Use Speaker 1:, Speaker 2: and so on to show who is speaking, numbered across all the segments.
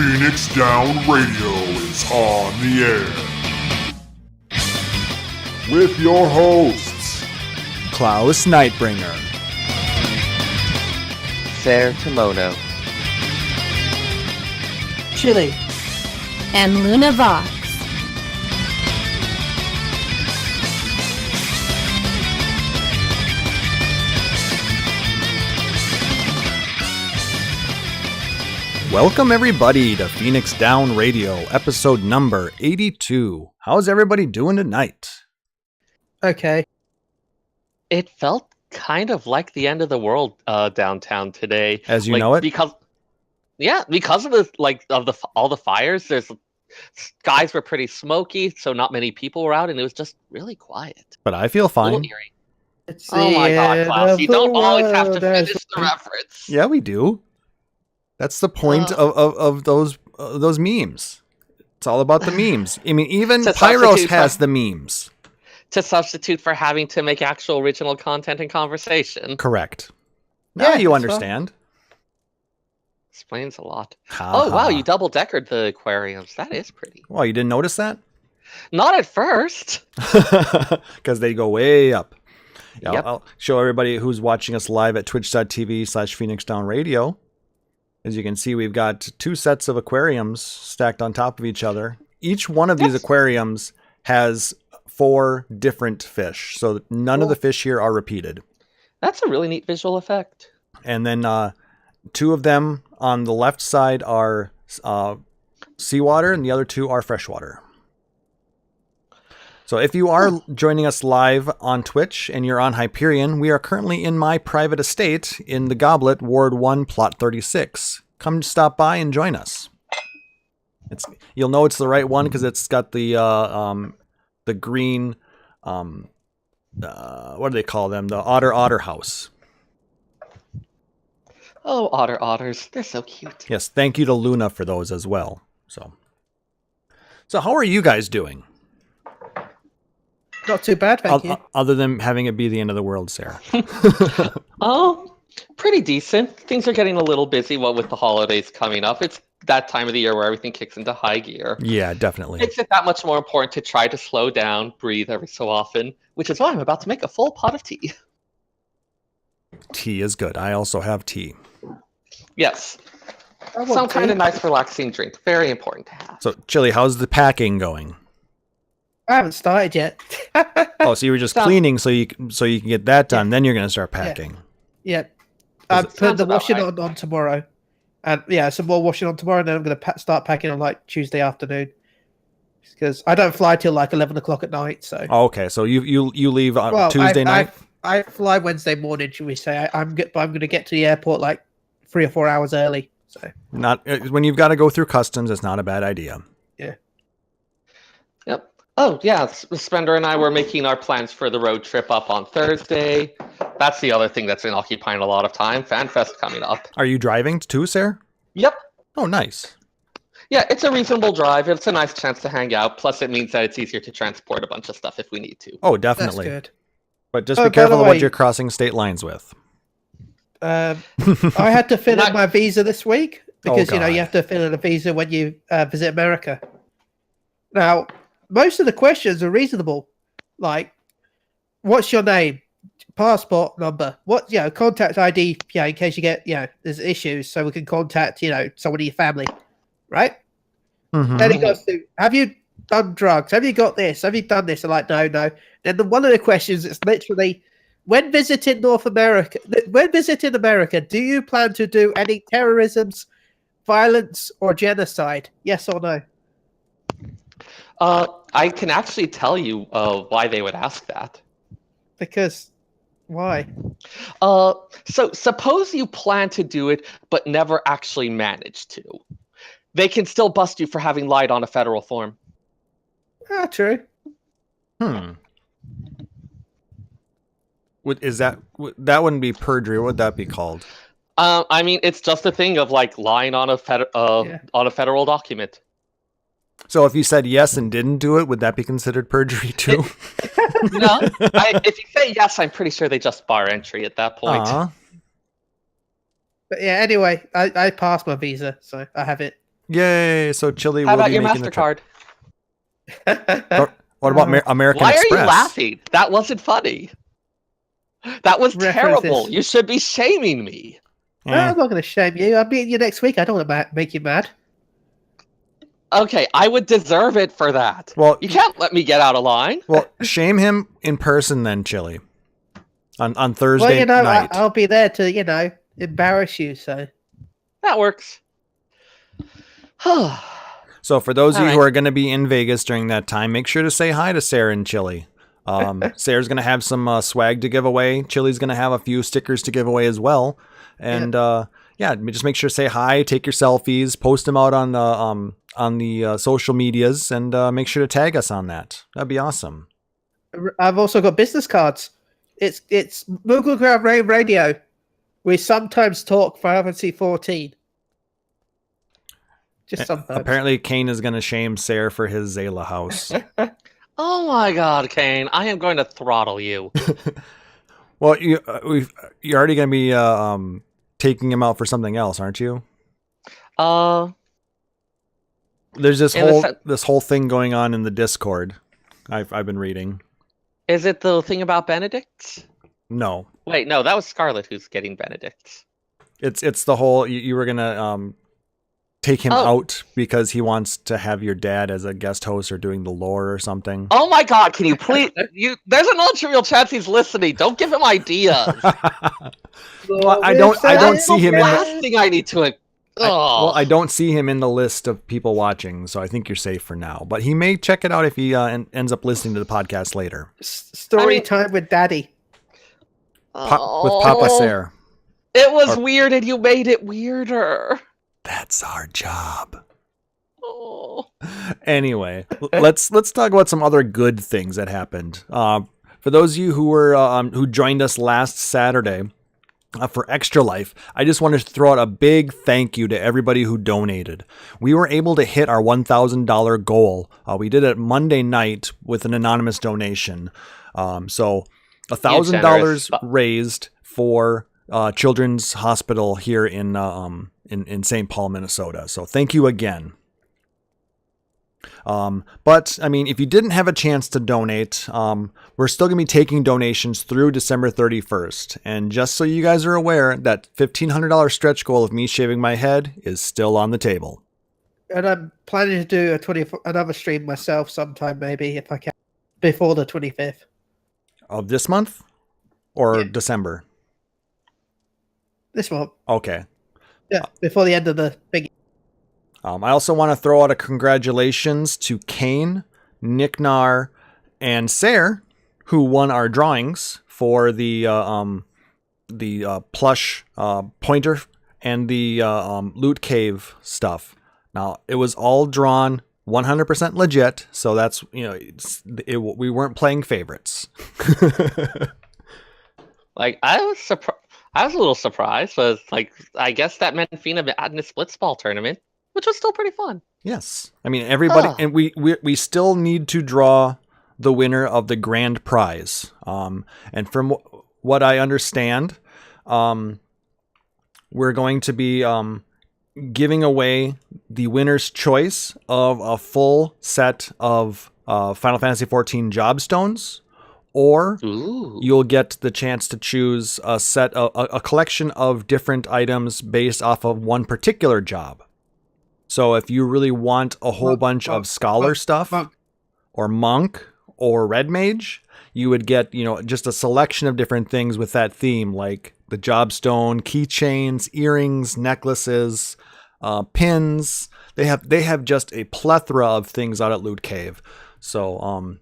Speaker 1: Phoenix Down Radio is on the air. With your hosts,
Speaker 2: Klauss Nightbringer,
Speaker 3: Seyrr Kimono,
Speaker 4: Chille,
Speaker 5: and Luna Vox.
Speaker 2: Welcome everybody to Phoenix Down Radio, episode number 82. How's everybody doing tonight?
Speaker 4: okay.
Speaker 3: It felt kind of like the end of the world downtown today.
Speaker 2: As you know it?
Speaker 3: Because of all the fires, skies were pretty smoky, so not many people were out, and it was just really quiet.
Speaker 2: But I feel
Speaker 3: A
Speaker 2: fine.
Speaker 3: little eerie.
Speaker 4: It's
Speaker 3: Oh my god, Klauss, you don't always have to
Speaker 4: there's-
Speaker 3: finish the reference.
Speaker 2: Yeah, we do. That's the point of those memes. It's all about the memes. I mean, even
Speaker 3: To
Speaker 2: Pyros
Speaker 3: substitute
Speaker 2: has
Speaker 3: for-
Speaker 2: the memes.
Speaker 3: To substitute for having to make actual original content and conversation.
Speaker 2: Correct. Now
Speaker 4: Yeah,
Speaker 2: you
Speaker 4: that's
Speaker 2: understand.
Speaker 3: Explains a lot.
Speaker 2: Ha,
Speaker 3: Oh
Speaker 2: ha.
Speaker 3: wow, you double-deckered the aquariums. That is pretty.
Speaker 2: Well, you didn't notice that?
Speaker 3: Not at first.
Speaker 2: Because they go way up. Yeah,
Speaker 3: Yep.
Speaker 2: I'll show everybody who's watching us live at twitch.tv/Phoenix Down Radio. As you can see, we've got two sets of aquariums stacked on top of each other. Each one of these aquariums has 4 different fish. So none of the fish here are repeated.
Speaker 3: That's a really neat visual effect.
Speaker 2: And then 2 of them on the left side are seawater and the other 2 are freshwater. So if you are joining us live on Twitch and you're on Hyperion, we are currently in my private estate in the Goblet, Ward 1, Plot 36. Come stop by and join us. You'll know it's the right one because it's got the green, what do they call them? The otter house.
Speaker 3: Oh, otters. They're so cute.
Speaker 2: Yes, thank you to Luna for those as well. So how are you guys doing?
Speaker 4: Not too bad, thank you.
Speaker 2: Other than having it be the end of the world, Seyrr.
Speaker 3: Oh, pretty decent. Things are getting a little busy with the holidays coming up. It's that time of the year where everything kicks into high gear.
Speaker 2: Yeah, definitely.
Speaker 3: Makes it that much more important to try to slow down, breathe every so often, which is why I'm about to make a full pot of tea.
Speaker 2: Tea is good. I also have tea.
Speaker 3: Yes.
Speaker 4: I want
Speaker 3: Some
Speaker 4: to.
Speaker 3: kind of nice, relaxing drink. Very important to have.
Speaker 2: So, Chille, how's the packing going?
Speaker 4: I haven't started yet.
Speaker 2: Oh, so you were just
Speaker 3: Sounds-
Speaker 2: cleaning so you can get that done. Then you're going to start packing.
Speaker 4: Yeah. I'm putting
Speaker 3: Sounds
Speaker 4: the
Speaker 3: about
Speaker 4: washing
Speaker 3: right.
Speaker 4: on tomorrow. And yeah, some more washing on tomorrow, and then I'm going to start packing on like Tuesday afternoon. Because I don't fly till like 11 o'clock at night, so...
Speaker 2: Oh, okay, so you leave on
Speaker 4: Well,
Speaker 2: Tuesday night?
Speaker 4: I fly Wednesday morning, should we say. I'm going to get to the airport like 3 or 4 hours early. So
Speaker 2: Not when you've got to go through customs, it's not a bad idea.
Speaker 4: yeah.
Speaker 3: Yep. Oh, yeah. Spender and I were making our plans for the road trip up on Thursday. That's the other thing that's been occupying a lot of time. FanFest coming up.
Speaker 2: Are you driving too, Seyrr?
Speaker 3: Yep.
Speaker 2: Oh, nice.
Speaker 3: Yeah, it's a reasonable drive. It's a nice chance to hang out. Plus, it means that it's easier to transport a bunch of stuff if we need to.
Speaker 2: Oh,
Speaker 4: That's
Speaker 2: definitely.
Speaker 4: good.
Speaker 2: But just
Speaker 4: Oh,
Speaker 2: be
Speaker 4: by
Speaker 2: careful
Speaker 4: the
Speaker 2: of what
Speaker 4: way-
Speaker 2: you're crossing state lines with.
Speaker 4: I had to fill in
Speaker 3: Not-
Speaker 4: my visa this week because
Speaker 2: Oh,
Speaker 4: you
Speaker 2: God.
Speaker 4: have to fill in a visa when you visit America. Now, most of the questions are reasonable, like, what's your name, passport number, what contact ID, in case you get there's issues, so we can contact someone in your family, right?
Speaker 2: Mhm.
Speaker 4: Then it goes to, have you done drugs? Have you got this? Have you done this? I'm like, no. Then one of the questions is literally, when visiting America, do you plan to do any terrorisms, violence, or genocide? Yes or no?
Speaker 3: I can actually tell you why they would ask that.
Speaker 4: Because why?
Speaker 3: So suppose you plan to do it, but never actually managed to. They can still bust you for having lied on a federal form.
Speaker 4: Ah, true.
Speaker 2: That wouldn't be perjury? What would that be called?
Speaker 3: I mean, it's just a thing of like lying on a federal document.
Speaker 2: So if you said yes and didn't do it, would that be considered perjury too?
Speaker 3: No, if you say yes, I'm pretty sure they just bar entry at that point.
Speaker 2: Aw.
Speaker 4: But yeah, anyway, I passed my visa, so I have it.
Speaker 2: Yay! So Chille
Speaker 3: How
Speaker 2: will
Speaker 3: about
Speaker 2: be
Speaker 3: your
Speaker 2: making the trip.
Speaker 3: MasterCard?
Speaker 2: What about American
Speaker 3: Why
Speaker 2: Express?
Speaker 3: are you laughing? That wasn't funny. That was
Speaker 4: References.
Speaker 3: terrible. You should be shaming me.
Speaker 4: No, I'm not going to shame you. I'll meet you next week. I don't want to make you mad.
Speaker 3: Okay, I would deserve it for that.
Speaker 2: Well,
Speaker 3: you can't let me get out of line.
Speaker 2: Well, shame him in person then, Chille. On Thursday
Speaker 4: Well, you know,
Speaker 2: night.
Speaker 4: I'll be there to, you know, embarrass you. So
Speaker 3: That works.
Speaker 2: So for those of you
Speaker 3: All
Speaker 2: who
Speaker 3: right.
Speaker 2: are going to be in Vegas during that time, make sure to say hi to Seyrr and Chille. Seyrr's going to have some swag to give away. Chille's going to have a few stickers to give away as well. And just make sure to say hi, take your selfies, post them out on the social medias, and make sure to tag us on that. That'd be awesome.
Speaker 4: I've also got business cards. It's Moogle Ground Rain Radio. We sometimes talk Final Fantasy 14. Just sometimes.
Speaker 2: Apparently, Kane is going to shame Seyrr for his Zayla house.
Speaker 3: Oh my God, Kane! I am going to throttle you.
Speaker 2: Well, you're already going to be taking him out for something else, aren't you? There's this whole thing going on in the Discord. I've been reading.
Speaker 3: Is it the thing about Benedict?
Speaker 2: No.
Speaker 3: Wait, no, that was Scarlet who's getting Benedict.
Speaker 2: It's the whole you were gonna take him out because he wants to have your dad as a guest host or doing the lore or something.
Speaker 3: Oh my God! Can you please? There's a non-trivial chance he's listening. Don't give him ideas.
Speaker 2: Well, I don't see him in the
Speaker 3: last thing I need to.
Speaker 2: I don't see him in the list of people watching, so I think you're safe for now. But he may check it out if he ends up listening to the podcast later.
Speaker 4: Story time with Daddy.
Speaker 2: With Papa Seyrr.
Speaker 3: It was weird, and you made it weirder.
Speaker 2: That's our job.
Speaker 3: Oh.
Speaker 2: Anyway, let's talk about some other good things that happened. For those of you who were who joined us last Saturday for Extra Life, I just wanted to throw out a big thank you to everybody who donated. We were able to hit our $1,000 goal. We did it Monday night with an anonymous donation. So $1,000 raised for Children's Hospital here in St. Paul, Minnesota. So thank you again. But I mean, if you didn't have a chance to donate, we're still going to be taking donations through December 31st. And just so you guys are aware, that $1,500 stretch goal of me shaving my head is still on the table.
Speaker 4: And I'm planning to do another stream myself sometime, maybe, if I can, before the 25th.
Speaker 2: Of this month? Or December?
Speaker 4: This month.
Speaker 2: Okay.
Speaker 4: Yeah, before the end of the big...
Speaker 2: I also want to throw out a congratulations to Kane, Nicknar, and Seyrr, who won our drawings for the plush pointer and the loot cave stuff. Now, it was all drawn 100% legit, so that's, we weren't playing favorites.
Speaker 3: Like, I was surprised. I was a little surprised, but I guess that meant Fina had a Splitzball tournament, which was still pretty fun.
Speaker 2: Yes. I mean, everybody, and we still need to draw the winner of the grand prize. And from what I understand, we're going to be giving away the winner's choice of a full set of Final Fantasy XIV job stones. Or you'll get the chance to choose a collection of different items based off of one particular job. So if you really want a whole bunch of scholar stuff, or monk, or red mage, you would get, just a selection of different things with that theme, like the job stone, keychains, earrings, necklaces, pins. They have just a plethora of things out at Loot Cave. So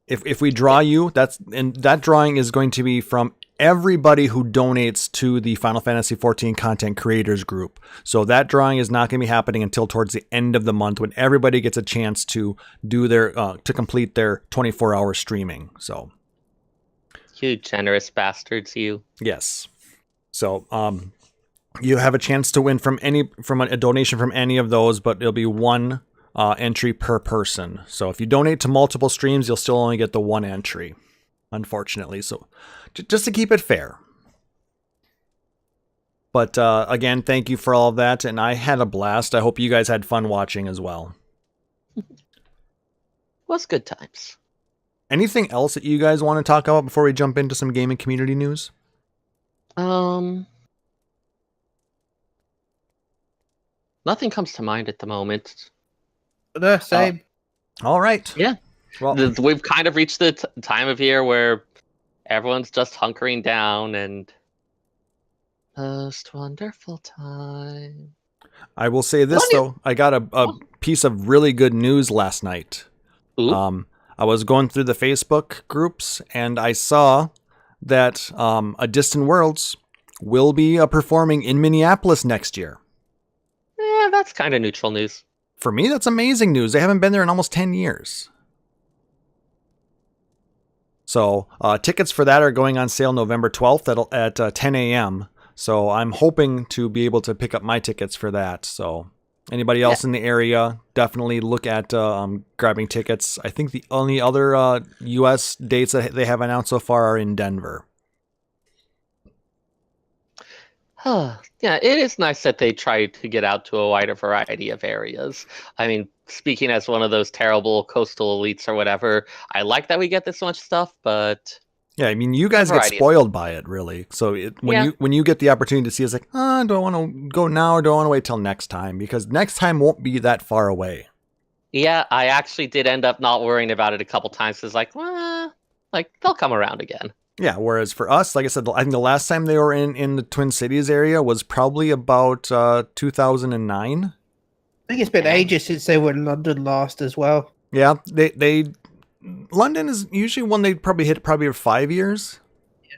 Speaker 2: If we draw you, that drawing is going to be from everybody who donates to the Final Fantasy XIV content creators group. So that drawing is not going to be happening until towards the end of the month when everybody gets a chance to do to complete their 24-hour streaming. So,
Speaker 3: you generous bastards, you.
Speaker 2: Yes. So you have a chance to win from a donation from any of those, but it'll be one entry per person. So if you donate to multiple streams, you'll still only get the one entry, unfortunately. So just to keep it fair. But again, thank you for all of that, and I had a blast. I hope you guys had fun watching as well.
Speaker 3: Was good times.
Speaker 2: Anything else that you guys want to talk about before we jump into some gaming community news?
Speaker 3: Nothing comes to mind at the moment.
Speaker 4: No, same.
Speaker 2: All right.
Speaker 3: Yeah.
Speaker 2: Well,
Speaker 3: We've kind of reached the time of year where everyone's just hunkering down and most wonderful time.
Speaker 2: I will say this, though. I got a piece of really good news last night.
Speaker 3: Ooh.
Speaker 2: I was going through the Facebook groups, and I saw that A Distant Worlds will be performing in Minneapolis next year.
Speaker 3: Yeah, that's kind of neutral news.
Speaker 2: For me, that's amazing news. They haven't been there in almost 10 years. So tickets for that are going on sale November 12th at 10 a.m. So I'm hoping to be able to pick up my tickets for that. So anybody else in the area, definitely look at grabbing tickets. I think the only other U.S. dates that they have announced so far are in Denver.
Speaker 3: Yeah, it is nice that they try to get out to a wider variety of areas. I mean, speaking as one of those terrible coastal elites or whatever, I like that we get this much stuff, but
Speaker 2: yeah, I mean, you guys get spoiled by it, really. So when you get the opportunity to see, it's like, do I want to go now or do I want to wait till next time? Because next time won't be that far away.
Speaker 3: Yeah, I actually did end up not worrying about it a couple times. It's like, well, like they'll come around again.
Speaker 2: Yeah, whereas for us, like I said, I think the last time they were in the Twin Cities area was probably about 2009.
Speaker 4: I think it's been ages since they were in London last as well.
Speaker 2: Yeah, London is usually one they probably hit 5 years. Yeah.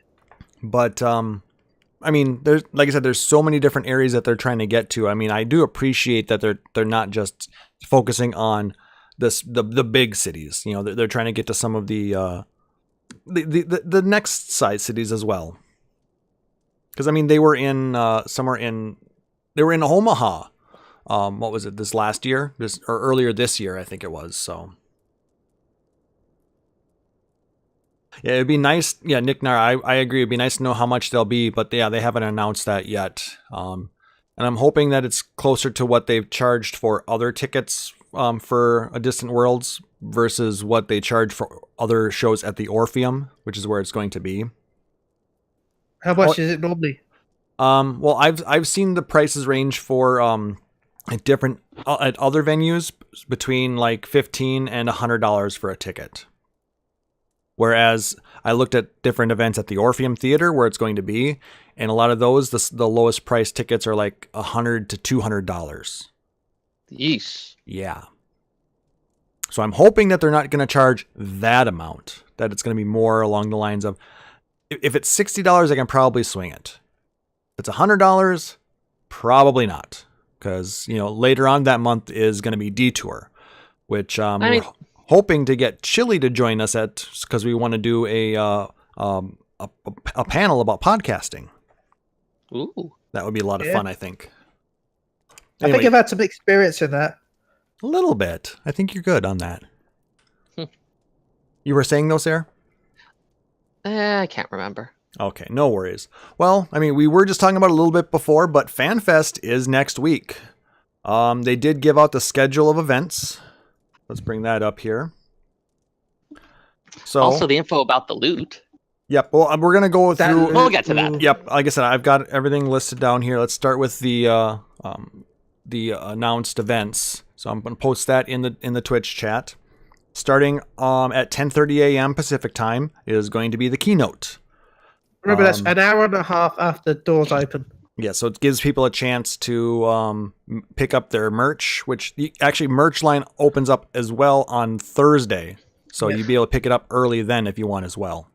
Speaker 2: But I mean, there's, like I said, there's so many different areas that they're trying to get to. I mean, I do appreciate that they're not just focusing on the big cities. You know, they're trying to get to some of the next size cities as well. Because I mean, they were in they were in Omaha. What was it, this last year? Or earlier this year, I think it was. So yeah, it'd be nice. Yeah, Nick Nar, I agree. It'd be nice to know how much they'll be, but yeah, they haven't announced that yet. And I'm hoping that it's closer to what they've charged for other tickets for A Distant Worlds versus what they charge for other shows at the Orpheum, which is where it's going to be.
Speaker 4: How much is it normally?
Speaker 2: Well, I've seen the prices range for at other venues between like $15 and $100 for a ticket. Whereas I looked at different events at the Orpheum Theater where it's going to be, and a lot of those, the lowest price tickets are like $100 to $200.
Speaker 3: Yeesh.
Speaker 2: Yeah. So I'm hoping that they're not going to charge that amount, that it's going to be more along the lines of, if it's $60, I can probably swing it. If it's $100, probably not. Because, you know, later on that month is going to be Detour, which we're hoping to get Chille to join us at, because we want to do a panel about podcasting.
Speaker 3: Ooh.
Speaker 2: That would be a lot of fun, I think.
Speaker 4: Anyway, I think I've had some experience in that.
Speaker 2: A little bit. I think you're good on that. You were saying though, Seyrr?
Speaker 3: I can't remember.
Speaker 2: Okay, no worries. Well, I mean, we were just talking about it a little bit before, but FanFest is next week. They did give out the schedule of events. Let's bring that up here. So
Speaker 3: also the info about the loot.
Speaker 2: Yep. Well, we're gonna go through.
Speaker 3: We'll get to that.
Speaker 2: Yep. Like I said, I've got everything listed down here. Let's start with the announced events. So I'm gonna post that in the Twitch chat. Starting at 10:30 a.m. Pacific time is going to be the keynote.
Speaker 4: Remember, that's an hour and a half after doors open.
Speaker 2: Yeah, so it gives people a chance to pick up their merch, which actually merch line opens up as well on Thursday. So you'll be able to pick it up early then if you want as well.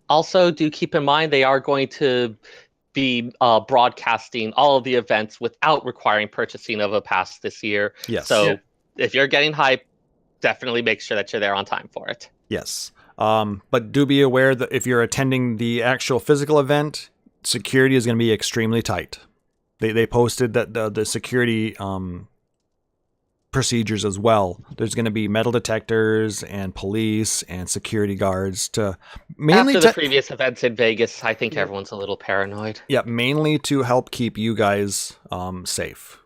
Speaker 3: Also, do keep in mind they are going to be broadcasting all of the events without requiring purchasing of a pass this year.
Speaker 2: Yes.
Speaker 3: So if you're getting hype, definitely make sure that you're there on time for it.
Speaker 2: Yes. But do be aware that if you're attending the actual physical event, security is going to be extremely tight. They posted that the security procedures as well. There's going to be metal detectors and police and security guards to mainly
Speaker 3: After the previous events in Vegas, I think everyone's a little paranoid.
Speaker 2: Yeah, mainly to help keep you guys safe.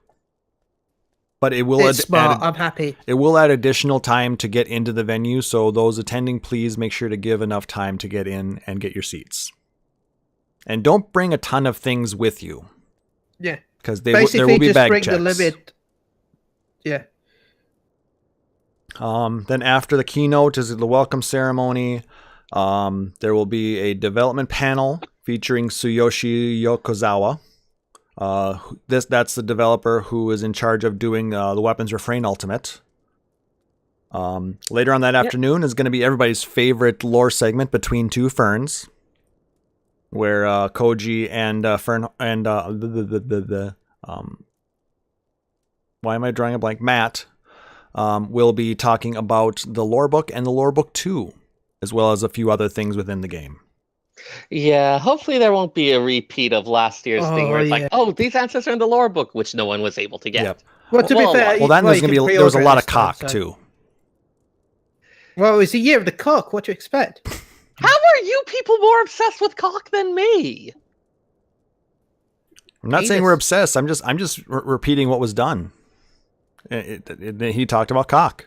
Speaker 2: But it will
Speaker 4: It's smart. I'm happy.
Speaker 2: It will add additional time to get into the venue, so those attending, please make sure to give enough time to get in and get your seats. And don't bring a ton of things with you.
Speaker 4: Yeah.
Speaker 2: Because there will be bag checks. The limit.
Speaker 4: Yeah.
Speaker 2: Then after the keynote is the welcome ceremony. There will be a development panel featuring Tsuyoshi Yokozawa. That's the developer who is in charge of doing the Weapons Refrain Ultimate. Later on that afternoon is going to be everybody's favorite lore segment, Between Two Ferns, where Koji and Fern and why am I drawing a blank? Matt will be talking about the lore book and the lore book 2, as well as a few other things within the game.
Speaker 3: Yeah, hopefully there won't be a repeat of last year's thing where it's like, oh, these answers are in the lore book, which no one was able to get.
Speaker 2: Yep.
Speaker 4: Well, to be fair,
Speaker 2: then there was a lot of cock too.
Speaker 4: Well, it's a year of the cock. What do you expect?
Speaker 3: How are you people more obsessed with cock than me?
Speaker 2: I'm not saying we're obsessed. I'm just repeating what was done. He talked about cock.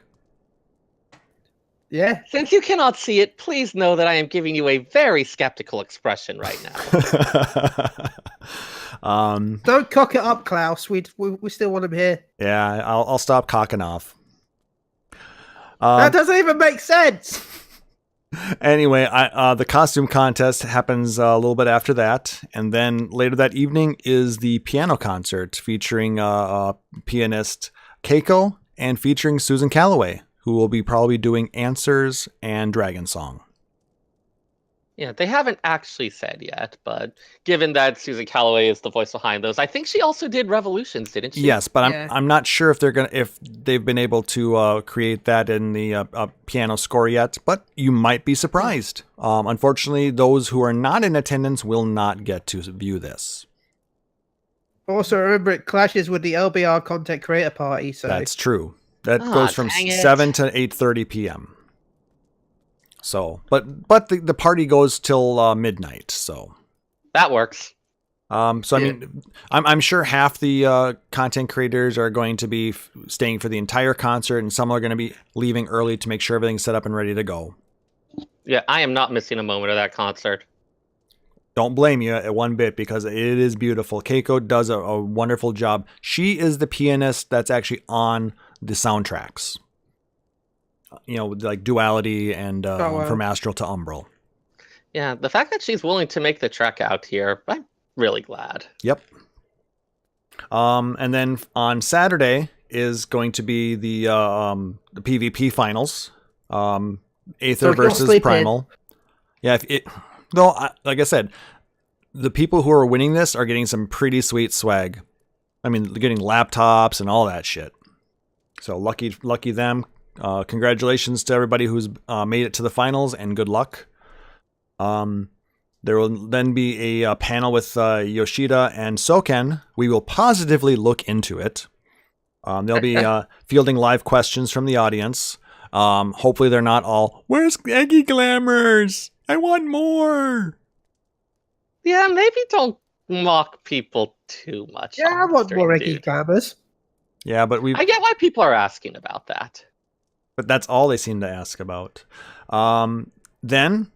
Speaker 4: Yeah.
Speaker 3: Since you cannot see it, please know that I am giving you a very skeptical expression right now.
Speaker 4: Don't cock it up, Klauss. We still want him here.
Speaker 2: Yeah, I'll stop cocking off.
Speaker 4: That doesn't even make sense.
Speaker 2: Anyway, the costume contest happens a little bit after that, and then later that evening is the piano concert featuring pianist Keiko and featuring Susan Calloway, who will be probably doing Answers and Dragon Song.
Speaker 3: Yeah, they haven't actually said yet, but given that Susan Calloway is the voice behind those, I think she also did Revolutions, didn't she?
Speaker 2: Yes, but I'm not sure if they've been able to create that in the piano score yet. But you might be surprised. Unfortunately, those who are not in attendance will not get to view this.
Speaker 4: Also, remember it clashes with the LBR Content Creator Party. So
Speaker 2: that's true. That goes from 7 to 8:30 p.m. So, but the party goes till midnight. So
Speaker 3: that works.
Speaker 2: I mean, I'm sure half the content creators are going to be staying for the entire concert, and some are going to be leaving early to make sure everything's set up and ready to go.
Speaker 3: Yeah, I am not missing a moment of that concert.
Speaker 2: Don't blame you at one bit, because it is beautiful. Keiko does a wonderful job. She is the pianist that's actually on the soundtracks. You know, like Duality and From Astral to Umbral.
Speaker 3: Yeah, the fact that she's willing to make the trek out here, I'm really glad.
Speaker 2: Yep. And then on Saturday is going to be the PvP finals. Aether versus Primal. Yeah, like I said, the people who are winning this are getting some pretty sweet swag. I mean, they're getting laptops and all that shit. So lucky them. Congratulations to everybody who's made it to the finals, and good luck. There will then be a panel with Yoshida and Soken. We will positively look into it. They'll be fielding live questions from the audience. Hopefully they're not all, "Where's Eggy Glamours? I want more."
Speaker 3: Yeah, maybe don't mock people too much.
Speaker 4: Yeah, I want more Eggy Glamours.
Speaker 2: Yeah, but
Speaker 3: I get why people are asking about that.
Speaker 2: But that's all they seem to ask about. Then,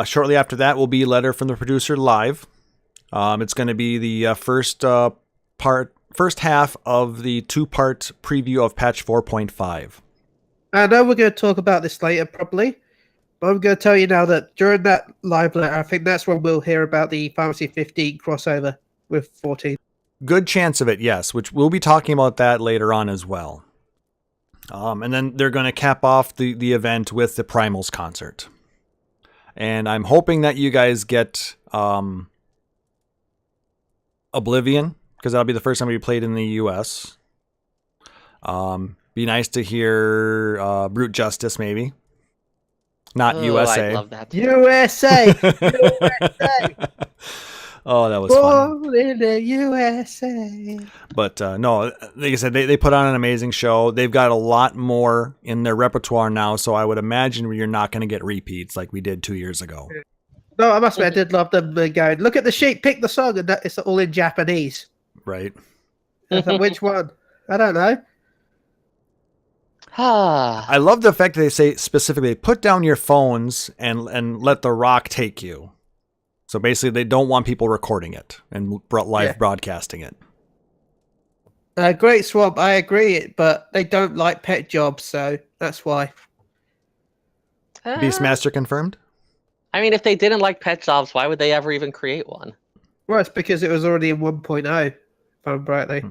Speaker 2: shortly after that, will be Letter from the Producer live. It's going to be the first half of the 2-part preview of patch 4.5.
Speaker 4: I know we're going to talk about this later, probably. But I'm going to tell you now that during that live letter, I think that's when we'll hear about the Final Fantasy 15 crossover with 14.
Speaker 2: Good chance of it, yes, which we'll be talking about that later on as well. And then they're going to cap off the event with the Primals concert. And I'm hoping that you guys get Oblivion, because that'll be the first time we played in the US. Be nice to hear Brute Justice, maybe. Not USA.
Speaker 3: I love that.
Speaker 4: USA! USA!
Speaker 2: Oh, that was funny.
Speaker 4: Born in the USA.
Speaker 2: But no, like I said, they put on an amazing show. They've got a lot more in their repertoire now, so I would imagine you're not going to get repeats like we did 2 years ago.
Speaker 4: No, I must admit, I did love them going, look at the sheet, pick the song, and it's all in Japanese.
Speaker 2: Right.
Speaker 4: I thought, which one? I don't know.
Speaker 2: I love the fact that they say specifically, put down your phones and let the rock take you. So basically, they don't want people recording it and live broadcasting it.
Speaker 4: Great Swamp, I agree, but they don't like pet jobs, so that's why.
Speaker 2: Beastmaster confirmed?
Speaker 3: I mean, if they didn't like pet jobs, why would they ever even create one?
Speaker 4: Well, it's because it was already in 1.0, if I'm rightly.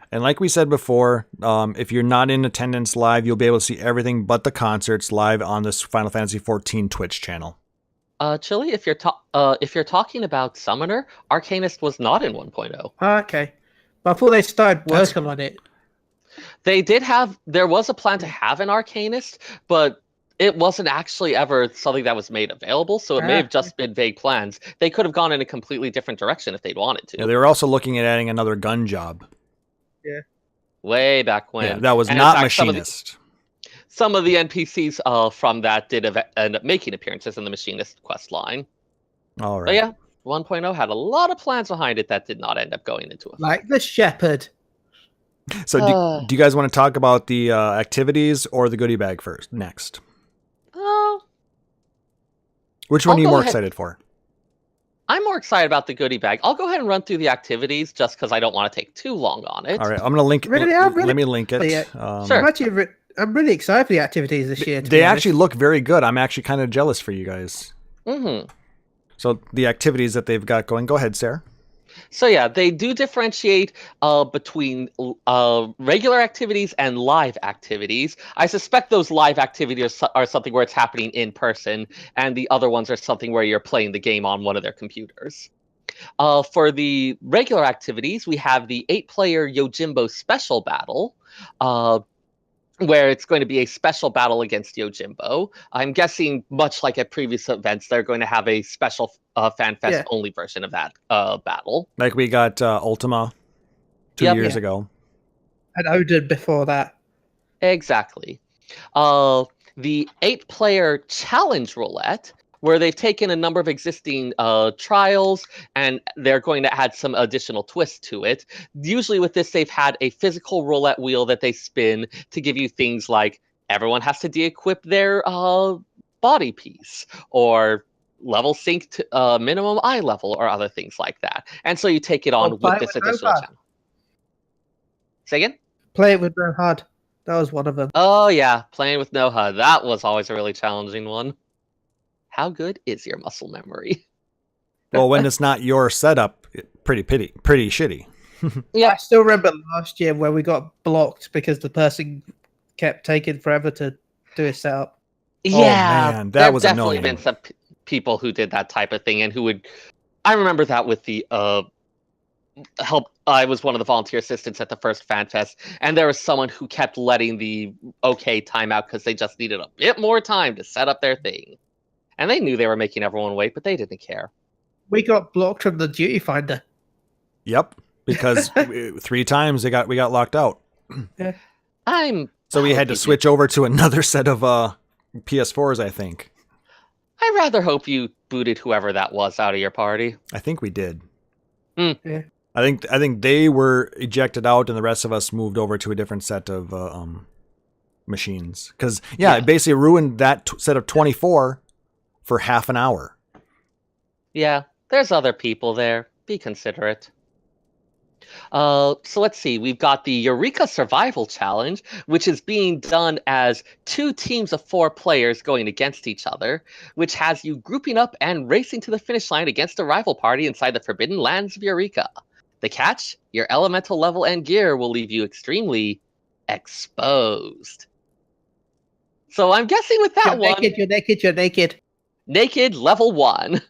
Speaker 2: And like we said before, if you're not in attendance live, you'll be able to see everything but the concerts live on this Final Fantasy XIV Twitch channel.
Speaker 3: Chille, if you're talking about Summoner, Arcanist was not in 1.0.
Speaker 4: Okay. But I thought they started working on it.
Speaker 3: There was a plan to have an Arcanist, but it wasn't actually ever something that was made available, so it may have just been vague plans. They could have gone in a completely different direction if they'd wanted to.
Speaker 2: Yeah, they were also looking at adding another gun job.
Speaker 4: Yeah.
Speaker 3: Way back when.
Speaker 2: Yeah, that was
Speaker 3: and
Speaker 2: not
Speaker 3: fact,
Speaker 2: Machinist.
Speaker 3: Some of the NPCs from that did end up making appearances in the Machinist quest line.
Speaker 2: All right.
Speaker 3: But yeah, 1.0 had a lot of plans behind it that did not end up going into effect.
Speaker 4: Like the Shepherd.
Speaker 2: So do you guys want to talk about the activities or the goodie bag next? Which one are you more excited for?
Speaker 3: I'm more excited about the goodie bag. I'll go ahead and run through the activities just because I don't want to take too long on it.
Speaker 2: All right, I'm going to link it. Let me link it.
Speaker 3: Sure.
Speaker 4: I'm really excited for the activities this year.
Speaker 2: They actually look very good. I'm actually kind of jealous for you guys.
Speaker 3: Mm-hmm.
Speaker 2: So the activities that they've got going. Go ahead, Seyrr.
Speaker 3: So yeah, they do differentiate between regular activities and live activities. I suspect those live activities are something where it's happening in person, and the other ones are something where you're playing the game on one of their computers. For the regular activities, we have the 8-player Yojimbo special battle, where it's going to be a special battle against Yojimbo. I'm guessing, much like at previous events, they're going to have a special FanFest only version of that battle.
Speaker 2: Like we got Ultima 2 years ago.
Speaker 4: And Odin before that.
Speaker 3: Exactly. The 8-player challenge roulette, where they've taken a number of existing trials and they're going to add some additional twists to it. Usually with this, they've had a physical roulette wheel that they spin to give you things like everyone has to de-equip their body piece, or level sync to minimum eye level, or other things like that. And so you take it on with this additional challenge. Say again?
Speaker 4: Play it with no HUD. That was one of them.
Speaker 3: Oh yeah, playing with no HUD. That was always a really challenging one. How good is your muscle memory?
Speaker 2: Well, when it's not your setup, pretty shitty.
Speaker 4: Yeah, I still remember last year where we got blocked because the person kept taking forever to do his setup.
Speaker 3: Yeah,
Speaker 2: man, that was
Speaker 3: definitely
Speaker 2: annoying.
Speaker 3: Been some people who did that type of thing and who would. I remember that with the help. I was one of the volunteer assistants at the first FanFest, and there was someone who kept letting the timeout because they just needed a bit more time to set up their thing. And they knew they were making everyone wait, but they didn't care.
Speaker 4: We got blocked from the duty finder.
Speaker 2: Yep, because 3 times we got locked out.
Speaker 4: Yeah.
Speaker 2: So we had to switch over to another set of PS4s, I think.
Speaker 3: I rather hope you booted whoever that was out of your party.
Speaker 2: I think we did.
Speaker 4: Yeah.
Speaker 2: I think they were ejected out, and the rest of us moved over to a different set of machines. Because it basically ruined that set of 24 for half an hour.
Speaker 3: Yeah, there's other people there. Be considerate. So let's see. We've got the Eureka Survival Challenge, which is being done as 2 teams of 4 players going against each other, which has you grouping up and racing to the finish line against a rival party inside the Forbidden Lands of Eureka. The catch? Your elemental level and gear will leave you extremely exposed. So I'm guessing with that
Speaker 4: You're naked.
Speaker 3: Naked level 1.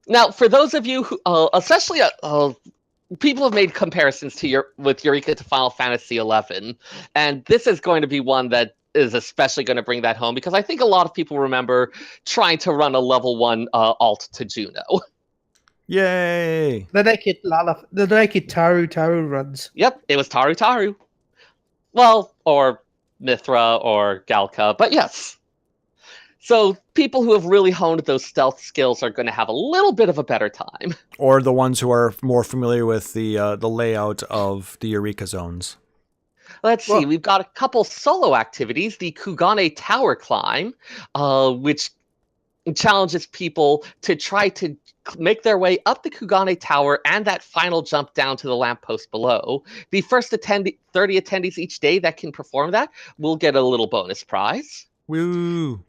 Speaker 3: Now, for those of you who, especially people have made comparisons with Eureka to Final Fantasy XI, and this is going to be one that is especially going to bring that home, because I think a lot of people remember trying to run a level 1 alt to Juno.
Speaker 2: Yay!
Speaker 4: The naked Taru runs.
Speaker 3: Yep, it was Taru Taru. Well, or Mithra or Galka, but yes. So people who have really honed those stealth skills are going to have a little bit of a better time.
Speaker 2: Or the ones who are more familiar with the layout of the Eureka zones.
Speaker 3: Let's see, we've got a couple solo activities. The Kugane Tower Climb, which challenges people to try to make their way up the Kugane Tower and that final jump down to the lamppost below. The first 30 attendees each day that can perform that will get a little bonus prize.
Speaker 2: Woo!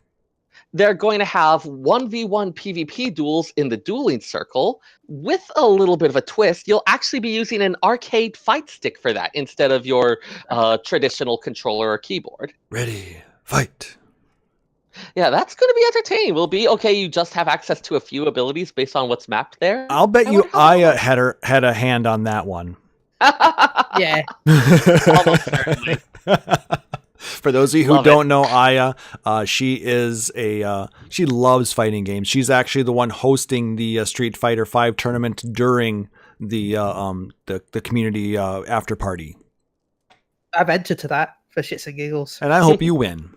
Speaker 3: They're going to have 1v1 PvP duels in the dueling circle with a little bit of a twist. You'll actually be using an arcade fight stick for that instead of your traditional controller or keyboard.
Speaker 2: Ready, fight.
Speaker 3: Yeah, that's going to be entertaining. Will be okay. You just have access to a few abilities based on what's mapped there.
Speaker 2: I'll bet you Aya had a hand on that one.
Speaker 4: Yeah.
Speaker 3: Almost certainly.
Speaker 2: For those of you who don't know Aya, she loves fighting games. She's actually the one hosting the Street Fighter V tournament during the community after party.
Speaker 4: I've entered to that for shits and giggles.
Speaker 2: And I hope you win.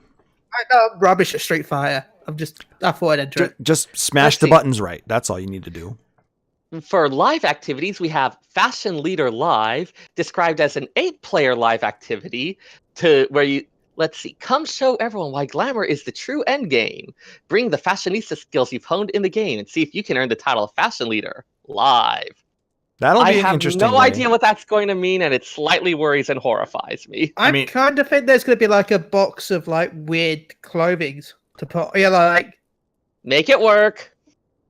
Speaker 4: I know I'm rubbish at Street Fighter. I thought I'd enter it.
Speaker 2: Just smash the buttons right. That's all you need to do.
Speaker 3: For live activities, we have Fashion Leader Live, described as an 8-player live activity where you, let's see, come show everyone why glamour is the true end game. Bring the fashionista skills you've honed in the game and see if you can earn the title of Fashion Leader live.
Speaker 2: That'll be
Speaker 3: I have
Speaker 2: interesting.
Speaker 3: no idea what that's going to mean, and it slightly worries and horrifies me.
Speaker 4: I kind of think there's going to be like a box of like weird clothing to put. Yeah, like
Speaker 3: make it work.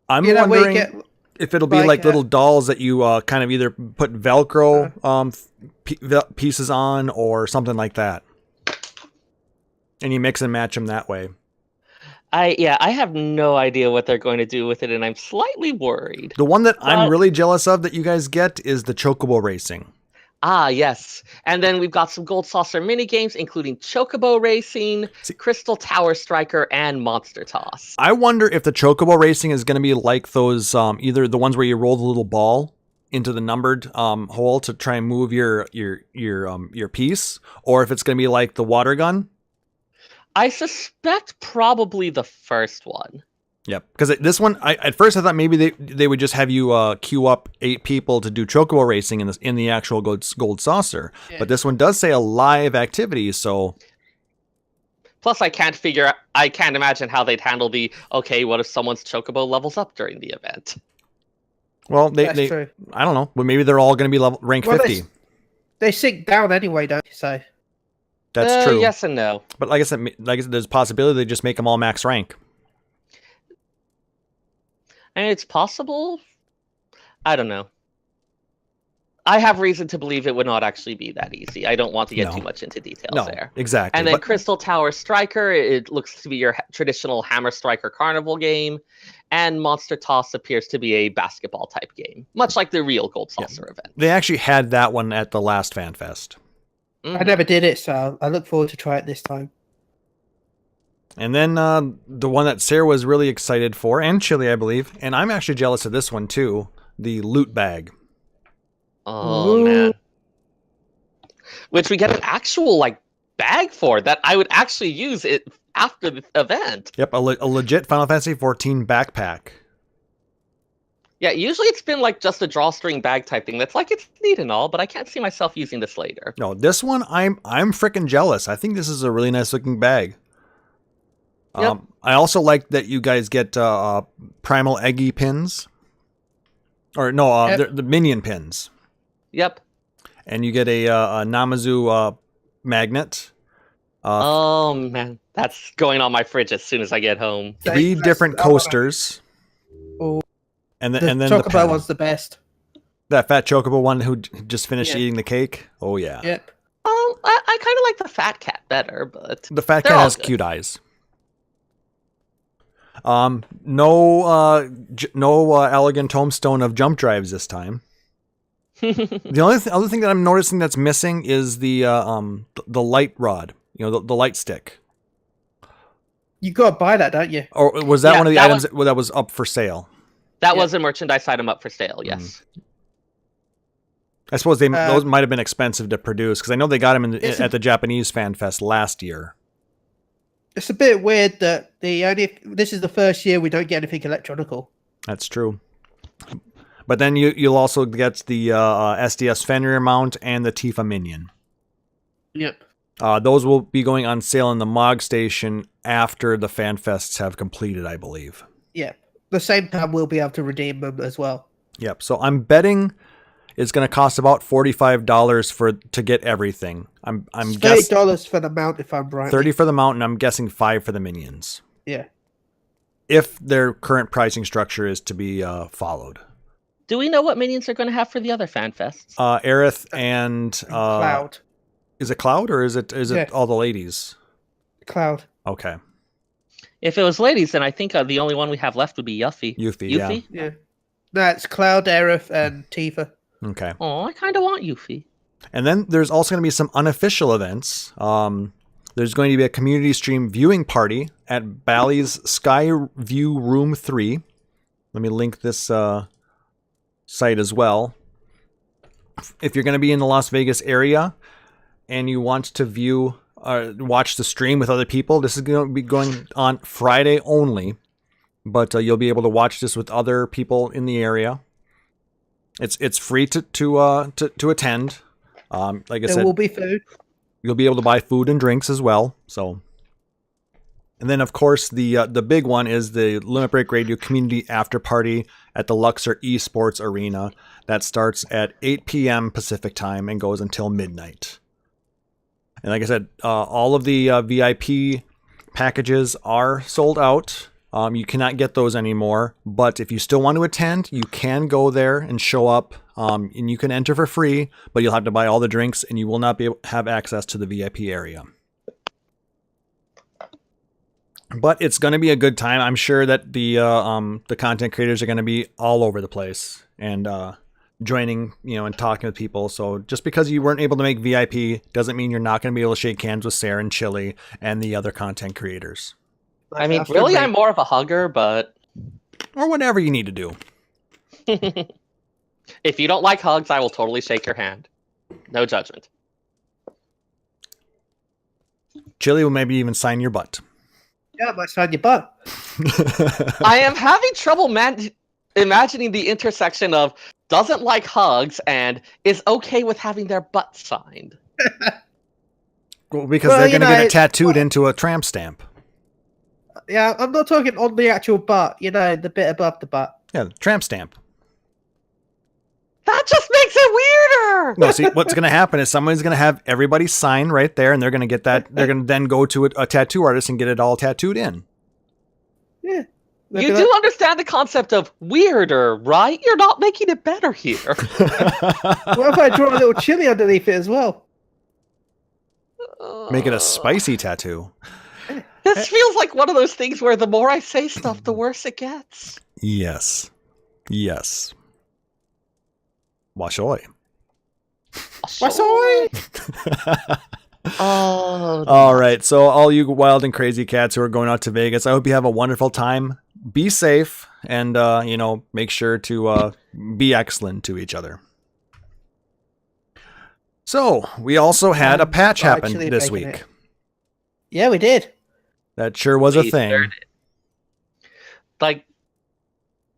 Speaker 2: I'm wondering if it'll be like little dolls that you kind of either put Velcro pieces on or something like that, and you mix and match them that way.
Speaker 3: I have no idea what they're going to do with it, and I'm slightly worried.
Speaker 2: The one that I'm really jealous of that you guys get is the Chocobo Racing.
Speaker 3: Ah, yes. And then we've got some Gold Saucer mini games, including Chocobo Racing, Crystal Tower Striker, and Monster Toss.
Speaker 2: I wonder if the Chocobo Racing is going to be like those, either the ones where you roll the little ball into the numbered hole to try and move your piece, or if it's going to be like the water gun.
Speaker 3: I suspect probably the first one.
Speaker 2: Yep, because this one, at first I thought maybe they would just have you queue up 8 people to do Chocobo Racing in the actual gold saucer, but this one does say a live activity. So,
Speaker 3: plus I can't imagine how they'd handle what if someone's Chocobo levels up during the event?
Speaker 2: Well, they I don't know. Well, maybe they're all going to be rank 50.
Speaker 4: They sink down anyway, don't you? So
Speaker 2: that's true.
Speaker 3: Yes and no.
Speaker 2: But like I said, there's a possibility they just make them all max rank.
Speaker 3: And it's possible. I don't know. I have reason to believe it would not actually be that easy. I don't want to get too much into details there.
Speaker 2: Exactly.
Speaker 3: And then Crystal Tower Striker, it looks to be your traditional Hammer Striker Carnival game. And Monster Toss appears to be a basketball type game, much like the real Gold Saucer event.
Speaker 2: They actually had that one at the last FanFest.
Speaker 4: I never did it, so I look forward to try it this time.
Speaker 2: And then the one that Seyrr was really excited for, and Chille, I believe, and I'm actually jealous of this one too, the loot bag.
Speaker 3: Oh, man. Which we get an actual bag for that I would actually use it after the event.
Speaker 2: Yep, a legit Final Fantasy XIV backpack.
Speaker 3: Yeah, usually it's been just a drawstring bag type thing. That's it's neat and all, but I can't see myself using this later.
Speaker 2: No, this one I'm freaking jealous. I think this is a really nice looking bag.
Speaker 3: Yep.
Speaker 2: I also like that you guys get Primal Eggy pins. Or no, the minion pins.
Speaker 3: Yep.
Speaker 2: And you get a Namazu magnet.
Speaker 3: Oh man, that's going on my fridge as soon as I get home.
Speaker 2: 3 different coasters.
Speaker 4: Oh.
Speaker 2: And then
Speaker 4: Chocobo one's the best.
Speaker 2: That fat Chocobo one who just finished eating the cake. Oh yeah.
Speaker 4: Yep.
Speaker 3: I kind of like the fat cat better, but
Speaker 2: the fat cat has cute eyes. No elegant tombstone of jump drives this time. The only other thing that I'm noticing that's missing is the light rod. The light stick.
Speaker 4: You gotta buy that, don't you?
Speaker 2: Or was that one of the items that was up for sale?
Speaker 3: That
Speaker 4: Yeah.
Speaker 3: was a merchandise item up for sale, yes.
Speaker 2: I suppose those might have been expensive to produce because I know they got them at the Japanese FanFest last year.
Speaker 4: It's a bit weird that this is the first year we don't get anything electronical.
Speaker 2: That's true. But then you'll also get the SDS Fenrir mount and the Tifa minion.
Speaker 4: Yep.
Speaker 2: Those will be going on sale in the MOG station after the FanFests have completed, I believe.
Speaker 4: Yeah. The same time we'll be able to redeem them as well.
Speaker 2: Yep. So I'm betting it's going to cost about $45 to get everything. I'm guessing
Speaker 4: $30 for the mount, if I'm right.
Speaker 2: $30 for the mount, and I'm guessing $5 for the minions.
Speaker 4: Yeah.
Speaker 2: If their current pricing structure is to be followed.
Speaker 3: Do we know what minions are going to have for the other FanFests?
Speaker 2: Aerith and
Speaker 4: Cloud.
Speaker 2: Is it Cloud or is it all the ladies?
Speaker 4: Cloud.
Speaker 2: Okay.
Speaker 3: If it was ladies, then I think the only one we have left would be Yuffie.
Speaker 2: Yuffie, yeah.
Speaker 4: Yeah. No, it's Cloud, Aerith, and Tifa.
Speaker 2: Okay.
Speaker 3: Oh, I kind of want Yuffie.
Speaker 2: And then there's also going to be some unofficial events. There's going to be a community stream viewing party at Bally's Sky View Room 3. Let me link this site as well. If you're going to be in the Las Vegas area and you want to view watch the stream with other people, this is going to be going on Friday only. But you'll be able to watch this with other people in the area. It's free to attend. Like I said,
Speaker 4: there will be food.
Speaker 2: You'll be able to buy food and drinks as well. So, and then of course the big one is the Limit Break Radio Community After Party at the Luxor Esports Arena. That starts at 8 p.m. Pacific time and goes until midnight. And like I said, all of the VIP packages are sold out. You cannot get those anymore, but if you still want to attend, you can go there and show up, and you can enter for free, but you'll have to buy all the drinks, and you will not be able to have access to the VIP area. But it's going to be a good time. I'm sure that the content creators are going to be all over the place and joining, and talking with people. So just because you weren't able to make VIP doesn't mean you're not going to be able to shake hands with Seyrr and Chille and the other content creators.
Speaker 3: I mean, really, I'm more of a hugger, but...
Speaker 2: Or whatever you need to do.
Speaker 3: If you don't like hugs, I will totally shake your hand. No judgment.
Speaker 2: Chille will maybe even sign your butt.
Speaker 4: Yeah, I might sign your butt.
Speaker 3: I am having trouble imagining the intersection of doesn't like hugs and is okay with having their butt signed.
Speaker 2: Well, because they're going to get it tattooed into a tramp stamp.
Speaker 4: Yeah, I'm not talking on the actual butt, the bit above the butt.
Speaker 2: Yeah, tramp stamp.
Speaker 3: That just makes it weirder!
Speaker 2: No, see, what's going to happen is someone's going to have everybody sign right there, and they're going to get that. They're going to then go to a tattoo artist and get it all tattooed in.
Speaker 4: Yeah.
Speaker 3: You do understand the concept of weirder, right? You're not making it better here.
Speaker 4: What if I draw a little chili underneath it as well?
Speaker 2: Make it a spicy tattoo.
Speaker 3: This feels like one of those things where the more I say stuff, the worse it gets.
Speaker 2: Yes. Yes. Washoy.
Speaker 4: Washoy!
Speaker 3: Oh.
Speaker 2: All right. So all you wild and crazy cats who are going out to Vegas, I hope you have a wonderful time. Be safe and, make sure to be excellent to each other. So we also had a patch happen this week.
Speaker 4: Yeah, we did.
Speaker 2: That sure was a thing.
Speaker 3: Like,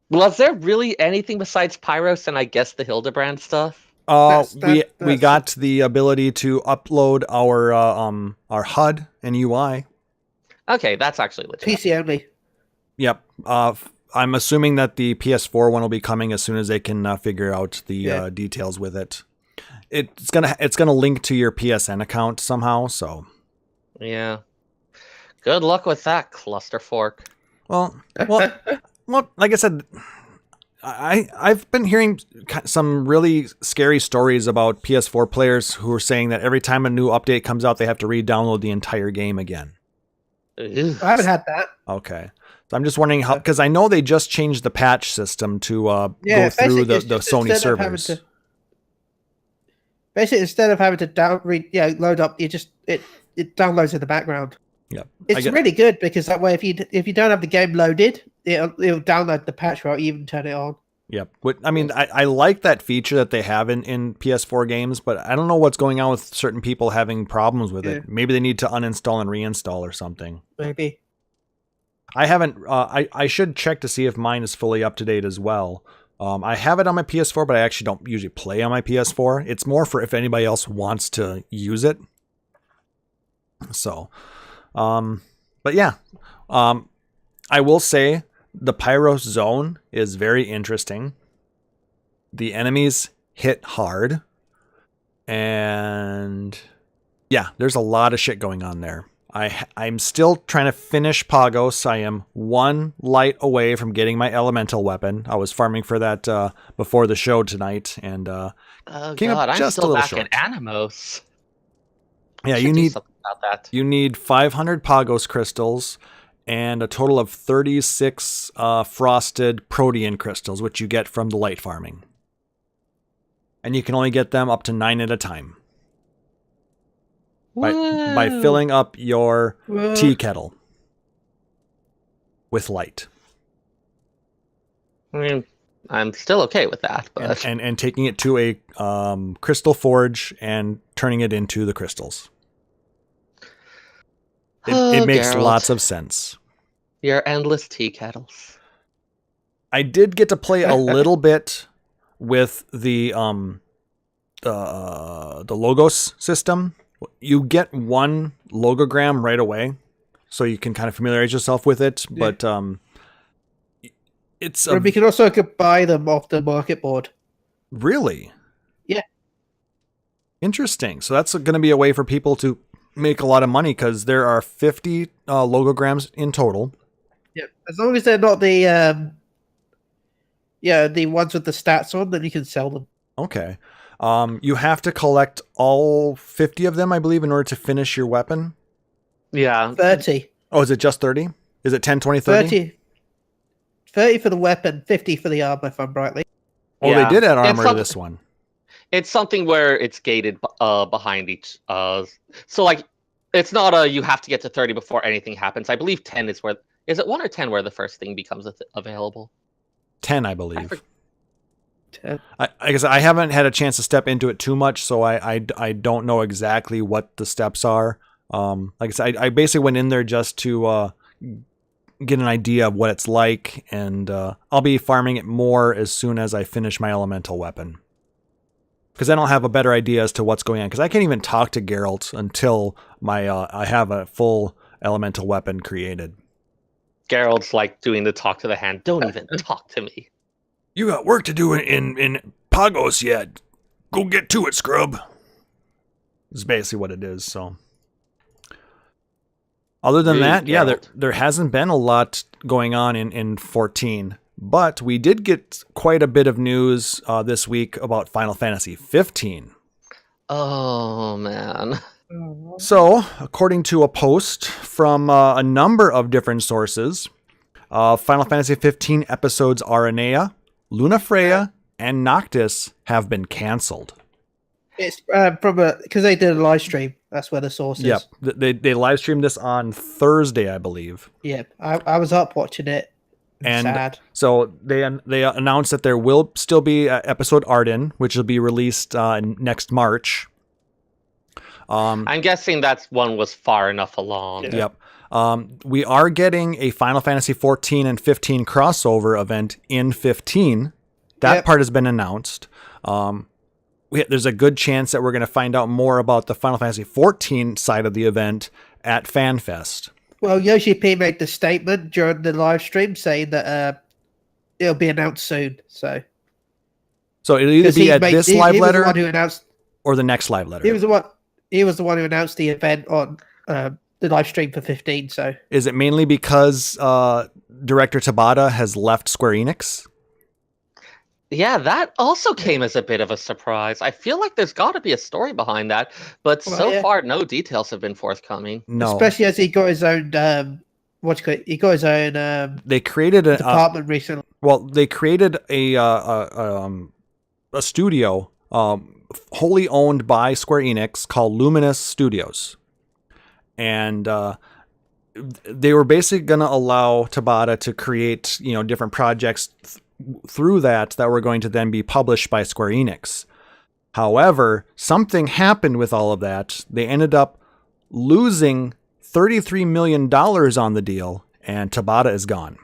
Speaker 3: was there really anything besides Pyros and I guess the Hildebrand stuff?
Speaker 2: We got the ability to upload our HUD and UI.
Speaker 3: Okay, that's actually legit.
Speaker 4: PC only.
Speaker 3: Yep.
Speaker 2: I'm assuming that the PS4 one will be coming as soon as they can figure out the details with it. It's gonna link to your PSN account somehow. So.
Speaker 3: Yeah. Good luck with that, cluster fork.
Speaker 2: Well, like I said, I've been hearing some really scary stories about PS4 players who are saying that every time a new update comes out, they have to re-download the entire game again.
Speaker 4: I haven't had that.
Speaker 2: Okay. So I'm just wondering how, because I know they just changed the patch system to go through the Sony servers. Basically, instead of having to load up, it downloads in the background. Yeah,
Speaker 4: it's really good because that way, if you don't have the game loaded, it'll download the patch without even turn it on.
Speaker 2: Yep. I mean, I like that feature that they have in PS4 games, but I don't know what's going on with certain people having problems with it. Maybe they need to uninstall and reinstall or something.
Speaker 4: Maybe.
Speaker 2: I haven't. I should check to see if mine is fully up to date as well. I have it on my PS4, but I actually don't usually play on my PS4. It's more for if anybody else wants to use it. So, but yeah, I will say the Pyros zone is very interesting. The enemies hit hard, and yeah, there's a lot of shit going on there. I'm still trying to finish Pagos. I am one light away from getting my elemental weapon. I was farming for that before the show tonight, and came up just
Speaker 3: I'm still
Speaker 2: a little
Speaker 3: back
Speaker 2: short.
Speaker 3: in Animos.
Speaker 2: Yeah,
Speaker 3: Should
Speaker 2: you
Speaker 3: do
Speaker 2: need
Speaker 3: something about that.
Speaker 2: you need 500 Pagos crystals and a total of 36 frosted Protean crystals, which you get from the light farming, and you can only get them up to 9 at a time. By filling up your tea kettle with light.
Speaker 3: I mean, I'm still okay with that, but
Speaker 2: And taking it to a crystal forge and turning it into the crystals. It makes
Speaker 3: Geralt,
Speaker 2: lots of sense.
Speaker 3: your endless tea kettles.
Speaker 2: I did get to play a little bit with the logos system. You get one logogram right away, so you can kind of familiarize yourself with it. Yeah. But it's
Speaker 4: we can also buy them off the market board.
Speaker 2: Really?
Speaker 4: Yeah.
Speaker 2: Interesting. So that's going to be a way for people to make a lot of money, because there are 50 logograms in total.
Speaker 4: Yeah, as long as they're not the the ones with the stats on, then you can sell them.
Speaker 2: Okay. You have to collect all 50 of them, I believe, in order to finish your weapon.
Speaker 3: Yeah.
Speaker 4: 30.
Speaker 2: Oh, is it just 30? Is it 10, 20, 30?
Speaker 4: 30 for the weapon, 50 for the armor, if I'm rightly.
Speaker 2: Oh, yeah. They did add armor to this one.
Speaker 3: It's something where it's gated behind each. So, like, it's not you have to get to 30 before anything happens. I believe 10 is where... Is it 1 or 10 where the first thing becomes available?
Speaker 2: 10, I believe. I guess I haven't had a chance to step into it too much, so I don't know exactly what the steps are. Like I said, I basically went in there just to get an idea of what it's like, and I'll be farming it more as soon as I finish my elemental weapon, because then I'll have a better idea as to what's going on. Because I can't even talk to Geralt until I have a full elemental weapon created.
Speaker 3: Geralt's like doing the talk to the hand. Don't even talk to me.
Speaker 2: You got work to do in Pagos yet. Go get to it, scrub. It's basically what it is, so. Other than that, yeah, there hasn't been a lot going on in 14. But we did get quite a bit of news this week about Final Fantasy 15.
Speaker 3: Oh, man.
Speaker 2: So, according to a post from a number of different sources, Final Fantasy 15 episodes Aranea, Luna Freya, and Noctis have been canceled.
Speaker 4: It's because they did a live stream. That's where the source is.
Speaker 2: Yep, they live streamed this on Thursday, I believe.
Speaker 4: Yeah, I was up watching it.
Speaker 2: And
Speaker 4: sad.
Speaker 2: So they announced that there will still be episode Arden, which will be released next March.
Speaker 3: I'm guessing that one was far enough along.
Speaker 2: Yep. We are getting a Final Fantasy 14 and 15 crossover event in 15. That part has been announced. There's a good chance that we're going to find out more about the Final Fantasy 14 side of the event at FanFest.
Speaker 4: Well, Yoshi P made the statement during the live stream saying that it'll be announced soon. So
Speaker 2: it'll either be at this live letter or the next live letter.
Speaker 4: He was the one who announced the event on the live stream for 15. So
Speaker 2: is it mainly because director Tabata has left Square Enix?
Speaker 3: Yeah, that also came as a bit of a surprise. I feel like there's got to be a story behind that, but far, no details have been forthcoming.
Speaker 2: No,
Speaker 4: especially as he got his own. He got his own.
Speaker 2: They created a
Speaker 4: department recently.
Speaker 2: Well, they created a studio wholly owned by Square Enix called Luminous Studios, and they were basically going to allow Tabata to create, different projects through that were going to then be published by Square Enix. However, something happened with all of that. They ended up losing $33 million on the deal, and Tabata is gone.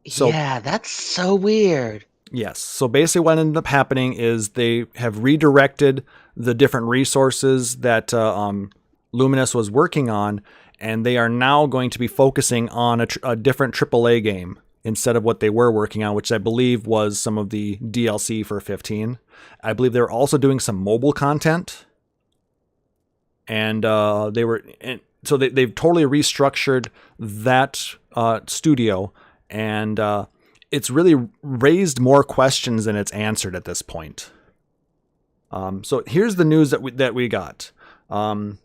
Speaker 2: So,
Speaker 3: yeah, that's so weird.
Speaker 2: Yes. So basically what ended up happening is they have redirected the different resources that Luminous was working on, and they are now going to be focusing on a different AAA game instead of what they were working on, which I believe was some of the DLC for 15. I believe they were also doing some mobile content. And so they've totally restructured that studio, and it's really raised more questions than it's answered at this point. So here's the news that we got. In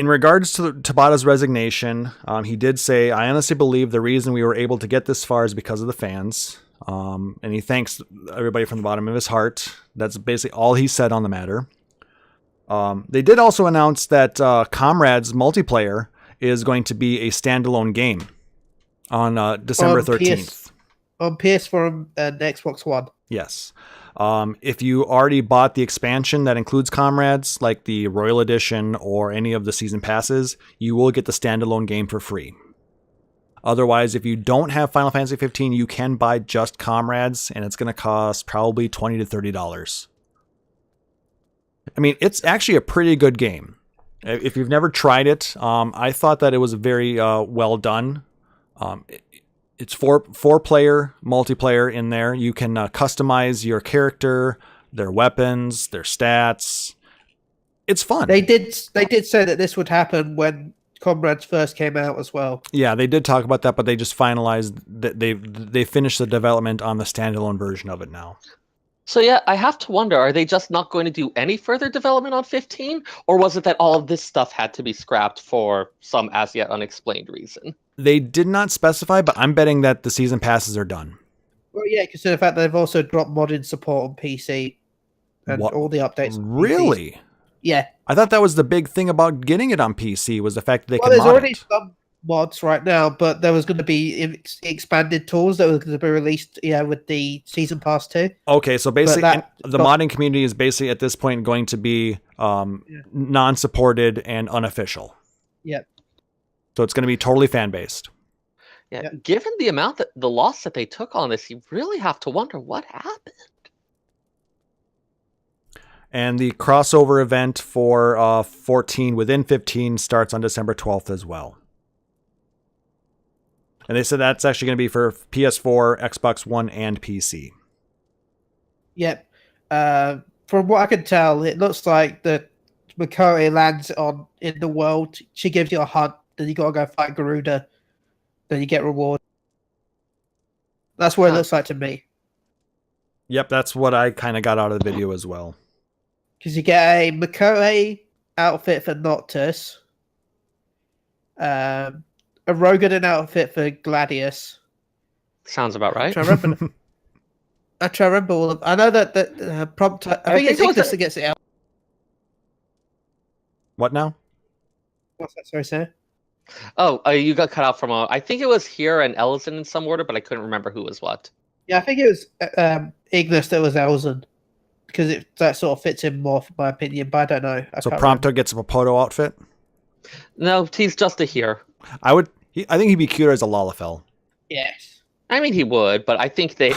Speaker 2: regards to Tabata's resignation, he did say, "I honestly believe the reason we were able to get this far is because of the fans." And he thanks everybody from the bottom of his heart. That's basically all he said on the matter. They did also announce that Comrades multiplayer is going to be a standalone game on December 13th.
Speaker 4: On PS4 and Xbox One.
Speaker 2: Yes. If you already bought the expansion that includes Comrades, like the Royal Edition or any of the season passes, you will get the standalone game for free. Otherwise, if you don't have Final Fantasy 15, you can buy just Comrades, and it's going to cost probably $20 to $30. I mean, it's actually a pretty good game. If you've never tried it, I thought that it was very well done. It's four-player multiplayer in there. You can customize your character, their weapons, their stats. It's fun.
Speaker 4: They did say that this would happen when Comrades first came out as well.
Speaker 2: Yeah, they did talk about that, but they just finalized that they finished the development on the standalone version of it now.
Speaker 3: So yeah, I have to wonder, are they just not going to do any further development on 15? Or was it that all of this stuff had to be scrapped for some as yet unexplained reason?
Speaker 2: They did not specify, but I'm betting that the season passes are done.
Speaker 4: Well, yeah, consider the fact that they've also dropped modding support on PC and all the updates.
Speaker 2: Really?
Speaker 4: PCs. Yeah.
Speaker 2: I thought that was the big thing about getting it on PC was the fact that they could
Speaker 4: there's
Speaker 2: mod
Speaker 4: already
Speaker 2: it.
Speaker 4: some mods right now, but there was going to be expanded tools that were going to be released, with the season pass too.
Speaker 2: Okay, so basically, the modding community is basically at this point going to be non-supported and unofficial.
Speaker 4: Yep.
Speaker 2: So it's going to be totally fan-based.
Speaker 3: Yeah, given the amount the loss that they took on this, you really have to wonder what happened.
Speaker 2: And the crossover event for 14 within 15 starts on December 12th as well. And they said that's actually going to be for PS4, Xbox One, and PC.
Speaker 4: Yep. From what I can tell, it looks like that Makori lands in the world. She gives you a hunt, then you got to go fight Garuda, then you get reward. That's what it looks like to me.
Speaker 2: Yep, that's what I kind of got out of the video as well.
Speaker 4: Because you get a Makori outfit for Noctis, a Rogan outfit for Gladius.
Speaker 3: Sounds about right.
Speaker 4: I remember all of. I know that prompt. I think it's Ignis that gets it out.
Speaker 2: What now?
Speaker 4: What's that? Sorry, sir.
Speaker 3: Oh, you got cut out from I think it was here and Elzen in some order, but I couldn't remember who was what.
Speaker 4: Yeah, I think it was Ignis that was Elzen. Because that sort of fits in more, for my opinion, but I don't know.
Speaker 2: So Prompto gets a Popoto outfit?
Speaker 3: No, he's just a here.
Speaker 2: I think he'd be cuter as a Lalafell.
Speaker 4: Yes.
Speaker 3: I mean, he would, but I think they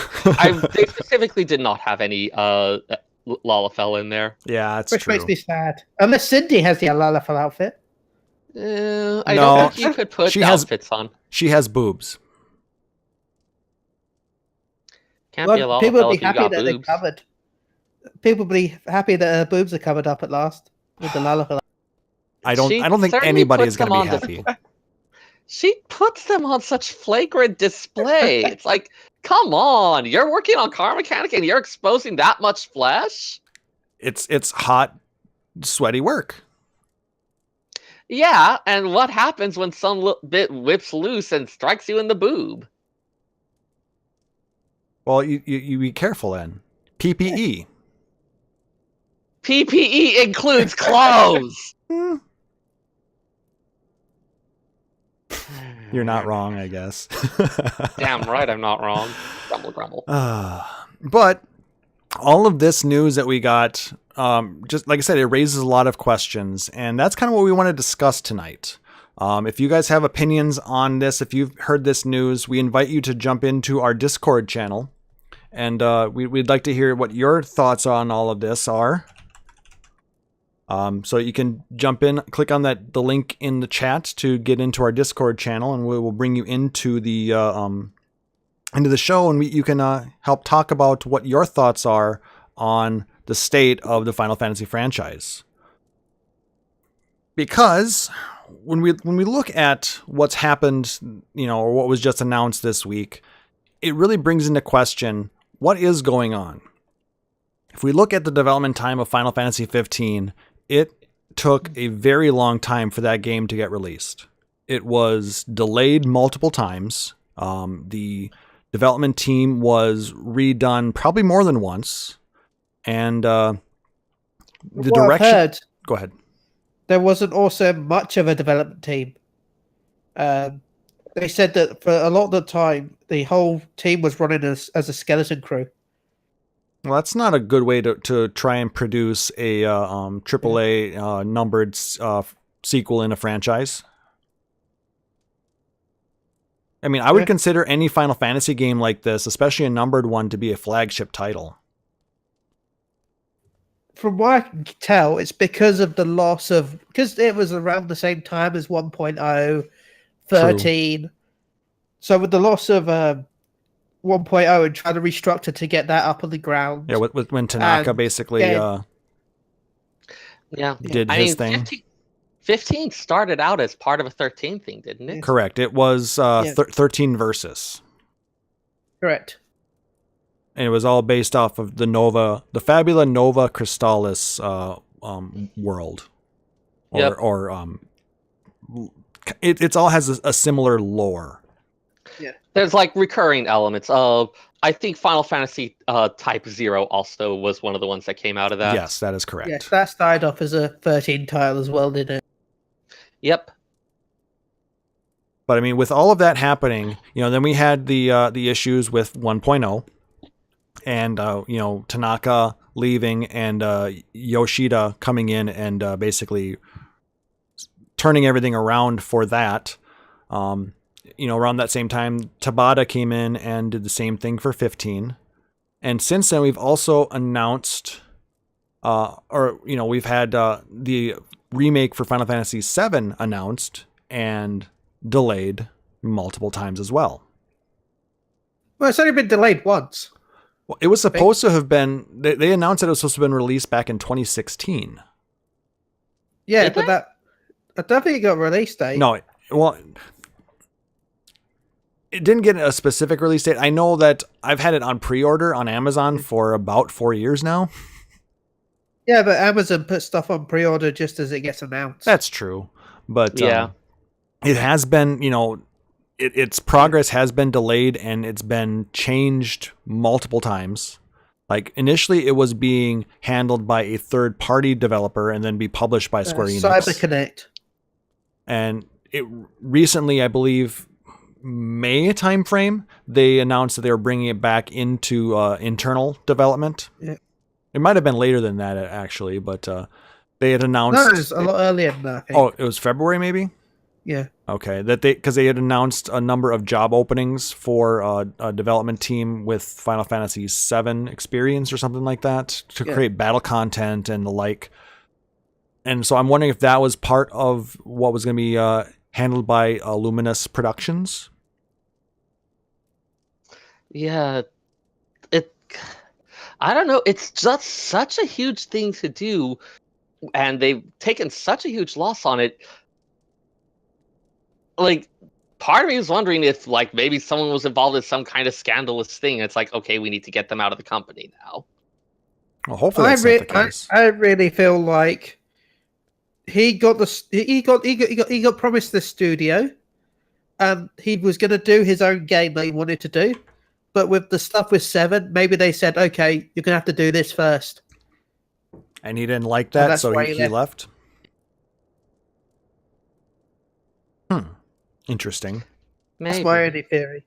Speaker 3: specifically did not have any Lalafell in there.
Speaker 2: Yeah, that's
Speaker 4: Which
Speaker 2: true.
Speaker 4: makes me sad. Unless Cindy has the Lalafell outfit.
Speaker 3: I don't think you could put outfits on.
Speaker 2: She has boobs.
Speaker 3: Can't be a Lalafell
Speaker 4: people would
Speaker 3: if
Speaker 4: be
Speaker 3: you
Speaker 4: happy
Speaker 3: got
Speaker 4: that they're
Speaker 3: boobs.
Speaker 4: covered. People would be happy that her boobs are covered up at last with the Lalafell.
Speaker 2: I don't think
Speaker 3: certainly
Speaker 2: anybody is
Speaker 3: puts
Speaker 2: going to
Speaker 3: them
Speaker 2: be
Speaker 3: on
Speaker 2: happy.
Speaker 3: She puts them on such flagrant display. It's like, come on, you're working on car mechanic and you're exposing that much flesh?
Speaker 2: It's hot, sweaty work.
Speaker 3: Yeah, and what happens when some bit whips loose and strikes you in the boob?
Speaker 2: Well, you be careful then. PPE.
Speaker 3: PPE includes clothes.
Speaker 2: You're not wrong, I guess.
Speaker 3: Damn right, I'm not wrong. Grumble, grumble.
Speaker 2: But all of this news that we got, just like I said, it raises a lot of questions, and that's kind of what we want to discuss tonight. If you guys have opinions on this, if you've heard this news, we invite you to jump into our Discord channel, and we'd like to hear what your thoughts on all of this are. So you can jump in, click on the link in the chat to get into our Discord channel, and we will bring you into the show, and you can help talk about what your thoughts are on the state of the Final Fantasy franchise. Because when we look at what's happened, or what was just announced this week, it really brings into question what is going on. If we look at the development time of Final Fantasy XV, it took a very long time for that game to get released. It was delayed multiple times. The development team was redone probably more than once. And the direction...
Speaker 4: I've heard,
Speaker 2: go ahead.
Speaker 4: there wasn't also much of a development team. They said that for a lot of the time, the whole team was running as a skeleton crew.
Speaker 2: Well, that's not a good way to try and produce a AAA numbered sequel in a franchise. I mean, I would consider any Final Fantasy game like this, especially a numbered one, to be a flagship title.
Speaker 4: From what I can tell, it's because of the loss of... Because it was around the same time as 1.0, 13. True. So with the loss of 1.0 and trying to restructure to get that up on the ground.
Speaker 2: Yeah, when Tanaka basically did his thing.
Speaker 3: 15 started out as part of a 13 thing, didn't it?
Speaker 2: Correct. It was 13 Versus.
Speaker 4: Correct.
Speaker 2: And it was all based off of the Fabula Nova Crystallis world. It all has a similar lore.
Speaker 4: Yeah.
Speaker 3: There's like recurring elements of, I think Final Fantasy Type 0 also was one of the ones that came out of that.
Speaker 2: Yes, that is correct.
Speaker 4: Yes, that started off as a 13 title as well, didn't it?
Speaker 3: Yep.
Speaker 2: But I mean, with all of that happening, then we had the issues with 1.0 and, Tanaka leaving and Yoshida coming in and basically turning everything around for that. Around that same time, Tabata came in and did the same thing for 15. And since then, we've also announced, we've had the remake for Final Fantasy VII announced and delayed multiple times as well.
Speaker 4: Well, it's only been delayed once.
Speaker 2: Well, it was supposed to have been, they announced that it was supposed to have been released back in 2016.
Speaker 4: Yeah, but I don't think it got released date.
Speaker 2: No, well... It didn't get a specific release date. I know that I've had it on pre-order on Amazon for about 4 years now.
Speaker 4: Yeah, but Amazon puts stuff on pre-order just as it gets announced.
Speaker 2: That's true. But it has been, its progress has been delayed and it's been changed multiple times. Like initially it was being handled by a third-party developer and then be published by Square Enix.
Speaker 4: CyberConnect.
Speaker 2: And it recently, I believe... May timeframe, they announced that they were bringing it back into internal development.
Speaker 4: Yeah.
Speaker 2: It might have been later than that, actually, but they had announced...
Speaker 4: No, it was a lot earlier than that, I think.
Speaker 2: Oh, it was February, maybe?
Speaker 4: Yeah.
Speaker 2: Okay, because they had announced a number of job openings for a development team with Final Fantasy VII experience or something like that to create battle content and the like. And so I'm wondering if that was part of what was going to be... handled by Luminous Productions.
Speaker 3: Yeah, I don't know. It's just such a huge thing to do, and they've taken such a huge loss on it. Like, part of me is wondering if, like, maybe someone was involved in some kind of scandalous thing. It's like, okay, we need to get them out of the company now.
Speaker 2: Well, hopefully that's not the case.
Speaker 4: I really feel like he got promised the studio, and he was going to do his own game that he wanted to do. But with the stuff with 7, maybe they said, "Okay, you're going to have to do this first."
Speaker 2: And he didn't like that, so he left. Interesting.
Speaker 3: Maybe.
Speaker 4: That's my only theory.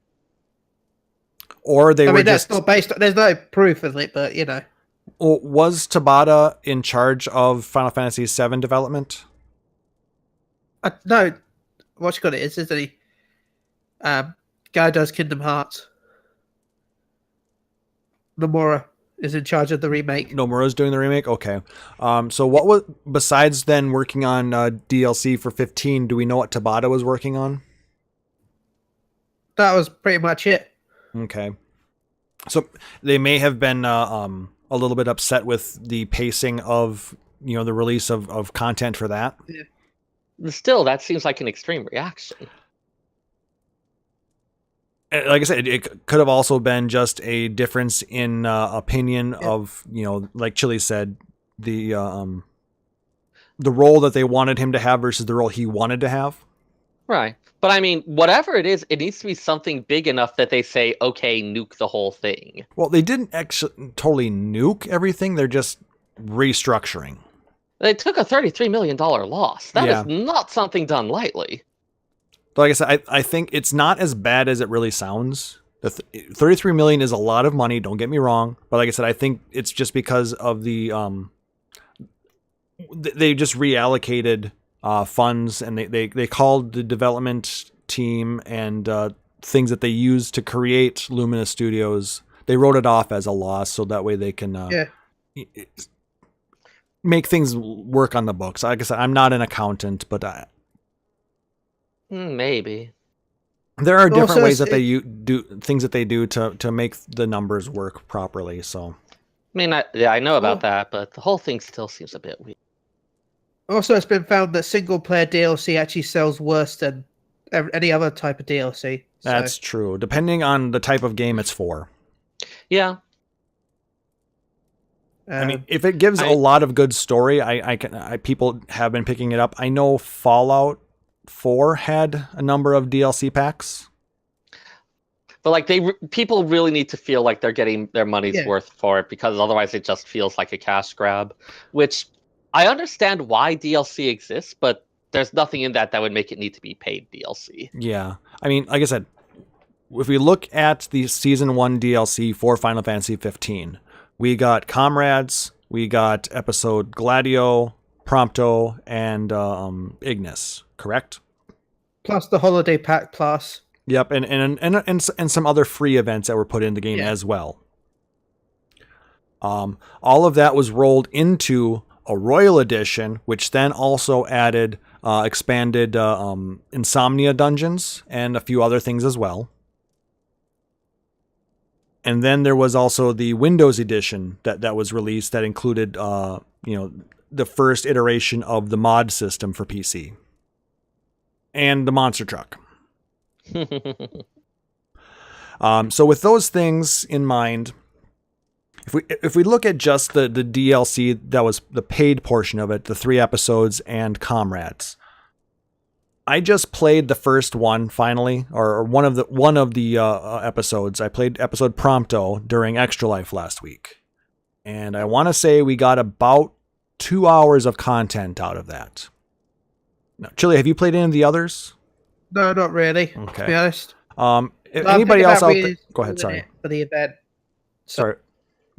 Speaker 2: Or they
Speaker 4: I
Speaker 2: were
Speaker 4: mean, that's
Speaker 2: just...
Speaker 4: not based. There's no proof of it, but you know.
Speaker 2: Well, was Tabata in charge of Final Fantasy VII development?
Speaker 4: No, what you got it is, isn't he? Guy does Kingdom Hearts. Nomura is in charge of the remake.
Speaker 2: Nomura's doing the remake? Okay. So what was, besides then working on DLC for 15, do we know what Tabata was working on?
Speaker 4: That was pretty much it.
Speaker 2: Okay. So they may have been a little bit upset with the pacing of, the release of content for that.
Speaker 4: Yeah.
Speaker 3: Still, that seems like an extreme reaction.
Speaker 2: Like I said, it could have also been just a difference in opinion of, like Chille said, the role that they wanted him to have versus the role he wanted to have.
Speaker 3: Right. But I mean, whatever it is, it needs to be something big enough that they say, okay, nuke the whole thing.
Speaker 2: Well, they didn't actually totally nuke everything. They're just restructuring.
Speaker 3: They took a $33 million loss. That
Speaker 2: Yeah.
Speaker 3: is not something done lightly.
Speaker 2: Like I said, I think it's not as bad as it really sounds. The $33 million is a lot of money. Don't get me wrong, but like I said, I think it's just because of the they just reallocated funds, and they called the development team and things that they used to create Lumina Studios. They wrote it off as a loss, so that way they can make things work on the books. Like I said, I'm not an accountant, but
Speaker 3: Maybe.
Speaker 2: there are different
Speaker 4: Also,
Speaker 2: ways that they do things that they do to make the numbers work properly. So,
Speaker 3: I mean, I know about that, but the whole thing still seems a bit weird.
Speaker 4: Also, it's been found that single-player DLC actually sells worse than any other type of DLC. So.
Speaker 2: that's true. Depending on the type of game it's for.
Speaker 3: Yeah.
Speaker 2: I mean, if it gives a lot of good story, I people have been picking it up. I know Fallout 4 had a number of DLC packs.
Speaker 3: But like people really need to feel like they're getting their money's worth for it, because otherwise it just feels like a cash grab, which I understand why DLC exists, but there's nothing in that would make it need to be paid DLC.
Speaker 2: Yeah. I mean, like I said, if we look at the Season 1 DLC for Final Fantasy 15, we got Comrades, we got episode Gladio, Prompto, and Ignis, correct?
Speaker 4: Plus the holiday pack plus.
Speaker 2: Yep, and some other free events that were put in the game as well. All of that was rolled into a Royal Edition, which then also added expanded Insomnia dungeons and a few other things as well. And then there was also the Windows Edition that was released that included the first iteration of the mod system for PC and the monster truck. So with those things in mind, if we look at just the DLC that was the paid portion of it, the 3 episodes and Comrades, I just played the first one finally, or one of the episodes. I played episode Prompto during Extra Life last week, and I want to say we got about 2 hours of content out of that. Now, Chille, have you played any of the others?
Speaker 4: No, not really.
Speaker 2: Okay.
Speaker 4: To be honest.
Speaker 2: If anybody else out there, go ahead.
Speaker 4: reinstalling
Speaker 2: Sorry.
Speaker 4: it for the event.
Speaker 2: Sorry.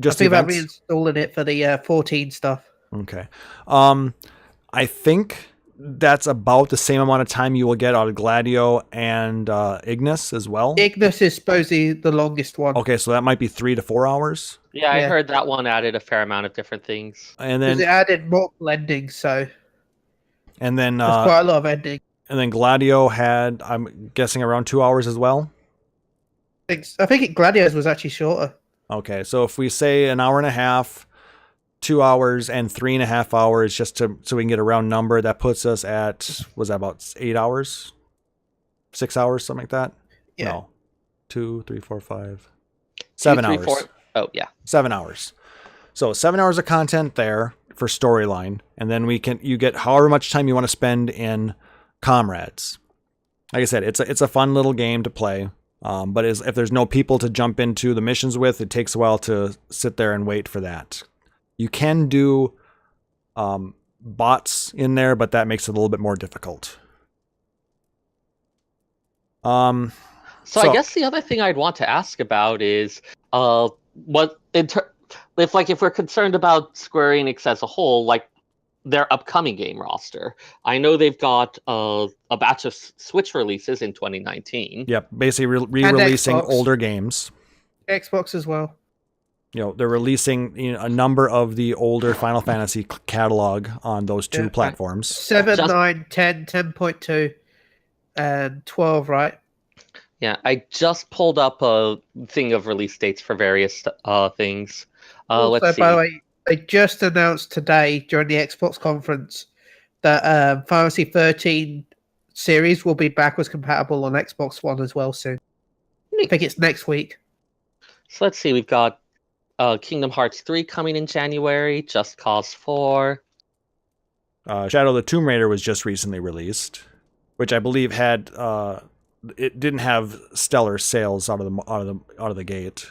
Speaker 2: Just
Speaker 4: I think about
Speaker 2: events?
Speaker 4: reinstalling it for the 14 stuff.
Speaker 2: Okay. I think that's about the same amount of time you will get out of Gladio and Ignis as well.
Speaker 4: Ignis is supposedly the longest one.
Speaker 2: Okay, so that might be 3 to 4 hours.
Speaker 3: Yeah, I
Speaker 4: Yeah.
Speaker 3: heard that one added a fair amount of different things.
Speaker 2: And
Speaker 4: Because
Speaker 2: then
Speaker 4: it added multiple endings, so
Speaker 2: and then
Speaker 4: there's quite a lot of endings.
Speaker 2: and then Gladio had, I'm guessing, around 2 hours as well.
Speaker 4: I think Gladiators was actually shorter.
Speaker 2: Okay, so if we say an hour and a half, 2 hours, and 3.5 hours, just so we can get a round number, that puts us at, was that about 8 hours, 6 hours, something like that?
Speaker 4: Yeah.
Speaker 2: No, 2, 3, 4, 5, 7
Speaker 3: 2, 3,
Speaker 2: hours.
Speaker 3: 4 Oh yeah.
Speaker 2: 7 hours. So 7 hours of content there for storyline, and then you get however much time you want to spend in Comrades. Like I said, it's a fun little game to play. But if there's no people to jump into the missions with, it takes a while to sit there and wait for that. You can do bots in there, but that makes it a little bit more difficult.
Speaker 3: So I guess the other thing I'd want to ask about is what if we're concerned about Square Enix as a whole, like their upcoming game roster. I know they've got a batch of Switch releases in 2019.
Speaker 2: Yep, basically re-releasing
Speaker 4: Xbox.
Speaker 2: older games.
Speaker 4: Xbox as well.
Speaker 2: They're releasing a number of the older Final Fantasy catalog on those two platforms.
Speaker 4: 7, 9, 10, 10.2, and 12, right?
Speaker 3: Yeah, I just pulled up a thing of release dates for various things.
Speaker 4: Also,
Speaker 3: Let's see.
Speaker 4: by the way, they just announced today during the Xbox conference that Final Fantasy 13 series will be backwards compatible on Xbox One as well soon. I think it's next week.
Speaker 3: So let's see. We've got Kingdom Hearts 3 coming in January. Just Cause 4.
Speaker 2: Shadow of the Tomb Raider was just recently released, which I believe had it didn't have stellar sales out of the gate.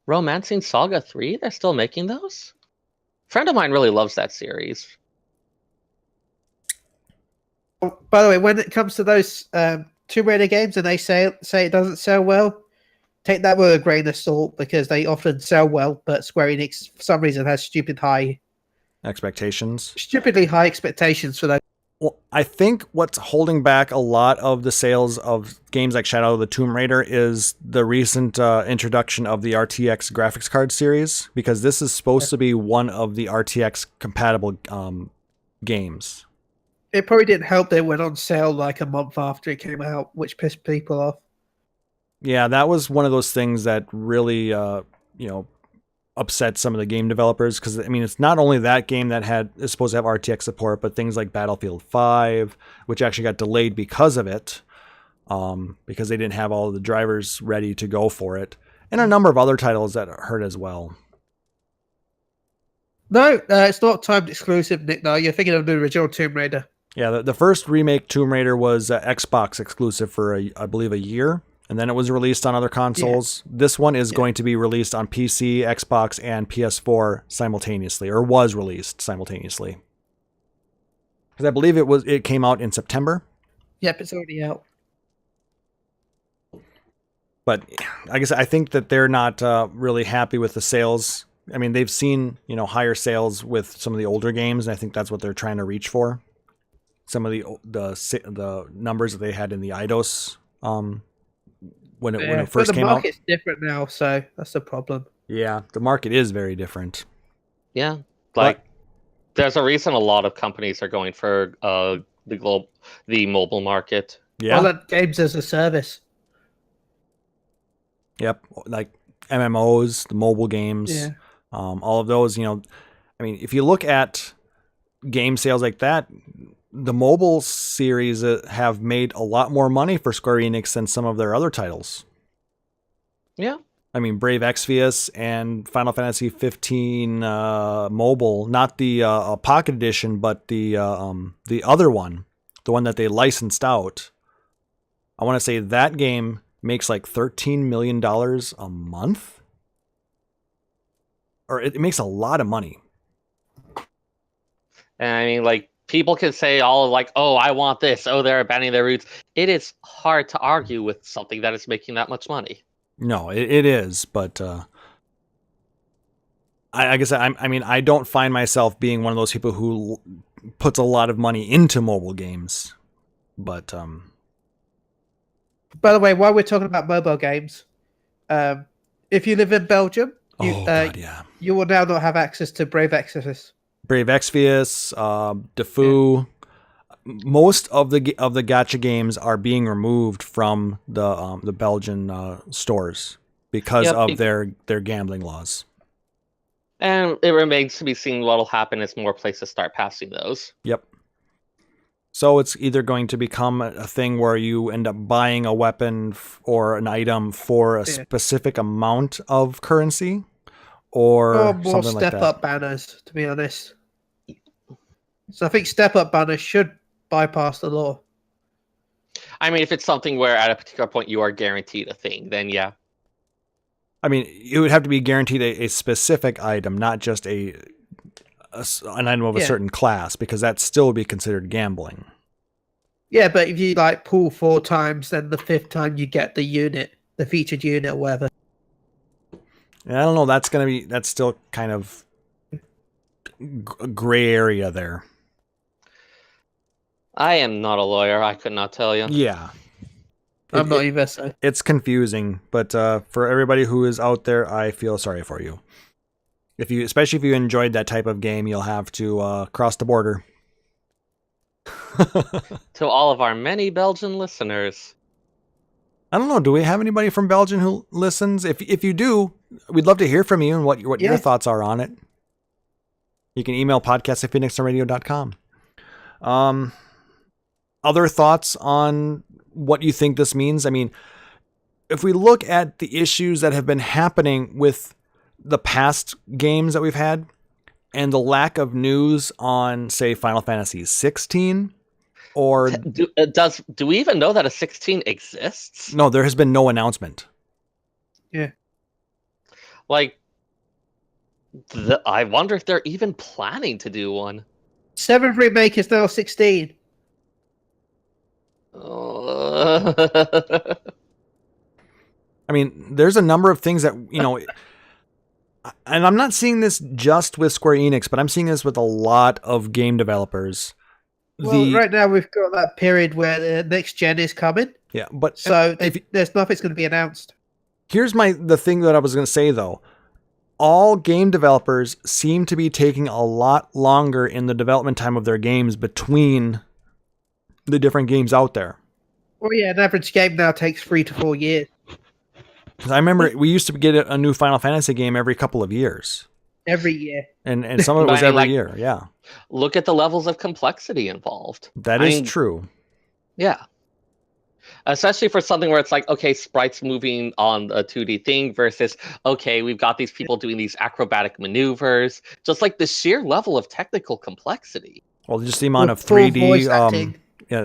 Speaker 3: Romancing Saga 3. They're still making those. A friend of mine really loves that series.
Speaker 4: Oh, by the way, when it comes to those Tomb Raider games and they say it doesn't sell well, take that with a grain of salt because they often sell well, but Square Enix for some reason has stupidly high expectations for that.
Speaker 2: Well, I think what's holding back a lot of the sales of games like Shadow of the Tomb Raider is the recent introduction of the RTX graphics card series, because this is supposed to be one of the RTX compatible games.
Speaker 4: It probably didn't help that it went on sale like a month after it came out, which pissed people off.
Speaker 2: Yeah, that was one of those things that really, upset some of the game developers, because I mean, it's not only that game that is supposed to have RTX support, but things like Battlefield 5, which actually got delayed because of it, because they didn't have all of the drivers ready to go for it, and a number of other titles that hurt as well.
Speaker 4: No, it's not timed exclusive, Nick. No, you're thinking of the original Tomb Raider.
Speaker 2: Yeah, the first remake Tomb Raider was Xbox exclusive for I believe a year. And then it was released on other consoles. Yeah. This one is going to be released on PC, Xbox, and PS4 simultaneously, or was released simultaneously. Because I believe it came out in September.
Speaker 4: Yep, it's already out.
Speaker 2: But I guess I think that they're not really happy with the sales. I mean, they've seen higher sales with some of the older games, and I think that's what they're trying to reach for. Some of the numbers that they had in the IDOS. When it first came out.
Speaker 4: The market's different now, so that's the problem.
Speaker 2: Yeah, the market is very different.
Speaker 3: Yeah, there's a reason a lot of companies are going for the mobile market.
Speaker 2: Yeah,
Speaker 4: well, games as a service.
Speaker 2: Yep, like MMOs, the mobile games,
Speaker 4: yeah.
Speaker 2: All of those. I mean, if you look at game sales like that, the mobile series have made a lot more money for Square Enix than some of their other titles.
Speaker 3: Yeah.
Speaker 2: I mean, Brave Exvius and Final Fantasy 15 mobile, not the Pocket Edition, but the other one, the one that they licensed out. I want to say that game makes like $13 million a month. Or it makes a lot of money.
Speaker 3: And I mean, people can say all oh, I want this. Oh, they're abandoning their roots. It is hard to argue with something that is making that much money.
Speaker 2: No, it is, but I guess I don't find myself being one of those people who puts a lot of money into mobile games. But
Speaker 4: by the way, while we're talking about mobile games, if you live in Belgium, you will now not have access to Brave Exvius.
Speaker 2: Brave Exvius, Defu, most of the gacha games are being removed from the Belgian stores because of their gambling laws.
Speaker 3: And it remains to be seen what will happen as more places start passing those.
Speaker 2: Yep. So it's either going to become a thing where you end up buying a weapon or an item for a specific amount of currency, or
Speaker 4: more
Speaker 2: something like that.
Speaker 4: step-up banners, to be honest. So I think step-up banners should bypass the law.
Speaker 3: I mean, if it's something where at a particular point you are guaranteed a thing, then yeah.
Speaker 2: I mean, it would have to be guaranteed a specific item, not just an item of a certain class, because that still would be considered gambling.
Speaker 4: Yeah, but if you like pull 4 times, then the 5th time you get the unit, the featured unit, or whatever.
Speaker 2: I don't know. That's still kind of a gray area there.
Speaker 3: I am not a lawyer. I could not tell you.
Speaker 2: Yeah.
Speaker 4: I'm not either, so.
Speaker 2: It's confusing, but for everybody who is out there, I feel sorry for you. Especially if you enjoyed that type of game, you'll have to cross the border.
Speaker 3: To all of our many Belgian listeners.
Speaker 2: I don't know. Do we have anybody from Belgium who listens? If you do, we'd love to hear from you and what your thoughts are on it. You can email podcast@phoenixradio.com. Other thoughts on what you think this means? I mean, if we look at the issues that have been happening with the past games that we've had and the lack of news on, say, Final Fantasy 16, or
Speaker 3: do we even know that a 16 exists?
Speaker 2: No, there has been no announcement.
Speaker 4: Yeah.
Speaker 3: Like, I wonder if they're even planning to do one.
Speaker 4: 7th remake is now 16.
Speaker 2: I mean, there's a number of things that, and I'm not seeing this just with Square Enix, but I'm seeing this with a lot of game developers.
Speaker 4: Well, right now we've got that period where the next gen is coming.
Speaker 2: Yeah, but
Speaker 4: so there's nothing's going to be announced.
Speaker 2: Here's the thing that I was going to say, though. All game developers seem to be taking a lot longer in the development time of their games between the different games out there.
Speaker 4: Well, yeah, an average game now takes 3 to 4 years.
Speaker 2: Because I remember we used to get a new Final Fantasy game every couple of years.
Speaker 4: Every year.
Speaker 2: And some of it was every year, yeah.
Speaker 3: Look at the levels of complexity involved.
Speaker 2: That is true.
Speaker 3: Yeah. Especially for something where it's like, okay, sprites moving on a 2D thing versus, okay, we've got these people doing these acrobatic maneuvers. Just like the sheer level of technical complexity.
Speaker 2: Well, just the amount of 3D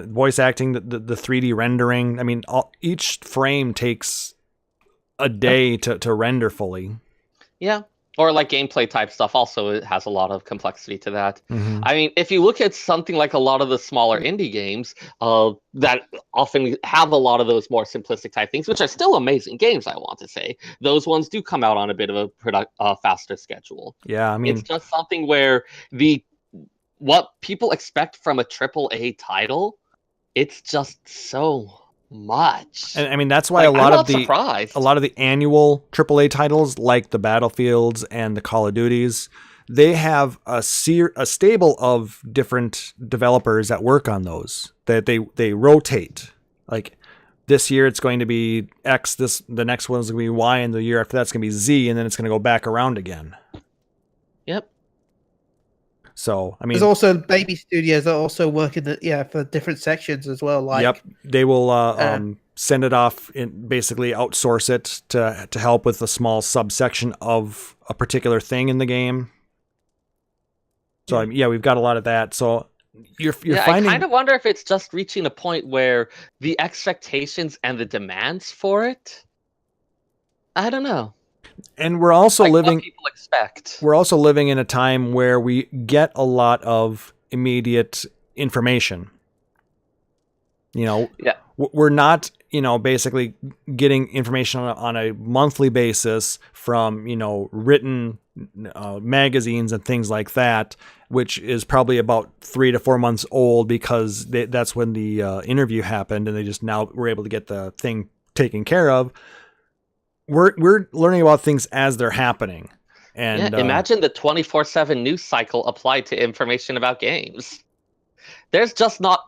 Speaker 2: voice acting, the 3D rendering. I mean, each frame takes a day to render fully. Yeah.
Speaker 3: Or like gameplay type stuff also, it has a lot of complexity to that.
Speaker 2: Mm-hmm.
Speaker 3: I mean, if you look at something like a lot of the smaller indie games that often have a lot of those more simplistic type things, which are still amazing games, I want to say, those ones do come out on a bit of a faster schedule.
Speaker 2: Yeah, I mean,
Speaker 3: it's just something where what people expect from a AAA title, it's just so much.
Speaker 2: And I mean, that's why a lot of the annual AAA titles like the Battlefields and the Call of Duties, they have a stable of different developers that work on those, that they rotate. Like this year it's going to be X, the next one's going to be Y, and the year after that's going to be Z, and then it's going to go back around again.
Speaker 3: Yep.
Speaker 2: So, I mean,
Speaker 4: there's also baby studios that also work for different sections as well. Like,
Speaker 2: yep, they will send it off and basically outsource it to help with a small subsection of a particular thing in the game. So, yeah, we've got a lot of that. So, you're finding.
Speaker 3: I kind of wonder if it's just reaching a point where the expectations and the demands for it. I don't know.
Speaker 2: And we're also living.
Speaker 3: What people expect.
Speaker 2: We're also living in a time where we get a lot of immediate information. We're not, basically getting information on a monthly basis from, written magazines and things like that, which is probably about 3 to 4 months old because that's when the interview happened, and they just now were able to get the thing taken care of. We're learning about things as they're happening. And
Speaker 3: imagine the 24/7 news cycle applied to information about games. There's just not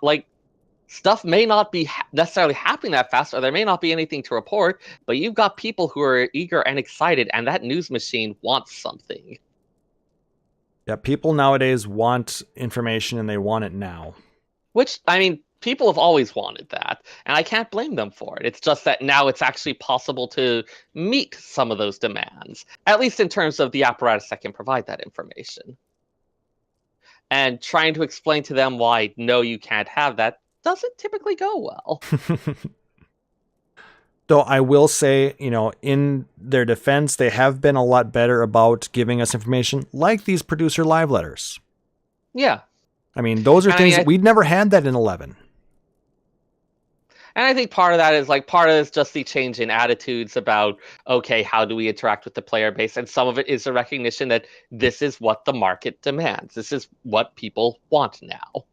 Speaker 3: stuff may not be necessarily happening that fast, or there may not be anything to report, but you've got people who are eager and excited, and that news machine wants something.
Speaker 2: Yeah, people nowadays want information and they want it now.
Speaker 3: Which, I mean, people have always wanted that, and I can't blame them for it. It's just that now it's actually possible to meet some of those demands, at least in terms of the apparatus that can provide that information. And trying to explain to them why, no, you can't have that, doesn't typically go well.
Speaker 2: Though I will say, in their defense, they have been a lot better about giving us information, like these producer live letters.
Speaker 3: Yeah.
Speaker 2: I mean, those are things we'd never had that in 11.
Speaker 3: And I think part of that is part of it is just the change in attitudes about, okay, how do we interact with the player base? And some of it is a recognition that this is what the market demands. This is what people want now.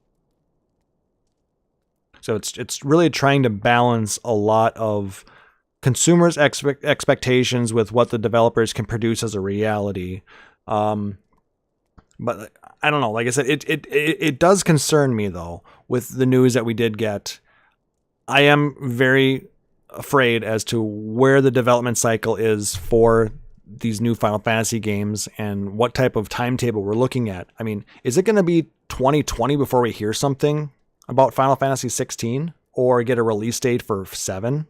Speaker 2: So it's really trying to balance a lot of consumers' expectations with what the developers can produce as a reality. But I don't know. Like I said, it does concern me though with the news that we did get. I am very afraid as to where the development cycle is for these new Final Fantasy games and what type of timetable we're looking at. I mean, is it going to be 2020 before we hear something about Final Fantasy 16 or get a release date for 7?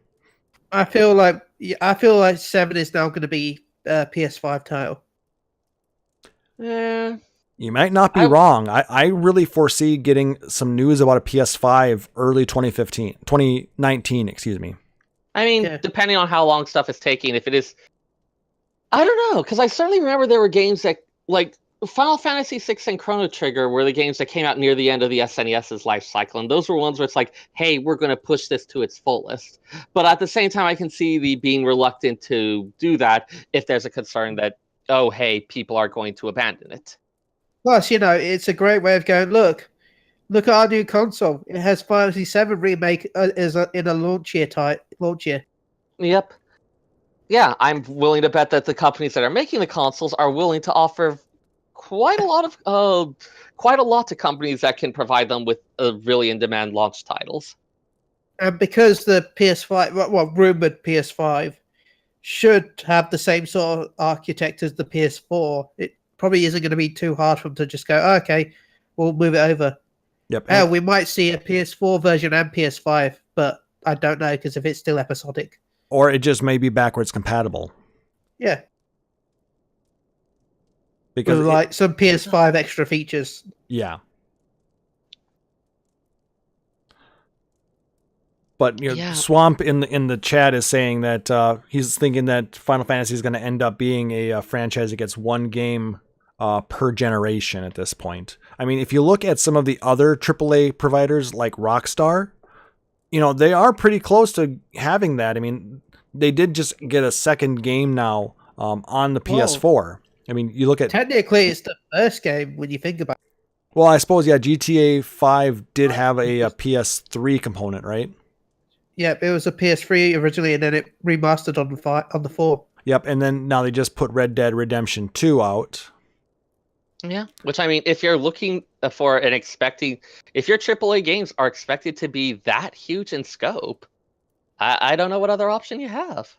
Speaker 4: I feel like 7 is now going to be a PS5 title.
Speaker 3: Yeah.
Speaker 2: You might not be wrong. I really foresee getting some news about a PS5 early 2019, excuse me.
Speaker 3: I mean, depending on how long stuff is taking, if it is, I don't know, because I certainly remember there were games that, like, Final Fantasy VI and Chrono Trigger were the games that came out near the end of the SNES's life cycle, and those were ones where it's like, hey, we're going to push this to its fullest. But at the same time, I can see the being reluctant to do that if there's a concern that, oh, hey, people are going to abandon it.
Speaker 4: Plus, it's a great way of going, look at our new console. It has Final Fantasy VII Remake in a launch year.
Speaker 3: Yep. Yeah, I'm willing to bet that the companies that are making the consoles are willing to offer quite a lot to companies that can provide them with really in-demand launch titles.
Speaker 4: And because the PS5, rumored PS5, should have the same sort of architect as the PS4, it probably isn't going to be too hard for them to just go, okay, we'll move it over.
Speaker 2: Yep.
Speaker 4: We might see a PS4 version and PS5, but I don't know because if it's still episodic.
Speaker 2: Or it just may be backwards compatible.
Speaker 4: Yeah.
Speaker 2: Because
Speaker 4: with some PS5 extra features.
Speaker 2: Yeah. But Swamp in the chat is saying that he's thinking that Final Fantasy is going to end up being a franchise that gets one game per generation at this point. I mean, if you look at some of the other AAA providers like Rockstar, they are pretty close to having that. I mean, they did just get a second game now on the PS4. I mean, you look at...
Speaker 4: Technically, it's the first game when you think about it.
Speaker 2: Well, I suppose, GTA 5 did have a PS3 component, right?
Speaker 4: Yep, it was a PS3 originally, and then it remastered on the 4.
Speaker 2: Yep, and then now they just put Red Dead Redemption 2 out.
Speaker 3: Yeah, which, I mean, if you're looking for if your AAA games are expected to be that huge in scope, I don't know what other option you have.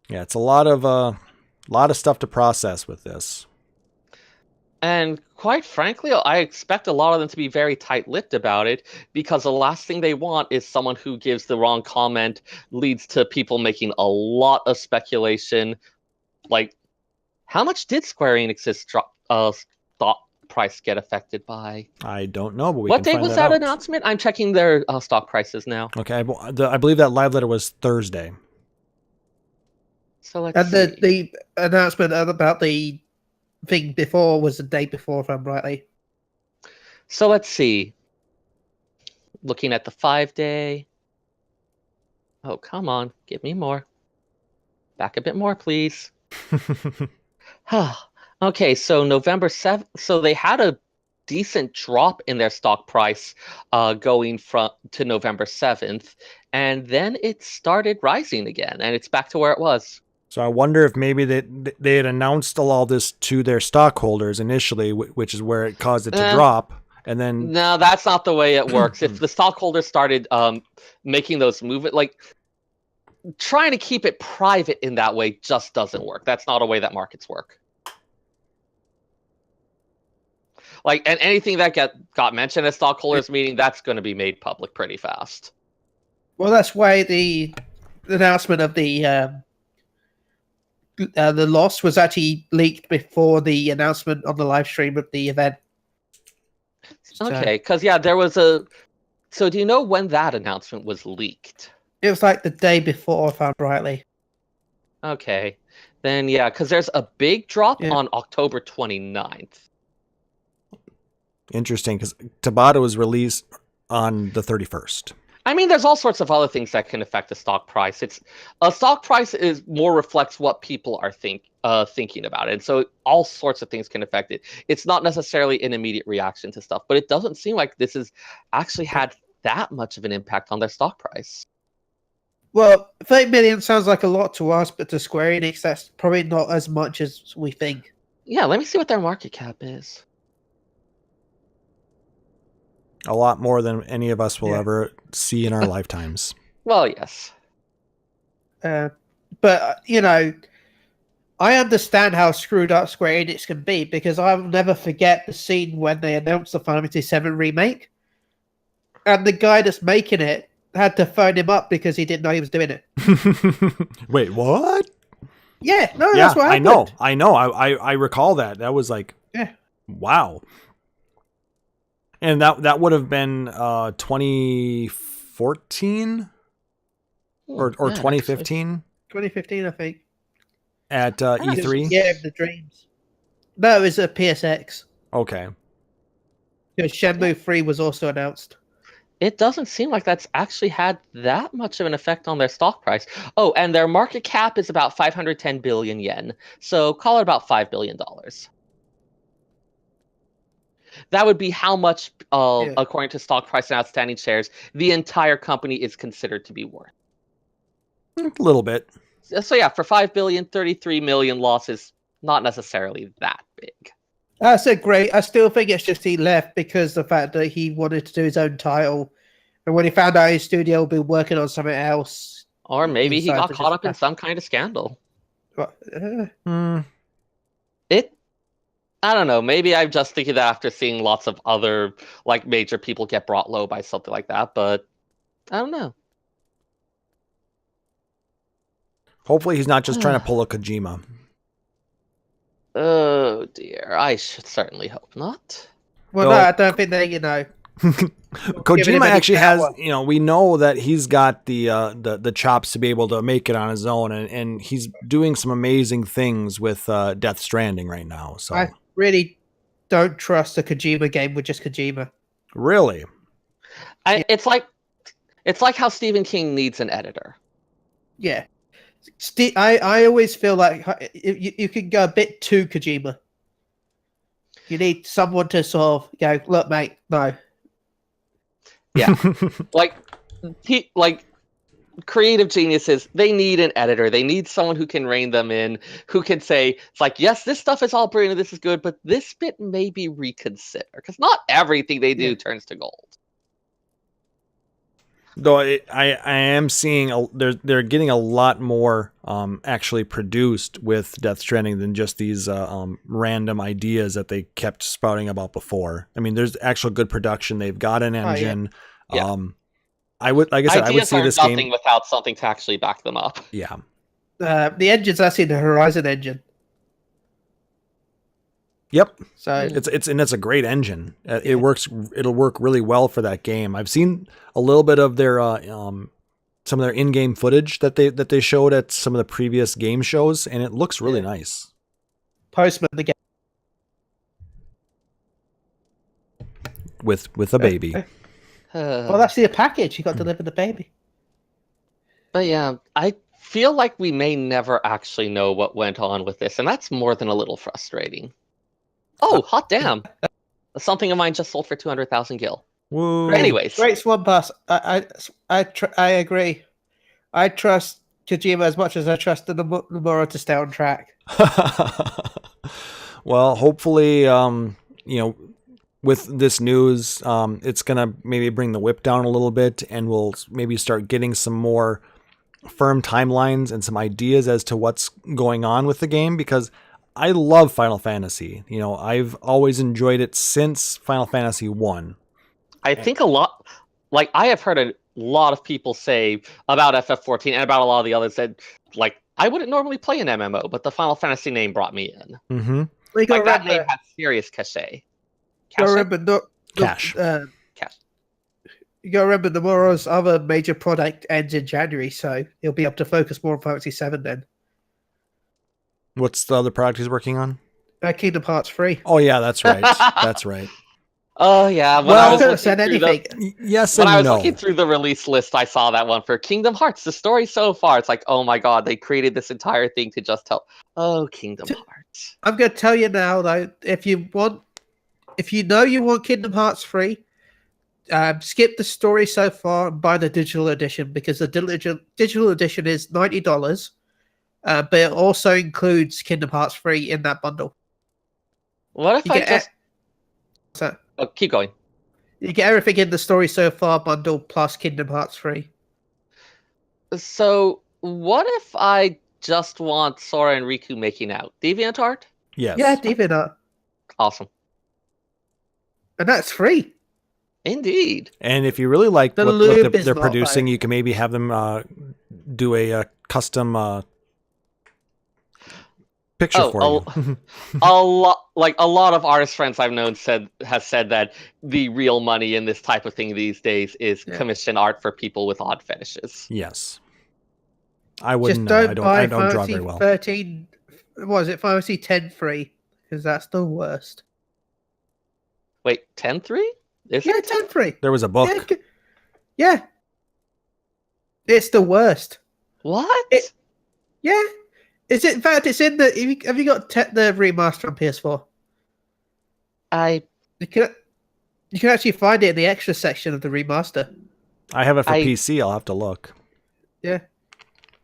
Speaker 2: Yeah, it's a lot of stuff to process with this.
Speaker 3: And quite frankly, I expect a lot of them to be very tight-lipped about it, because the last thing they want is someone who gives the wrong comment leads to people making a lot of speculation. Like, how much did Square Enix's stock price get affected by?
Speaker 2: I don't know, but
Speaker 3: what date was that announcement? I'm checking their stock prices now.
Speaker 2: Okay, I believe that live letter was Thursday.
Speaker 3: So let's see.
Speaker 4: The announcement about the thing before was the day before, if I'm rightly.
Speaker 3: So let's see. Looking at the 5-day. Oh, come on. Give me more. Back a bit more, please. Okay, so November 7th. So they had a decent drop in their stock price going to November 7th. And then it started rising again. And it's back to where it was.
Speaker 2: So I wonder if maybe they had announced all this to their stockholders initially, which is where it caused it to drop. And then...
Speaker 3: No, that's not the way it works. If the stockholders started making those movements, like trying to keep it private in that way just doesn't work. That's not a way that markets work. Like, and anything that got mentioned at stockholders meeting, that's going to be made public pretty fast.
Speaker 4: Well, that's why the announcement of the loss was actually leaked before the announcement on the live stream of the event.
Speaker 3: Okay, because there was a... So do you know when that announcement was leaked?
Speaker 4: It was like the day before, if I'm rightly.
Speaker 3: Okay, then because there's a big drop on October 29th.
Speaker 2: Interesting, because Tabata was released on the 31st.
Speaker 3: I mean, there's all sorts of other things that can affect the stock price. It's a stock price is more reflects what people are thinking about it. And so all sorts of things can affect it. It's not necessarily an immediate reaction to stuff, but it doesn't seem like this has actually had that much of an impact on their stock price.
Speaker 4: Well, 30 million sounds like a lot to us, but to Square Enix, that's probably not as much as we think.
Speaker 3: Yeah, let me see what their market cap is.
Speaker 2: A lot more than any of us will ever see in our lifetimes.
Speaker 3: Well, yes.
Speaker 4: But, you know, I understand how screwed up Square Enix can be, because I'll never forget the scene when they announced the Final Fantasy VII Remake. And the guy that's making it had to phone him up because he didn't know he was doing it.
Speaker 2: Wait, what?
Speaker 4: Yeah, no, that's what happened.
Speaker 2: I know. I recall that. That was like, wow. And that would have been 2014 or 2015?
Speaker 4: 2015, I think.
Speaker 2: At E3?
Speaker 4: Yeah, the Dreams. No, it was a PSX.
Speaker 2: Okay.
Speaker 4: Because Shenmue 3 was also announced.
Speaker 3: It doesn't seem like that's actually had that much of an effect on their stock price. Oh, and their market cap is about 510 billion yen. So call it about $5 billion. That would be how much, according to stock price and outstanding shares, the entire company is considered to be worth.
Speaker 2: A little bit.
Speaker 3: So yeah, for 5 billion, 33 million losses, not necessarily that big.
Speaker 4: That's a great. I still think it's just he left because the fact that he wanted to do his own title, and when he found out his studio would be working on something else,
Speaker 3: or maybe he got caught up in some kind of scandal. I don't know. Maybe I'm just thinking that after seeing lots of other like major people get brought low by something like that, but I don't know.
Speaker 2: Hopefully he's not just trying to pull a Kojima.
Speaker 3: Oh dear, I should certainly hope not.
Speaker 4: Well, no, I don't think that,
Speaker 2: Kojima actually has, we know that he's got the chops to be able to make it on his own, and he's doing some amazing things with Death Stranding right now. So
Speaker 4: I really don't trust a Kojima game with just Kojima.
Speaker 2: Really?
Speaker 3: It's like how Stephen King needs an editor.
Speaker 4: Yeah. I always feel like you can go a bit too Kojima. You need someone to sort of go, look, mate, no.
Speaker 3: Yeah. like creative geniuses, they need an editor. They need someone who can rein them in, who can say, it's like, yes, this stuff is all brilliant, this is good, but this bit maybe reconsider. Because not everything they do turns to gold.
Speaker 2: Though I am seeing they're getting a lot more actually produced with Death Stranding than just these random ideas that they kept spouting about before. I mean, there's actual good production. They've got an engine. I would, like I said, I would see this
Speaker 3: nothing
Speaker 2: game
Speaker 3: without something to actually back them up.
Speaker 2: Yeah.
Speaker 4: The engine's actually the Horizon engine.
Speaker 2: Yep.
Speaker 4: So
Speaker 2: it's a great engine. It works. It'll work really well for that game. I've seen a little bit of their some of their in-game footage that they showed at some of the previous game shows, and it looks really nice.
Speaker 4: Postman the game
Speaker 2: with a baby.
Speaker 4: Well, that's the package. You got delivered the baby.
Speaker 3: But yeah, I feel like we may never actually know what went on with this, and that's more than a little frustrating. Oh, hot damn. Something of mine just sold for 200,000 gil.
Speaker 2: Whoa.
Speaker 3: Anyways.
Speaker 4: Great Swan Pass. I agree. I trust Kojima as much as I trust the Nomura to stay on track.
Speaker 2: Well, hopefully, with this news, it's going to maybe bring the whip down a little bit, and we'll maybe start getting some more firm timelines and some ideas as to what's going on with the game, because I love Final Fantasy. I've always enjoyed it since Final Fantasy 1.
Speaker 3: I think I have heard a lot of people say about FF14 and about a lot of the others that, I wouldn't normally play an MMO, but the Final Fantasy name brought me in.
Speaker 2: Mm-hmm.
Speaker 3: That name has serious cachet.
Speaker 4: You gotta remember,
Speaker 2: Cash.
Speaker 4: You gotta remember Nomura's other major product ends in January, so he'll be able to focus more on Fantasy 7 then.
Speaker 2: What's the other product he's working on?
Speaker 4: Kingdom Hearts 3.
Speaker 2: Oh yeah, that's right. That's right.
Speaker 3: Oh yeah, when
Speaker 2: Well,
Speaker 3: I was
Speaker 4: could have
Speaker 3: looking
Speaker 4: said
Speaker 3: through the
Speaker 4: anything.
Speaker 2: Yes
Speaker 3: when
Speaker 2: and
Speaker 3: I was
Speaker 2: no.
Speaker 3: looking through the release list, I saw that one for Kingdom Hearts. The story so far, it's like, oh my god, they created this entire thing to just tell. Oh, Kingdom Hearts.
Speaker 4: I'm going to tell you now, though, if you know you want Kingdom Hearts 3, skip the story so far and buy the digital edition, because the digital edition is $90, but it also includes Kingdom Hearts 3 in that bundle.
Speaker 3: What if
Speaker 4: You
Speaker 3: I
Speaker 4: get
Speaker 3: just?
Speaker 4: so
Speaker 3: Oh, keep going.
Speaker 4: you get everything in the story so far bundle plus Kingdom Hearts 3.
Speaker 3: So, what if I just want Sora and Riku making out? DeviantArt?
Speaker 2: Yes.
Speaker 4: Yeah, DeviantArt,
Speaker 3: Awesome.
Speaker 4: and that's free.
Speaker 3: Indeed.
Speaker 2: And if you really like
Speaker 4: The
Speaker 2: what
Speaker 4: lube is
Speaker 2: they're
Speaker 4: not,
Speaker 2: producing,
Speaker 4: though.
Speaker 2: you can maybe have them do a custom picture for you.
Speaker 3: A lot of artist friends I've known has said that the real money in this type of thing these days is commission art for people with odd fetishes.
Speaker 2: Yes. I wouldn't
Speaker 4: Just
Speaker 2: know.
Speaker 4: don't
Speaker 2: I
Speaker 4: buy
Speaker 2: don't draw
Speaker 4: Fantasy
Speaker 2: very well.
Speaker 4: 13. What is it? Fantasy 10 free, because that's the worst.
Speaker 3: Wait, 10-3? Is
Speaker 4: Yeah,
Speaker 3: it
Speaker 4: 10 free.
Speaker 2: There was a book.
Speaker 4: Yeah. It's the worst.
Speaker 3: What?
Speaker 4: Yeah. Is it? In fact, it's in the. Have you got the remaster on PS4? You can actually find it in the extra section of the remaster.
Speaker 2: I have it for PC. I'll have to look.
Speaker 4: Yeah.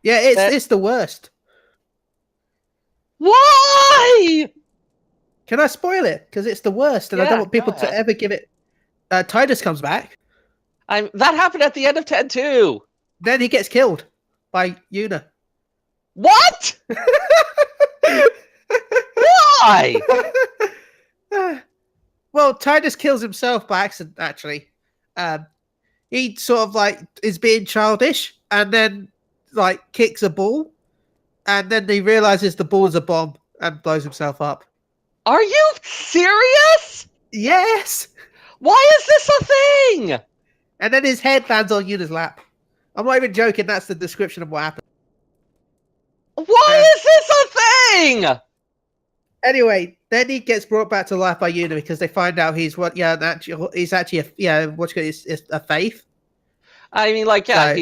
Speaker 4: Yeah, it's the worst.
Speaker 3: Why?
Speaker 4: Can I spoil it? Because it's the worst, and I don't want people to ever give it. Tidus comes back.
Speaker 3: That happened at the end of 10-2.
Speaker 4: Then he gets killed by Yuna.
Speaker 3: What? Why?
Speaker 4: Well, Tidus kills himself by accident, actually. He sort of like is being childish and then like kicks a ball, and then he realizes the ball's a bomb and blows himself up.
Speaker 3: Are you serious?
Speaker 4: Yes!
Speaker 3: Why is this a thing?
Speaker 4: And then his head lands on Yuna's lap. I'm not even joking, that's the description of what happened.
Speaker 3: Why is this a thing?
Speaker 4: Anyway, then he gets brought back to life by Yuna because they find out he's he's actually a faith.
Speaker 3: I mean, like, yeah,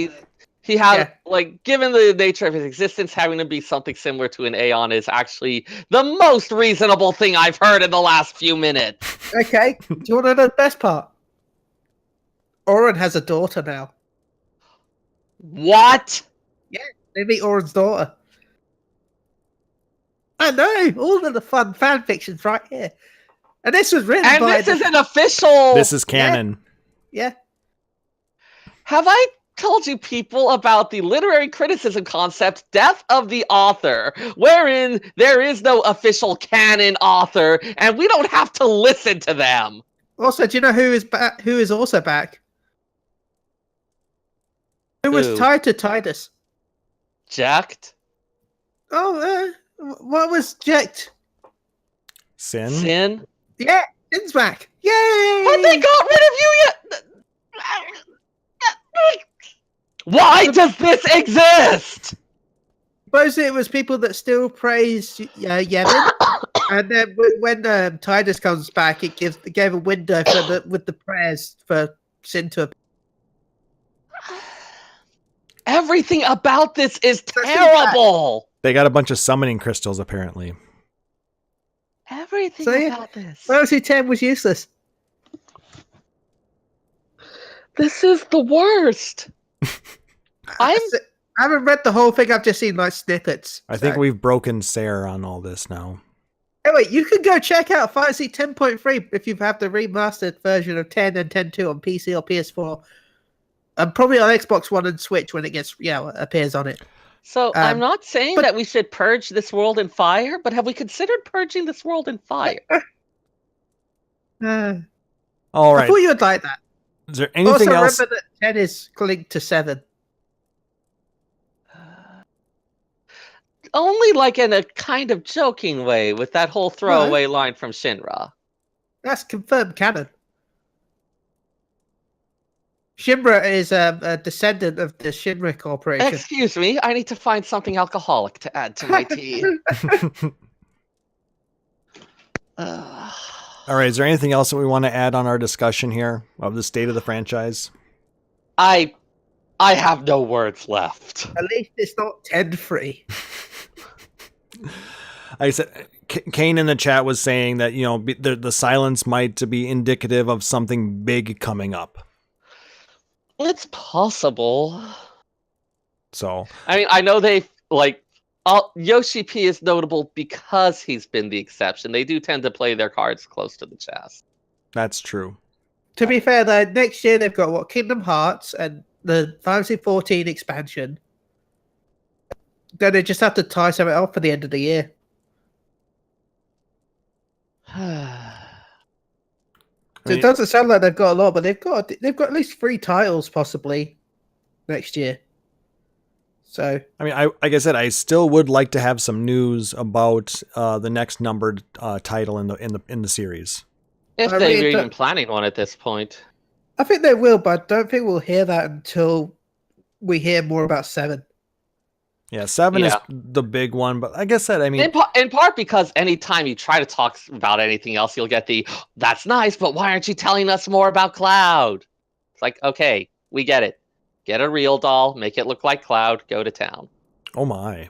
Speaker 3: he had like, given the nature of his existence, having to be something similar to an Aeon is actually the most reasonable thing I've heard in the last few minutes.
Speaker 4: Okay, do you want to know the best part? Auron has a daughter now.
Speaker 3: What?
Speaker 4: Yeah, they meet Auron's daughter. I know, all of the fun fan fiction's right here. And this was written
Speaker 3: and
Speaker 4: by...
Speaker 3: this is an official...
Speaker 2: This is canon.
Speaker 4: Yeah.
Speaker 3: Have I told you people about the literary criticism concept, Death of the Author, wherein there is no official canon author, and we don't have to listen to them?
Speaker 4: Also, do you know who is back? Who is also back? Who was tied to Tidus?
Speaker 3: Jacked?
Speaker 4: Oh, what was jacked?
Speaker 2: Sin?
Speaker 4: Yeah, Sin's back. Yay!
Speaker 3: But they got rid of you yet? Why does this exist?
Speaker 4: Suppose it was people that still praise Yevon, and then when Tidus comes back, it gave a window for with the prayers for Sin to.
Speaker 3: Everything about this is terrible.
Speaker 2: They got a bunch of summoning crystals, apparently.
Speaker 3: Everything about this.
Speaker 4: Fantasy 10 was useless.
Speaker 3: This is the worst.
Speaker 4: I haven't read the whole thing. I've just seen like snippets.
Speaker 2: I think we've broken Seyrr on all this now.
Speaker 4: Anyway, you can go check out Fantasy 10.3 if you have the remastered version of 10 and 10.2 on PC or PS4. And probably on Xbox One and Switch when it gets appears on it.
Speaker 3: So I'm not saying that we should purge this world in fire, but have we considered purging this world in fire?
Speaker 2: All right.
Speaker 4: I thought you would like that.
Speaker 2: Is there anything else?
Speaker 4: Remember that 10 is linked to 7.
Speaker 3: Only like in a kind of joking way with that whole throwaway line from Shinra.
Speaker 4: That's confirmed canon. Shinra is a descendant of the Shinra Corporation.
Speaker 3: Excuse me, I need to find something alcoholic to add to my tea.
Speaker 2: All right. Is there anything else that we want to add on our discussion here of the state of the franchise?
Speaker 3: I have no words left.
Speaker 4: At least it's not 10-3.
Speaker 2: I said, Kane in the chat was saying that, the silence might be indicative of something big coming up.
Speaker 3: It's possible.
Speaker 2: So,
Speaker 3: I mean, I know Yoshi P is notable because he's been the exception. They do tend to play their cards close to the chest.
Speaker 2: that's true.
Speaker 4: To be fair, though, next year they've got Kingdom Hearts and the Final Fantasy 14 expansion. Then they just have to tie something up for the end of the year. So it doesn't sound like they've got a lot, but they've got at least 3 titles possibly next year. So
Speaker 2: I mean, like I said, I still would like to have some news about the next numbered title in the series.
Speaker 3: If
Speaker 4: I
Speaker 3: they
Speaker 4: really
Speaker 3: were even
Speaker 4: don't-
Speaker 3: planning one at this point.
Speaker 4: I think they will, but I don't think we'll hear that until we hear more about 7.
Speaker 2: Yeah, 7 is
Speaker 3: Yeah.
Speaker 2: the big one, but like I said, I mean,
Speaker 3: In part because anytime you try to talk about anything else, you'll get that's nice, but why aren't you telling us more about Cloud? It's like, okay, we get it. Get a real doll, make it look like Cloud, go to town.
Speaker 2: oh my.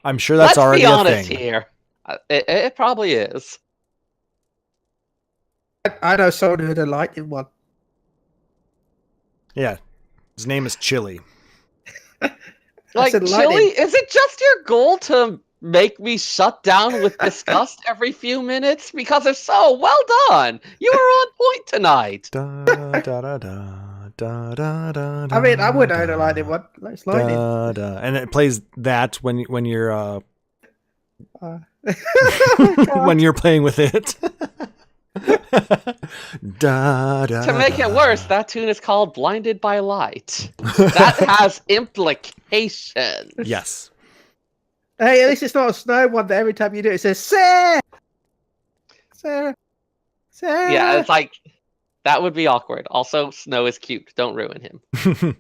Speaker 2: I'm sure that's
Speaker 3: Let's
Speaker 2: already
Speaker 3: be
Speaker 2: a
Speaker 3: honest
Speaker 2: thing.
Speaker 3: here. It probably is.
Speaker 4: I know someone who'd have liked it one.
Speaker 2: Yeah. His name is Chille.
Speaker 3: Like,
Speaker 4: said
Speaker 3: Chille,
Speaker 4: lightning.
Speaker 3: is it just your goal to make me shut down with disgust every few minutes? Because if so, well done. You were on point tonight.
Speaker 2: Da, da, da, da, da, da, da,
Speaker 4: I mean, I would
Speaker 2: da,
Speaker 4: own a lightning one. It's
Speaker 2: da,
Speaker 4: lightning.
Speaker 2: da. And it plays that when you're when you're playing with it. Da, da,
Speaker 3: To make it worse, that tune is called Blinded by Light. That has implications.
Speaker 2: Yes.
Speaker 4: Hey, at least it's not a snow one that every time you do it says Seyrr! Seyrr! Seyrr!
Speaker 3: Yeah, it's like, that would be awkward. Also, Snow is cute. Don't ruin him.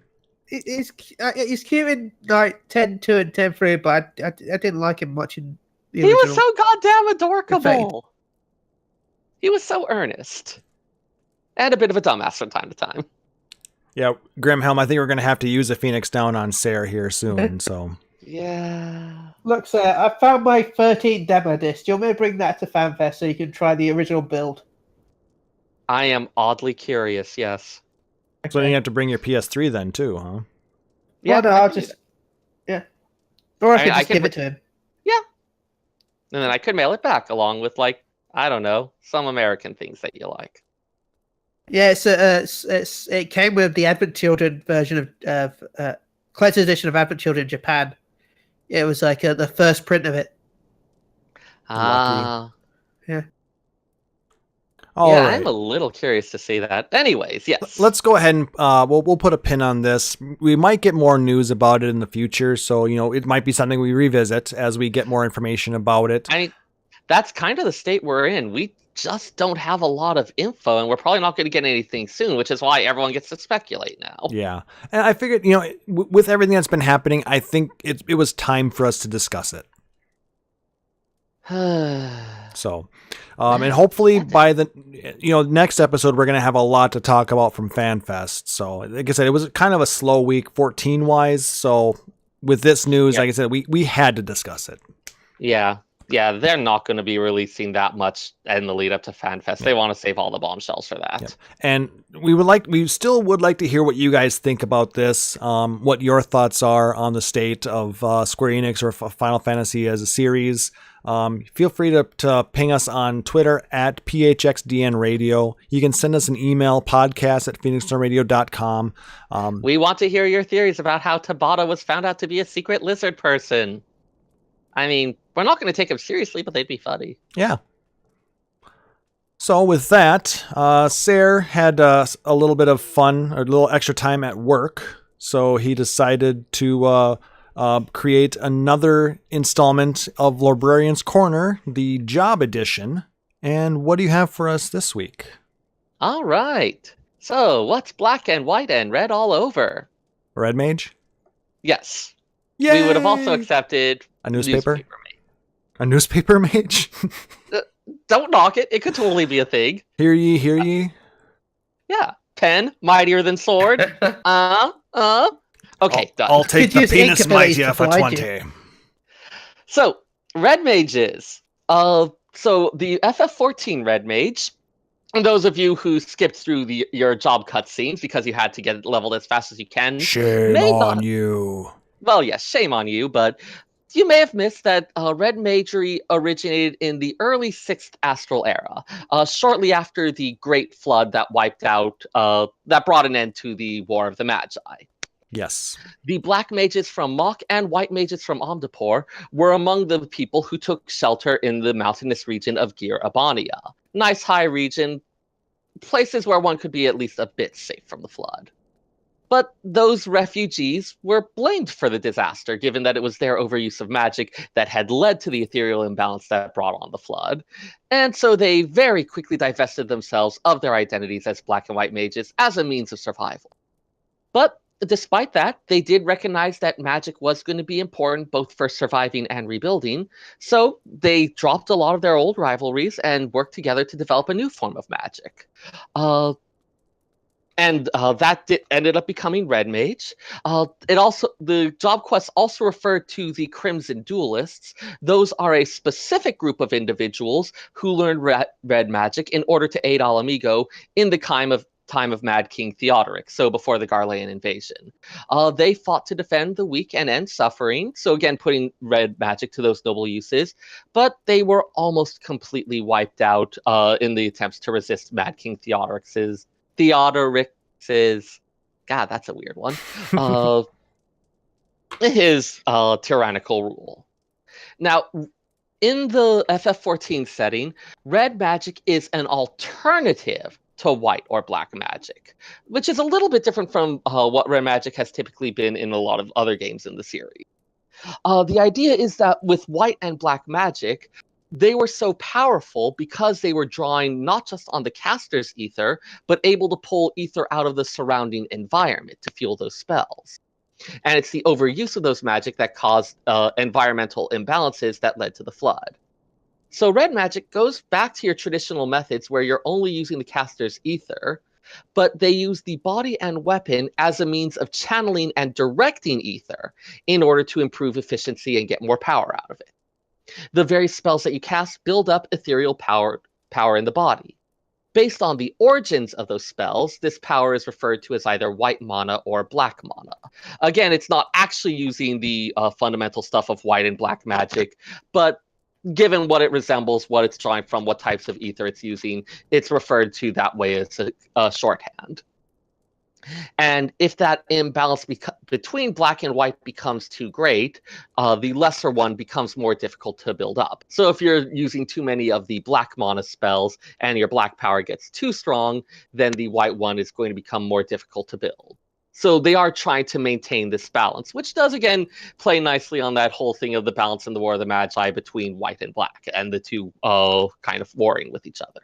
Speaker 4: He's cute in like 10-2 and 10-3, but I didn't like him much in the
Speaker 3: He
Speaker 4: original.
Speaker 3: was so goddamn
Speaker 4: Fade.
Speaker 3: adorable. He was so earnest. And a bit of a dumbass from time to time.
Speaker 2: Yeah, Grimhelm, I think we're going to have to use a Phoenix down on Seyrr here soon, so.
Speaker 3: Yeah.
Speaker 4: Look, sir, I found my 13 demo disc. Do you want me to bring that to FanFest so you can try the original build?
Speaker 3: I am oddly curious, yes.
Speaker 2: So then you have to bring your PS3 then too, huh?
Speaker 4: Yeah, no,
Speaker 3: I
Speaker 4: I'll
Speaker 3: can do
Speaker 4: just...
Speaker 3: that.
Speaker 4: Yeah. Or I
Speaker 3: I
Speaker 4: can
Speaker 3: mean,
Speaker 4: just give it to him.
Speaker 3: And then I could mail it back along with, like, I don't know, some American things that you like.
Speaker 4: Yeah, it came with the Advent Children version of collector's edition of Advent Children in Japan. It was like the first print of it.
Speaker 3: Ah.
Speaker 2: All
Speaker 3: Yeah,
Speaker 2: right.
Speaker 3: I'm a little curious to see that. Anyways, yes.
Speaker 2: Let's go ahead and we'll put a pin on this. We might get more news about it in the future, so it might be something we revisit as we get more information about it.
Speaker 3: I mean, that's kind of the state we're in. We just don't have a lot of info, and we're probably not going to get anything soon, which is why everyone gets to speculate now.
Speaker 2: Yeah, and I figured with everything that's been happening, I think it was time for us to discuss it. So, and hopefully by the next episode, we're going to have a lot to talk about from FanFest. So, like I said, it was kind of a slow week 14 wise. So with this news, like I said, we had to discuss it.
Speaker 3: Yeah, they're not going to be releasing that much in the lead up to FanFest. They want to save all the bombshells for that.
Speaker 2: Yep. And we still would like to hear what you guys think about this, what your thoughts are on the state of Square Enix or Final Fantasy as a series. Feel free to ping us on Twitter at PHXDN Radio. You can send us an email, podcast@phoenixstormradio.com.
Speaker 3: We want to hear your theories about how Tabata was found out to be a secret lizard person. I mean, we're not going to take them seriously, but they'd be funny.
Speaker 2: Yeah. So with that, Seyrr had a little bit of fun, a little extra time at work. So he decided to create another installment of Lorebrarian's Corner, the Job Edition. And what do you have for us this week?
Speaker 3: All right. So, what's black and white and red all over?
Speaker 2: Red Mage?
Speaker 3: Yes.
Speaker 2: Yay!
Speaker 3: We would have also accepted
Speaker 2: A newspaper?
Speaker 3: Mage.
Speaker 2: A newspaper mage?
Speaker 3: don't knock it. It could totally be a thing.
Speaker 2: Hear ye, hear ye.
Speaker 3: Yeah. Pen, mightier than sword. Okay, done.
Speaker 2: I'll take
Speaker 4: Could
Speaker 2: the
Speaker 4: use
Speaker 2: penis
Speaker 4: ink abilities
Speaker 2: mightier
Speaker 4: to
Speaker 2: for
Speaker 4: blind
Speaker 2: 20.
Speaker 3: So, Red Mages. So the FF14 Red Mage, and those of you who skipped through your job cutscenes because you had to get it leveled as fast as you can,
Speaker 2: Shame
Speaker 3: may
Speaker 2: on
Speaker 3: not.
Speaker 2: you.
Speaker 3: Well, yes, shame on you, but you may have missed that Red Magery originated in the early 6th Astral Era, shortly after the Great Flood that wiped out, that brought an end to the War of the Magi.
Speaker 2: Yes.
Speaker 3: The Black Mages from Mach and White Mages from Omnipore were among the people who took shelter in the mountainous region of Gir Abania. Nice high region, places where one could be at least a bit safe from the flood. But those refugees were blamed for the disaster, given that it was their overuse of magic that had led to the ethereal imbalance that brought on the flood. And so they very quickly divested themselves of their identities as Black and White Mages as a means of survival. But despite that, they did recognize that magic was going to be important both for surviving and rebuilding. So they dropped a lot of their old rivalries and worked together to develop a new form of magic. That ended up becoming Red Mage. The job quests also referred to the Crimson Duelists. Those are a specific group of individuals who learned red magic in order to aid Al Amigo in the time of Mad King Theodoric, so before the Garlean invasion. They fought to defend the weak and end suffering, so again, putting red magic to those noble uses, but they were almost completely wiped out in the attempts to resist Mad King Theodoric's, God, that's a weird one, his tyrannical rule. Now, in the FF14 setting, red magic is an alternative to white or black magic, which is a little bit different from what red magic has typically been in a lot of other games in the series. The idea is that with white and black magic, they were so powerful because they were drawing not just on the caster's ether, but able to pull ether out of the surrounding environment to fuel those spells. And it's the overuse of those magic that caused environmental imbalances that led to the flood. So red magic goes back to your traditional methods where you're only using the caster's ether, but they use the body and weapon as a means of channeling and directing ether in order to improve efficiency and get more power out of it. The various spells that you cast build up ethereal power in the body. Based on the origins of those spells, this power is referred to as either white mana or black mana. Again, it's not actually using the fundamental stuff of white and black magic, but given what it resembles, what it's drawing from, what types of ether it's using, it's referred to that way as a shorthand. And if that imbalance between black and white becomes too great, the lesser one becomes more difficult to build up. So if you're using too many of the black mana spells and your black power gets too strong, then the white one is going to become more difficult to build. So they are trying to maintain this balance, which does, again, play nicely on that whole thing of the balance in the War of the Magi between white and black, and the two kind of warring with each other.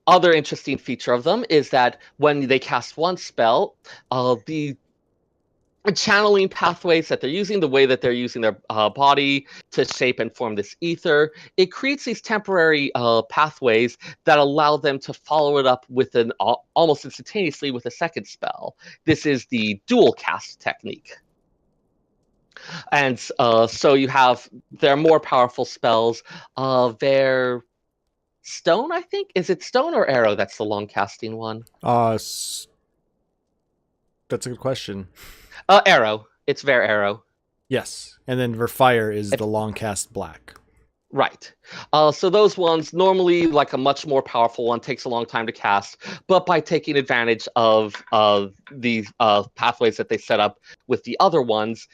Speaker 3: Other interesting feature of them is that when they cast one spell, the channeling pathways that they're using, the way that they're using their body to shape and form this ether, it creates these temporary pathways that allow them to follow it up with almost instantaneously with a second spell. This is the dual cast technique. And so you have their more powerful spells. They're stone, I think. Is it stone or arrow that's the long casting one?
Speaker 2: That's a good question.
Speaker 3: Arrow. It's Ver Arrow.
Speaker 2: Yes. And then for fire is the long cast black.
Speaker 3: Right. So those ones, normally like a much more powerful one, takes a long time to cast, but by taking advantage of these pathways that they set up with the other ones,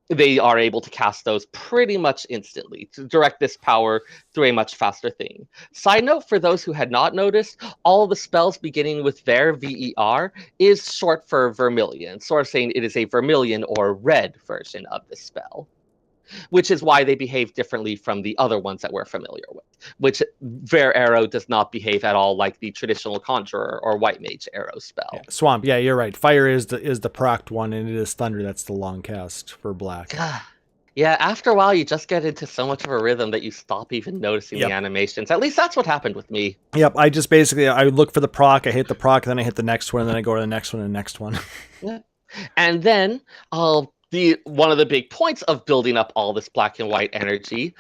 Speaker 3: they are able to cast those pretty much instantly to direct this power through a much faster thing. Side note, for those who had not noticed, all of the spells beginning with Ver, V-E-R, is short for Vermilion, sort of saying it is a Vermilion or red version of this spell, which is why they behave differently from the other ones that we're familiar with, which Ver Arrow does not behave at all like the traditional Conjurer or White Mage Arrow spell.
Speaker 2: Yeah. Swamp, yeah, you're right. Fire is the procced one, and it is Thunder that's the long cast for black.
Speaker 3: Yeah, after a while, you just get into so much of a rhythm that you stop even noticing
Speaker 2: Yep.
Speaker 3: the animations. At least that's what happened with me.
Speaker 2: Yep, I just basically I look for the proc, I hit the proc, then I hit the next one, and then I go to the next one and the next one.
Speaker 3: Yeah. And then the one of the big points of building up all this black and white energy,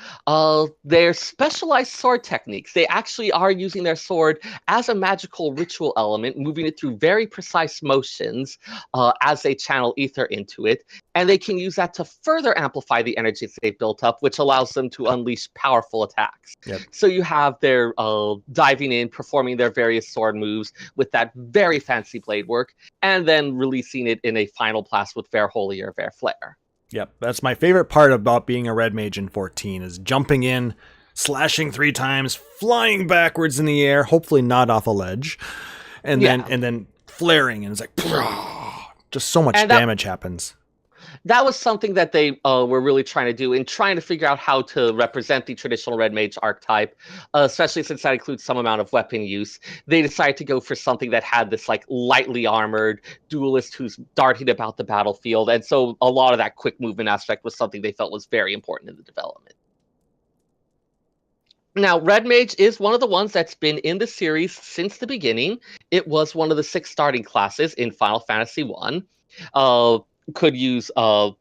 Speaker 3: their specialized sword techniques. They actually are using their sword as a magical ritual element, moving it through very precise motions as they channel ether into it. And they can use that to further amplify the energies they've built up, which allows them to unleash powerful attacks.
Speaker 2: Yep.
Speaker 3: So you have their diving in, performing their various sword moves with that very fancy blade work, and then releasing it in a final blast with Ver Holy or Ver Flare.
Speaker 2: Yep, that's my favorite part about being a Red Mage in 14 is jumping in, slashing 3 times, flying backwards in the air, hopefully not off a ledge, and then flaring, and it's like just so much damage happens.
Speaker 3: That was something that they were really trying to do in trying to figure out how to represent the traditional Red Mage archetype, especially since that includes some amount of weapon use. They decided to go for something that had this like lightly armored duelist who's darting about the battlefield. And so a lot of that quick movement aspect was something they felt was very important in the development. Now, Red Mage is one of the ones that's been in the series since the beginning. It was one of the 6 starting classes in Final Fantasy I. Could use lower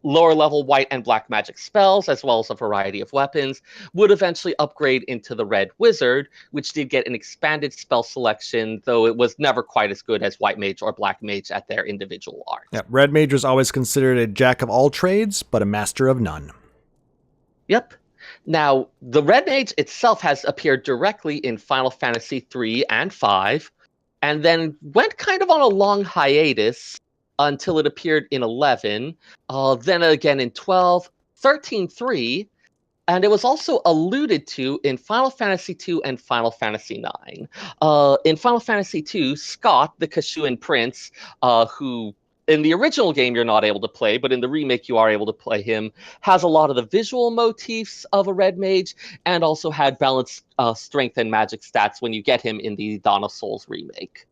Speaker 3: level white and black magic spells, as well as a variety of weapons, would eventually upgrade into the Red Wizard, which did get an expanded spell selection, though it was never quite as good as White Mage or Black Mage at their individual art.
Speaker 2: Yep, Red Mage was always considered a jack of all trades, but a master of none.
Speaker 3: Yep. Now, the Red Mage itself has appeared directly in Final Fantasy III and V, and then went kind of on a long hiatus until it appeared in 11, then again in 12, 13-3, and it was also alluded to in Final Fantasy II and Final Fantasy IX. In Final Fantasy II, Scott, the Kashuan prince, who in the original game you're not able to play, but in the remake you are able to play him, has a lot of the visual motifs of a Red Mage, and also had balanced strength and magic stats when you get him in the Dawn of Souls remake.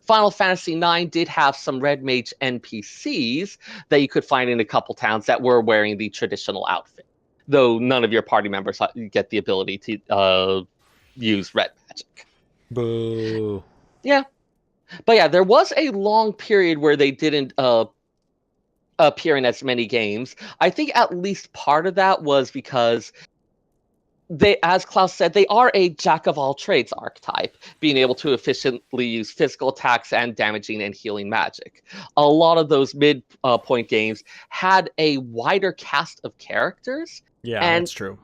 Speaker 3: Final Fantasy IX did have some Red Mage NPCs that you could find in a couple towns that were wearing the traditional outfit, though none of your party members get the ability to use red magic.
Speaker 2: Boo.
Speaker 3: Yeah. But yeah, there was a long period where they didn't appear in as many games. I think at least part of that was because they, as Klauss said, they are a jack of all trades archetype, being able to efficiently use physical attacks and damaging and healing magic. A lot of those mid-point games had a wider cast of characters.
Speaker 2: Yeah,
Speaker 3: and
Speaker 2: that's true.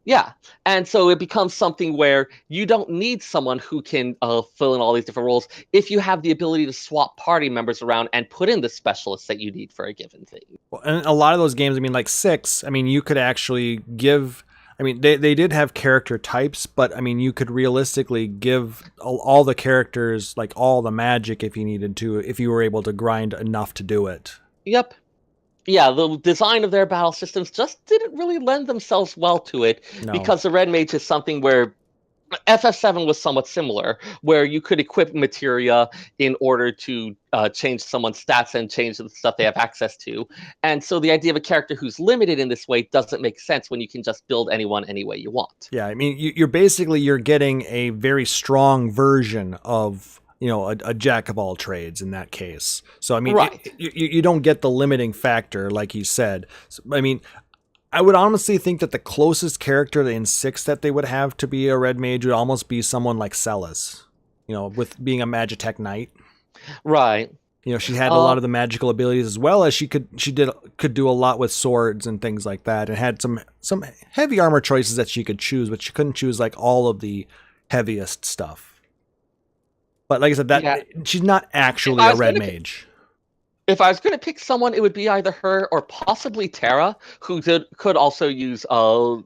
Speaker 3: Yeah, and so it becomes something where you don't need someone who can fill in all these different roles if you have the ability to swap party members around and put in the specialists that you need for a given thing.
Speaker 2: Well, and a lot of those games, I mean, like 6, I mean, you could actually give... I mean, they did have character types, but I mean, you could realistically give all the characters, like all the magic if you needed to, if you were able to grind enough to do it.
Speaker 3: Yep. Yeah, the design of their battle systems just didn't really lend themselves well to it, because the Red Mage is something where FF7 was somewhat similar, where you could equip materia in order to change someone's stats and change the stuff they have access to. And so the idea of a character who's limited in this way doesn't make sense when you can just build anyone any way you want.
Speaker 2: Yeah, I mean, you're getting a very strong version of, you know, a jack of all trades in that case. So, I mean,
Speaker 3: right.
Speaker 2: You don't get the limiting factor, like you said. So, I mean, I would honestly think that the closest character in 6 that they would have to be a Red Mage would almost be someone like Celis, you know, with being a Magitech Knight.
Speaker 3: Right.
Speaker 2: You know, she had a lot of the magical abilities, as well as she could do a lot with swords and things like that, and had some heavy armor choices that she could choose, but she couldn't choose like all of the heaviest stuff. But like I said, she's not actually a Red Mage.
Speaker 3: If I was going to pick someone, it would be either her or possibly Terra, who could also use a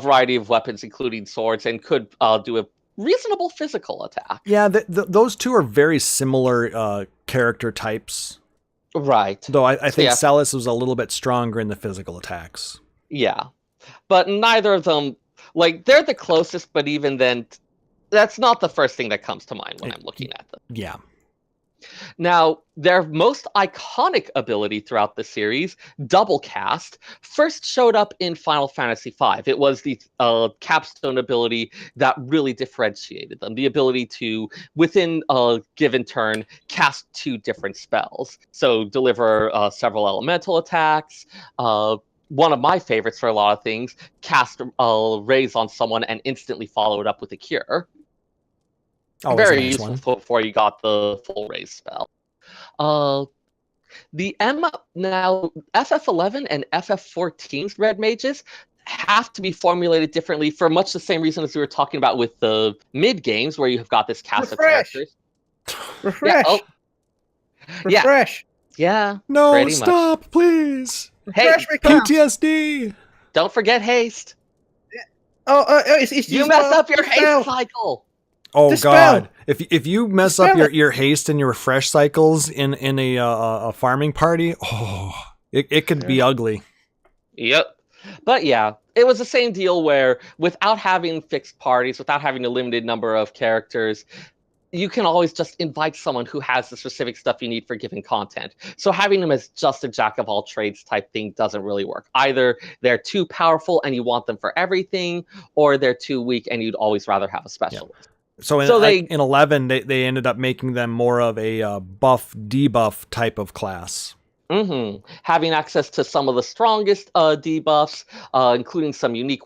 Speaker 3: variety of weapons, including swords, and could do a reasonable physical attack.
Speaker 2: Yeah, those two are very similar character types.
Speaker 3: Right.
Speaker 2: Though I think Celis was a little bit stronger in the physical attacks.
Speaker 3: Yeah. But neither of them, like, they're the closest, but even then, that's not the first thing that comes to mind when I'm looking at them.
Speaker 2: Yeah.
Speaker 3: Now, their most iconic ability throughout the series, Double Cast, first showed up in Final Fantasy V. It was the capstone ability that really differentiated them. The ability to, within a given turn, cast 2 different spells. So deliver several elemental attacks. One of my favorites for a lot of things, cast Raise on someone and instantly follow it up with a Cure.
Speaker 2: Always
Speaker 3: Very
Speaker 2: a nice
Speaker 3: useful
Speaker 2: one.
Speaker 3: before you got the full Raise spell. Now FF11 and FF14's Red Mages have to be formulated differently for much the same reason as we were talking about with the mid games, where you have got this cast of characters.
Speaker 4: Refresh.
Speaker 3: Yeah,
Speaker 4: Refresh.
Speaker 3: Yeah.
Speaker 2: No,
Speaker 3: pretty
Speaker 2: stop, please.
Speaker 3: Hey,
Speaker 4: Refresh me, Klauss.
Speaker 2: PTSD.
Speaker 3: don't forget haste.
Speaker 4: It's
Speaker 3: You mess up your haste cycle.
Speaker 2: Oh
Speaker 4: Dispel.
Speaker 2: God! If you mess up
Speaker 4: Dispel
Speaker 2: your haste and your refresh cycles in a farming party, it could be ugly.
Speaker 3: Yep. But yeah, it was the same deal where without having fixed parties, without having a limited number of characters, you can always just invite someone who has the specific stuff you need for given content. So having them as just a jack of all trades type thing doesn't really work. Either they're too powerful and you want them for everything, or they're too weak and you'd always rather have a specialist.
Speaker 2: Yeah. So in 11, they ended up making them more of a buff debuff type of class.
Speaker 3: Mm-hmm. Having access to some of the strongest debuffs, including some unique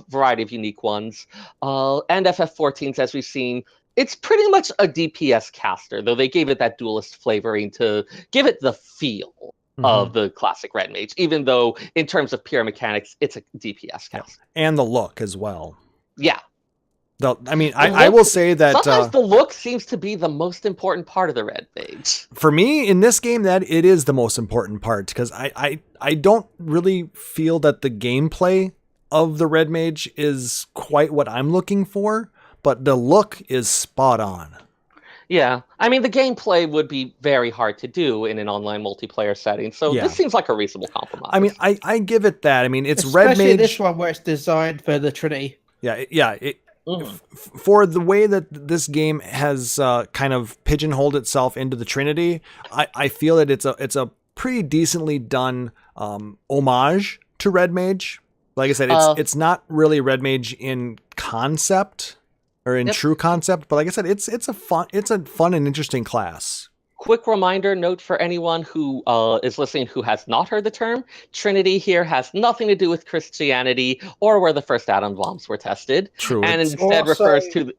Speaker 3: variety of unique ones, and FF14s, as we've seen, it's pretty much a DPS caster, though they gave it that duelist flavoring to give it the feel of the classic Red Mage, even though in terms of pure mechanics, it's a DPS caster.
Speaker 2: And the look as well.
Speaker 3: Yeah.
Speaker 2: I will say that
Speaker 3: sometimes the look seems to be the most important part of the Red Mage.
Speaker 2: For me, in this game, that it is the most important part, because I don't really feel that the gameplay of the Red Mage is quite what I'm looking for, but the look is spot on.
Speaker 3: Yeah, I mean, the gameplay would be very hard to do in an online multiplayer setting, so this seems like a reasonable compromise.
Speaker 2: I mean, I give it that. I mean, it's
Speaker 4: especially
Speaker 2: Red Mage.
Speaker 4: this one where it's designed for the Trinity.
Speaker 2: Yeah. For the way that this game has kind of pigeonholed itself into the Trinity, I feel that it's a pretty decently done homage to Red Mage. Like I said, it's not really Red Mage in concept or in true concept, but like I said, it's a fun and interesting class.
Speaker 3: Quick reminder note for anyone who is listening who has not heard the term, Trinity here has nothing to do with Christianity or where the first atom bombs were tested.
Speaker 2: True.
Speaker 3: And instead refers to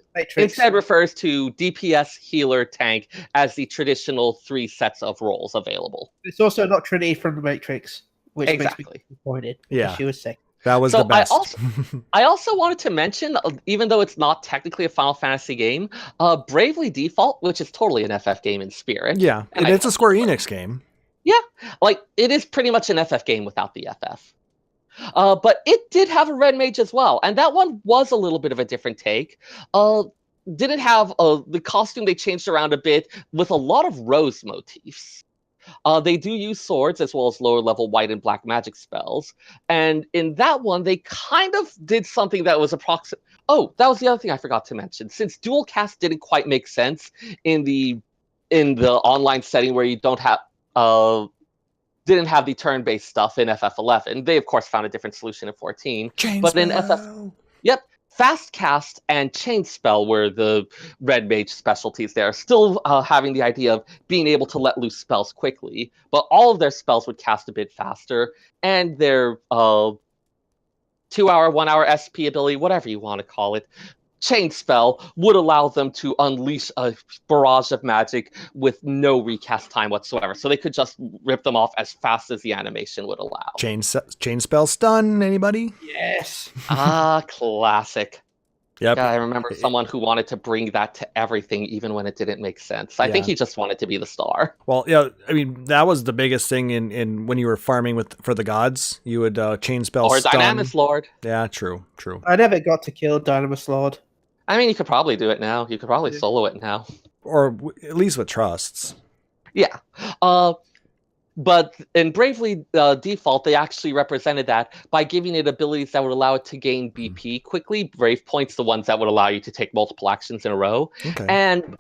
Speaker 3: DPS, healer, tank as the traditional 3 sets of roles available.
Speaker 4: It's also not Trinity from the Matrix, which makes me disappointed.
Speaker 2: Yeah.
Speaker 4: She was sick.
Speaker 2: That was the best.
Speaker 3: I also wanted to mention, even though it's not technically a Final Fantasy game, Bravely Default, which is totally an FF game in spirit.
Speaker 2: Yeah, and it's a Square Enix game.
Speaker 3: Yeah, like it is pretty much an FF game without the FF. But it did have a Red Mage as well, and that one was a little bit of a different take. Didn't have the costume, they changed around a bit with a lot of rose motifs. They do use swords as well as lower level white and black magic spells. And in that one, they kind of did something that was approximate. Oh, that was the other thing I forgot to mention. Since dual cast didn't quite make sense in the online setting where you didn't have the turn-based stuff in FF11, they of course found a different solution in 14. But in Fast Cast and Chain Spell were the Red Mage specialties there, still having the idea of being able to let loose spells quickly, but all of their spells would cast a bit faster, and their 2-hour, 1-hour SP ability, whatever you want to call it, Chain Spell would allow them to unleash a barrage of magic with no recast time whatsoever, so they could just rip them off as fast as the animation would allow.
Speaker 2: Chain Spell Stun, anybody?
Speaker 4: Yes.
Speaker 3: Classic.
Speaker 2: Yep.
Speaker 3: Yeah, I remember someone who wanted to bring that to everything, even when it didn't make sense. I think he just wanted to be the star.
Speaker 2: Well, yeah, I mean, that was the biggest thing in when you were farming for the gods. You would Chain Spell
Speaker 3: or
Speaker 2: Stun.
Speaker 3: Dynamis Lord.
Speaker 2: Yeah, true.
Speaker 4: I never got to kill Dynamis Lord.
Speaker 3: I mean, you could probably do it now. You could probably solo it now.
Speaker 2: Or at least with trusts.
Speaker 3: Yeah. But in Bravely Default, they actually represented that by giving it abilities that would allow it to gain BP quickly. Brave points, the ones that would allow you to take multiple actions in a row.
Speaker 2: Okay.
Speaker 3: And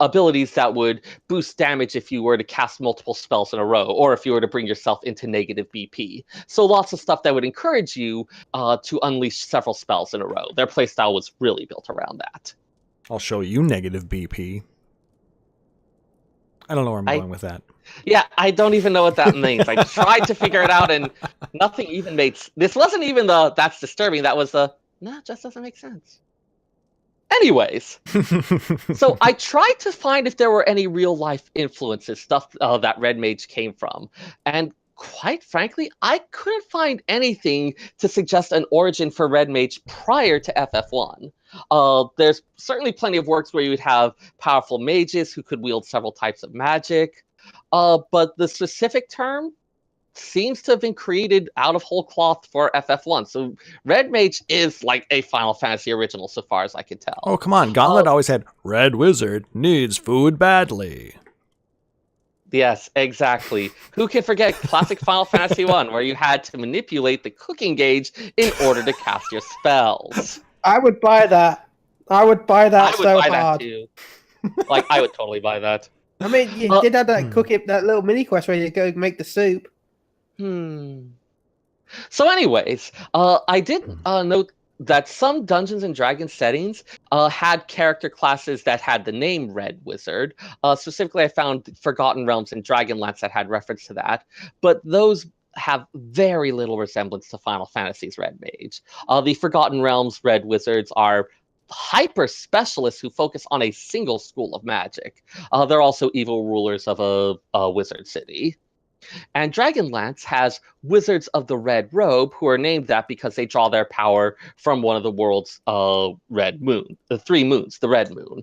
Speaker 3: abilities that would boost damage if you were to cast multiple spells in a row, or if you were to bring yourself into negative BP. So lots of stuff that would encourage you to unleash several spells in a row. Their playstyle was really built around that.
Speaker 2: I'll show you negative BP. I don't know where I'm going with that.
Speaker 3: Yeah, I don't even know what that means. I tried to figure it out, and nothing even made... This wasn't even the, that's disturbing. That was the, no, it just doesn't make sense. Anyways, so I tried to find if there were any real-life influences, stuff that Red Mage came from. And quite frankly, I couldn't find anything to suggest an origin for Red Mage prior to FF1. There's certainly plenty of works where you would have powerful mages who could wield several types of magic. But the specific term seems to have been created out of whole cloth for FF1. So Red Mage is like a Final Fantasy original so far as I can tell.
Speaker 2: Oh, come on. Gauntlet always had Red Wizard needs food badly.
Speaker 3: Yes, exactly. Who can forget classic Final Fantasy 1 where you had to manipulate the cooking gauge in order to cast your spells?
Speaker 4: I would buy that. I would buy that so hard.
Speaker 3: That too. Like, I would totally buy that.
Speaker 4: I mean, you did have that that little mini quest where you go make the soup.
Speaker 3: So anyways, I did note that some Dungeons and Dragons settings had character classes that had the name Red Wizard. Specifically, I found Forgotten Realms and Dragonlance that had reference to that, but those have very little resemblance to Final Fantasy's Red Mage. The Forgotten Realms Red Wizards are hyper specialists who focus on a single school of magic. They're also evil rulers of a wizard city. And Dragonlance has Wizards of the Red Robe, who are named that because they draw their power from one of the world's red moon, the 3 moons, the red moon.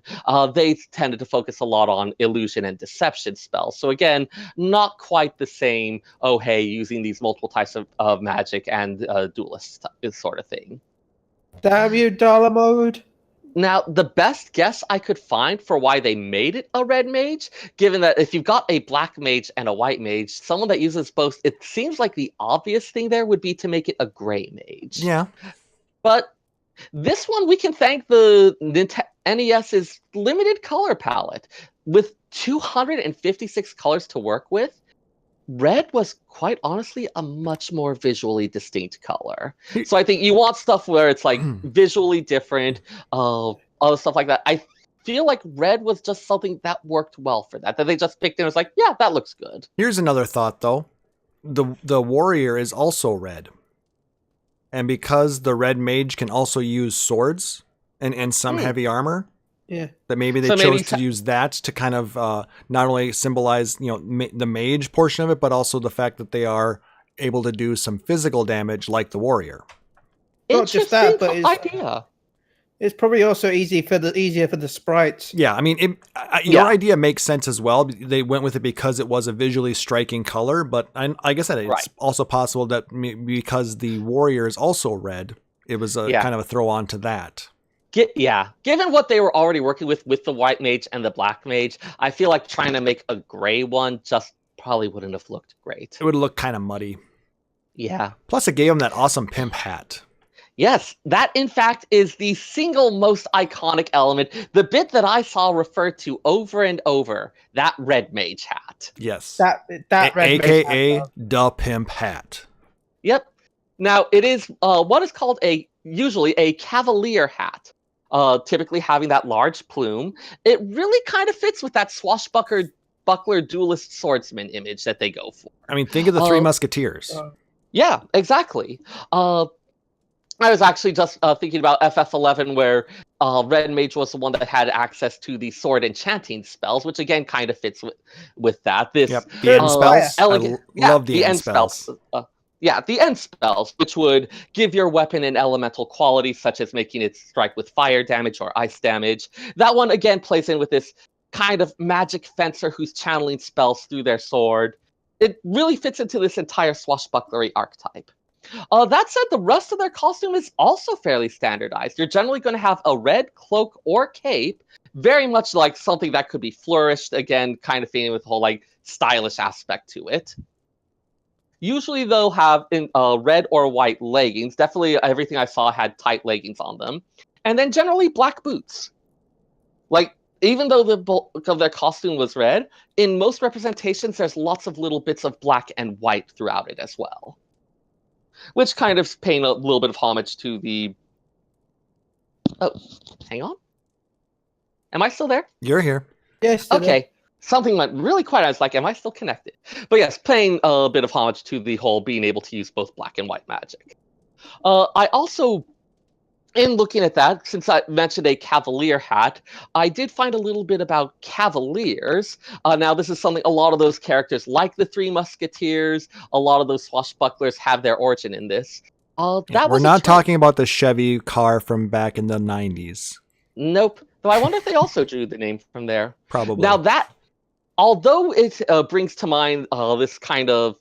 Speaker 3: They tended to focus a lot on illusion and deception spells. So again, not quite the same, oh hey, using these multiple types of magic and duelist sort of thing.
Speaker 4: Damn you, dollar mode.
Speaker 3: Now, the best guess I could find for why they made it a red mage, given that if you've got a black mage and a white mage, someone that uses both, it seems like the obvious thing there would be to make it a gray mage.
Speaker 2: Yeah.
Speaker 3: But this one, we can thank the NES's limited color palette. With 256 colors to work with, red was quite honestly a much more visually distinct color. So I think you want stuff where it's like visually different, other stuff like that. I feel like red was just something that worked well for that they just picked and was like, yeah, that looks good.
Speaker 2: Here's another thought though. The warrior is also red. And because the red mage can also use swords and some heavy armor, that maybe they chose to use that to kind of not only symbolize, the mage portion of it, but also the fact that they are able to do some physical damage like the warrior.
Speaker 4: Not just that, but it's probably also easier for the sprites.
Speaker 2: Yeah, I mean, your idea makes sense as well. They went with it because it was a visually striking color, but like I said, it's also possible that because the warrior is also red, it was kind of a throw on to that.
Speaker 3: Given what they were already working with the white mage and the black mage, I feel like trying to make a gray one just probably wouldn't have looked great.
Speaker 2: It would look kind of muddy.
Speaker 3: Yeah.
Speaker 2: Plus, it gave him that awesome pimp hat.
Speaker 3: Yes, that in fact is the single most iconic element. The bit that I saw referred to over and over, that red mage hat.
Speaker 2: Yes.
Speaker 4: That red mage hat,
Speaker 2: AKA the pimp hat.
Speaker 3: Yep. Now, it is what is called usually a cavalier hat. Typically having that large plume. It really kind of fits with that swashbuckler duelist swordsman image that they go for.
Speaker 2: I mean, think of the Three Musketeers.
Speaker 3: Yeah, exactly. I was actually just thinking about FF11, where Red Mage was the one that had access to the sword enchanting spells, which again kind of fits with that. The
Speaker 2: end spells. I love the end spells.
Speaker 3: The end spells, which would give your weapon an elemental quality, such as making it strike with fire damage or ice damage. That one, again, plays in with this kind of magic fencer who's channeling spells through their sword. It really fits into this entire swashbucklery archetype. That said, the rest of their costume is also fairly standardized. You're generally going to have a red cloak or cape, very much like something that could be flourished, again, kind of fitting with the whole stylish aspect to it. Usually they'll have red or white leggings. Definitely everything I saw had tight leggings on them. And then generally black boots. even though the bulk of their costume was red, in most representations, there's lots of little bits of black and white throughout it as well. Which kind of paying a little bit of homage to the... Oh, hang on. Am I still there?
Speaker 2: You're here.
Speaker 4: Yes.
Speaker 3: Okay. Something went really quiet. I was like, am I still connected? But yes, paying a bit of homage to the whole being able to use both black and white magic. I also, in looking at that, since I mentioned a Cavalier hat, I did find a little bit about Cavaliers. Now, this is something a lot of those characters, like the Three Musketeers, a lot of those swashbucklers have their origin in this.
Speaker 2: We're not talking about the Chevy car from back in the 90s.
Speaker 3: Nope. Though I wonder if they also drew the name from there.
Speaker 2: Probably.
Speaker 3: Now that, although it brings to mind this kind of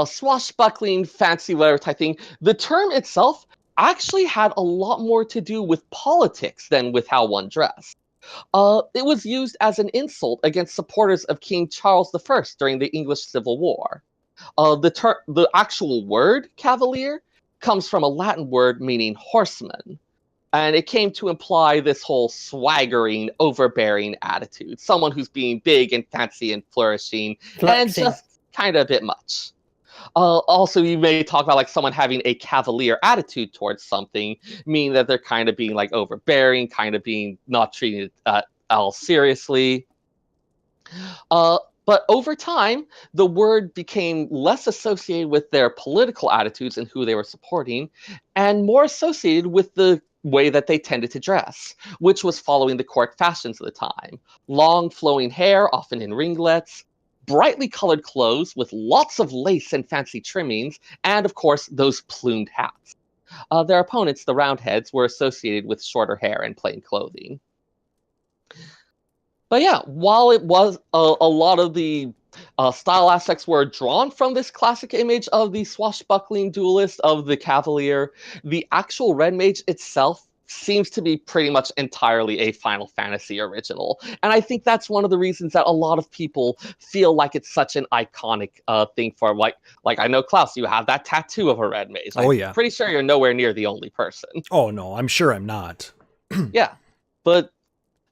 Speaker 3: swashbuckling, fancy whatever type thing, the term itself actually had a lot more to do with politics than with how one dressed. It was used as an insult against supporters of King Charles I during the English Civil War. The actual word cavalier comes from a Latin word meaning horseman. And it came to imply this whole swaggering, overbearing attitude. Someone who's being big and fancy and flourishing, and just kind of a bit much. Also, you may talk about like someone having a cavalier attitude towards something, meaning that they're kind of being like overbearing, kind of being not treated all seriously. But over time, the word became less associated with their political attitudes and who they were supporting, and more associated with the way that they tended to dress, which was following the court fashions of the time. Long flowing hair, often in ringlets, brightly colored clothes with lots of lace and fancy trimmings, and of course, those plumed hats. Their opponents, the Roundheads, were associated with shorter hair and plain clothing. But yeah, while it was a lot of the style aspects were drawn from this classic image of the swashbuckling duelist, of the cavalier, the actual Red Mage itself seems to be pretty much entirely a Final Fantasy original. And I think that's one of the reasons that a lot of people feel like it's such an iconic thing for, like I know, Klauss, you have that tattoo of a Red Mage.
Speaker 2: Oh, yeah.
Speaker 3: I'm pretty sure you're nowhere near the only person.
Speaker 2: Oh, no, I'm sure I'm not.
Speaker 3: Yeah, but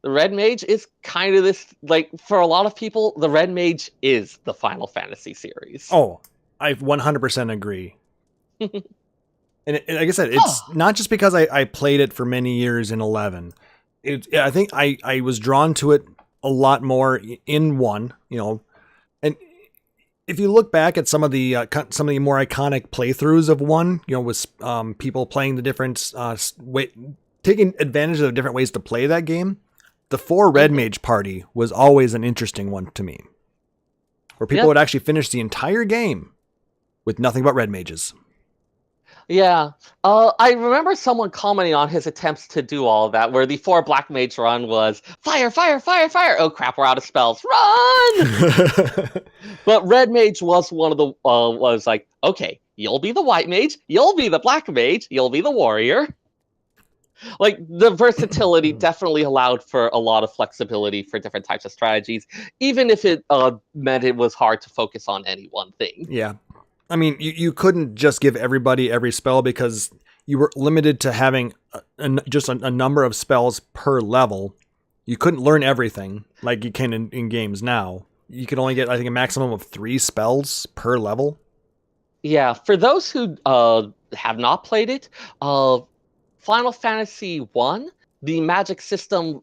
Speaker 3: the Red Mage is kind of this, like, for a lot of people, the Red Mage is the Final Fantasy series.
Speaker 2: Oh, I 100% agree. And like I said, it's not just because I played it for many years in 11. I think I was drawn to it a lot more in 1, and if you look back at some of the more iconic playthroughs of 1, with people playing the different taking advantage of the different ways to play that game, the 4 Red Mage party was always an interesting one to me, where people would actually finish the entire game with nothing but Red Mages.
Speaker 3: Yeah, I remember someone commenting on his attempts to do all of that, where the 4 Black Mage run was fire, fire, fire, fire. Oh crap, we're out of spells. Run! But Red Mage was one of the was like, okay, you'll be the White Mage, you'll be the Black Mage, you'll be the Warrior. Like, the versatility definitely allowed for a lot of flexibility for different types of strategies, even if it meant it was hard to focus on any one thing.
Speaker 2: Yeah. I mean, you couldn't just give everybody every spell because you were limited to having just a number of spells per level. You couldn't learn everything like you can in games now. You could only get, I think, a maximum of 3 spells per level. Yeah,
Speaker 3: for those who have not played it, Final Fantasy I, the magic system,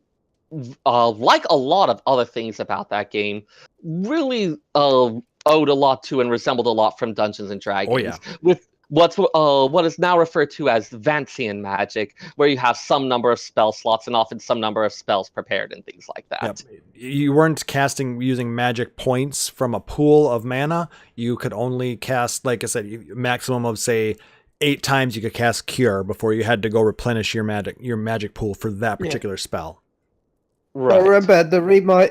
Speaker 3: like a lot of other things about that game, really owed a lot to and resembled a lot from Dungeons and Dragons.
Speaker 2: Oh, yeah.
Speaker 3: With what is now referred to as Vancian magic, where you have some number of spell slots and often some number of spells prepared and things like that.
Speaker 2: Yep. You weren't casting using magic points from a pool of mana. You could only cast, like I said, maximum of, say, 8 times you could cast Cure before you had to go replenish your magic pool for that particular spell.
Speaker 4: Right. I remember the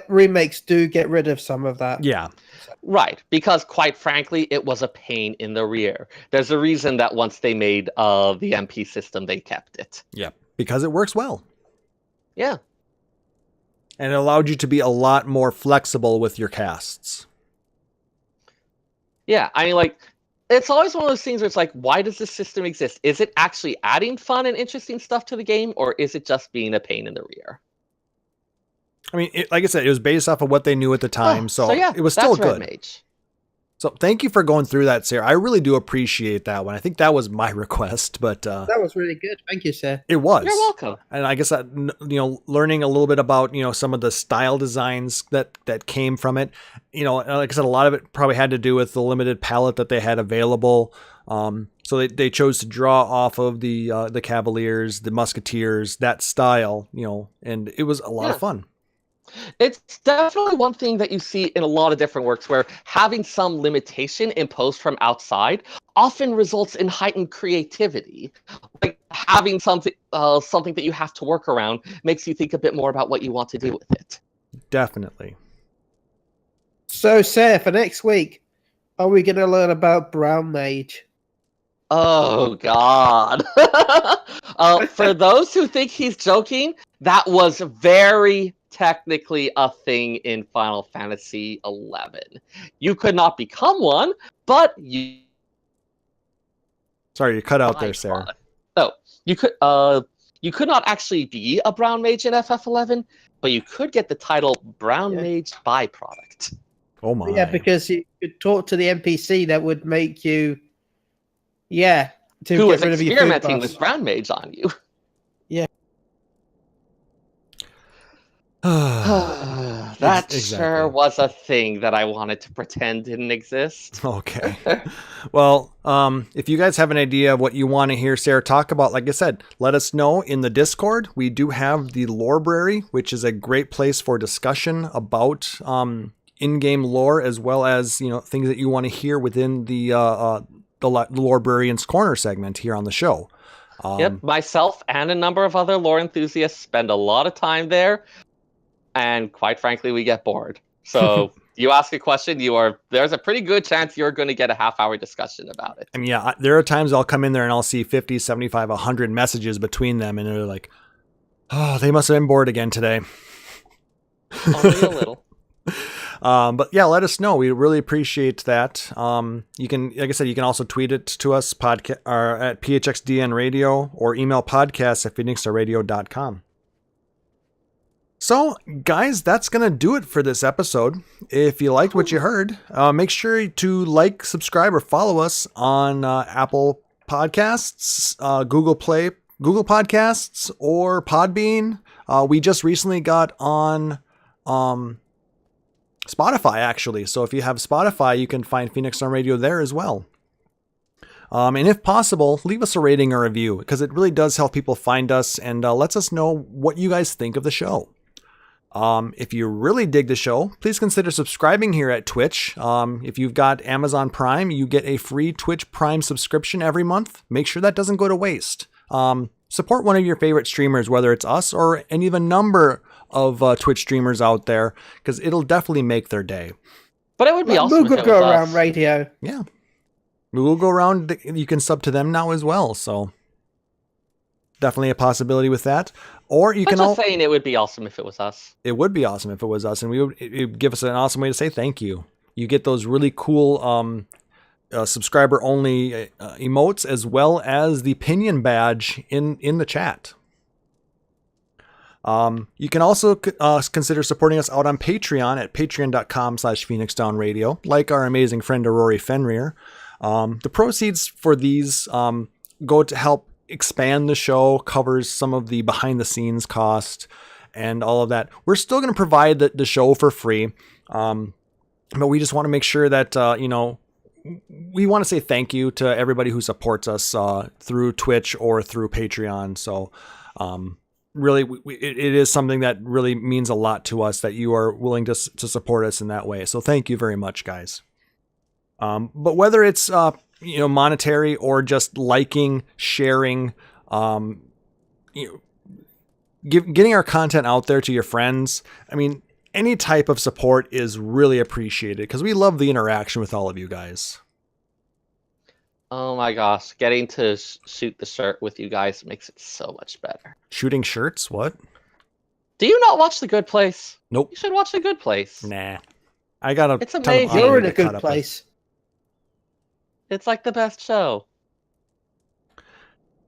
Speaker 4: remakes do get rid of some of that.
Speaker 2: Yeah.
Speaker 3: Right, because quite frankly, it was a pain in the rear. There's a reason that once they made the MP system, they kept it.
Speaker 2: Yeah, because it works well.
Speaker 3: Yeah.
Speaker 2: And it allowed you to be a lot more flexible with your casts.
Speaker 3: Yeah, I mean, like, it's always one of those things where it's like, why does this system exist? Is it actually adding fun and interesting stuff to the game, or is it just being a pain in the rear?
Speaker 2: I mean, like I said, it was based off of what they knew at the time, so
Speaker 3: yeah,
Speaker 2: it was still
Speaker 3: that's
Speaker 2: good.
Speaker 3: Red Mage.
Speaker 2: So thank you for going through that, Seyrr. I really do appreciate that one. I think that was my request, but
Speaker 4: That was really good. Thank you, sir.
Speaker 2: it was.
Speaker 3: You're welcome.
Speaker 2: And I guess that, learning a little bit about some of the style designs that came from it. Like I said, a lot of it probably had to do with the limited palette that they had available. So they chose to draw off of the Cavaliers, the Musketeers, that style. And it was a lot of fun.
Speaker 3: It's definitely one thing that you see in a lot of different works where having some limitation imposed from outside often results in heightened creativity. Like having something that you have to work around makes you think a bit more about what you want to do with it.
Speaker 2: Definitely.
Speaker 4: So, Sir, for next week, are we going to learn about Brown Mage?
Speaker 3: Oh, God. For those who think he's joking, that was very technically a thing in Final Fantasy XI. You could not become one, but you...
Speaker 2: Sorry, you cut out there, Seyrr.
Speaker 3: No, you could not actually be a Brown Mage in FF11, but you could get the title Brown Mage byproduct.
Speaker 2: Oh my.
Speaker 4: Yeah, because you could talk to the NPC that would make you... Yeah. To
Speaker 3: Who
Speaker 4: get
Speaker 3: was
Speaker 4: rid of your food
Speaker 3: experimenting
Speaker 4: buffs.
Speaker 3: with Brown Mage on you.
Speaker 4: Yeah.
Speaker 3: That sure was a thing that I wanted to pretend didn't exist.
Speaker 2: Okay. Well, if you guys have an idea of what you want to hear Seyrr talk about, like I said, let us know in the Discord. We do have the Lorebrary, which is a great place for discussion about in-game lore, as well as things that you want to hear within the Lorebrarian's Corner segment here on the show.
Speaker 3: Yep, myself and a number of other lore enthusiasts spend a lot of time there. And quite frankly, we get bored. So you ask a question, there's a pretty good chance you're going to get a half-hour discussion about it.
Speaker 2: I mean, yeah, there are times I'll come in there and I'll see 50, 75, 100 messages between them, and they're like, oh, they must have been bored again today.
Speaker 3: Only a little.
Speaker 2: But yeah, let us know. We really appreciate that. You can, like I said, you can also tweet it to us at PHXDN Radio or email podcast@phoenixradio.com. So, guys, that's going to do it for this episode. If you liked what you heard, make sure to like, subscribe, or follow us on Apple Podcasts, Google Podcasts, or Podbean. We just recently got on Spotify, actually. So if you have Spotify, you can find Phoenix on Radio there as well. And if possible, leave us a rating or review, because it really does help people find us and lets us know what you guys think of the show. If you really dig the show, please consider subscribing here at Twitch. If you've got Amazon Prime, you get a free Twitch Prime subscription every month. Make sure that doesn't go to waste. Support one of your favorite streamers, whether it's us or any of a number of Twitch streamers out there, because it'll definitely make their day.
Speaker 3: But it would be awesome if it was
Speaker 4: Go
Speaker 3: us.
Speaker 4: Around Radio.
Speaker 2: Yeah. Google Go Around, you can sub to them now as well, so definitely a possibility with that. Or you can
Speaker 3: just saying it would be awesome if it was us.
Speaker 2: It would be awesome if it was us, and it would give us an awesome way to say thank you. You get those really cool subscriber only emotes, as well as the pinion badge in the chat. You can also consider supporting us out on Patreon at patreon.com/PhoenixDownRadio, like our amazing friend Rory Fenrir. The proceeds for these go to help expand the show, covers some of the behind the scenes cost and all of that. We're still going to provide the show for free. But we just want to make sure that, we want to say thank you to everybody who supports us through Twitch or through Patreon. So really, it is something that really means a lot to us that you are willing to support us in that way. So thank you very much, guys. But whether it's monetary or just liking, sharing, getting our content out there to your friends. I mean, any type of support is really appreciated because we love the interaction with all of you guys.
Speaker 3: Oh my gosh, getting to shoot the shirt with you guys makes it so much better.
Speaker 2: Shooting shirts? What?
Speaker 3: Do you not watch The Good Place?
Speaker 2: Nope.
Speaker 3: You should watch The Good Place.
Speaker 2: Nah. I got a
Speaker 3: It's
Speaker 2: ton of
Speaker 3: amazing.
Speaker 2: audio
Speaker 4: You're in
Speaker 2: to
Speaker 4: a
Speaker 2: cut
Speaker 4: good
Speaker 2: up
Speaker 4: place.
Speaker 3: It's like the best show.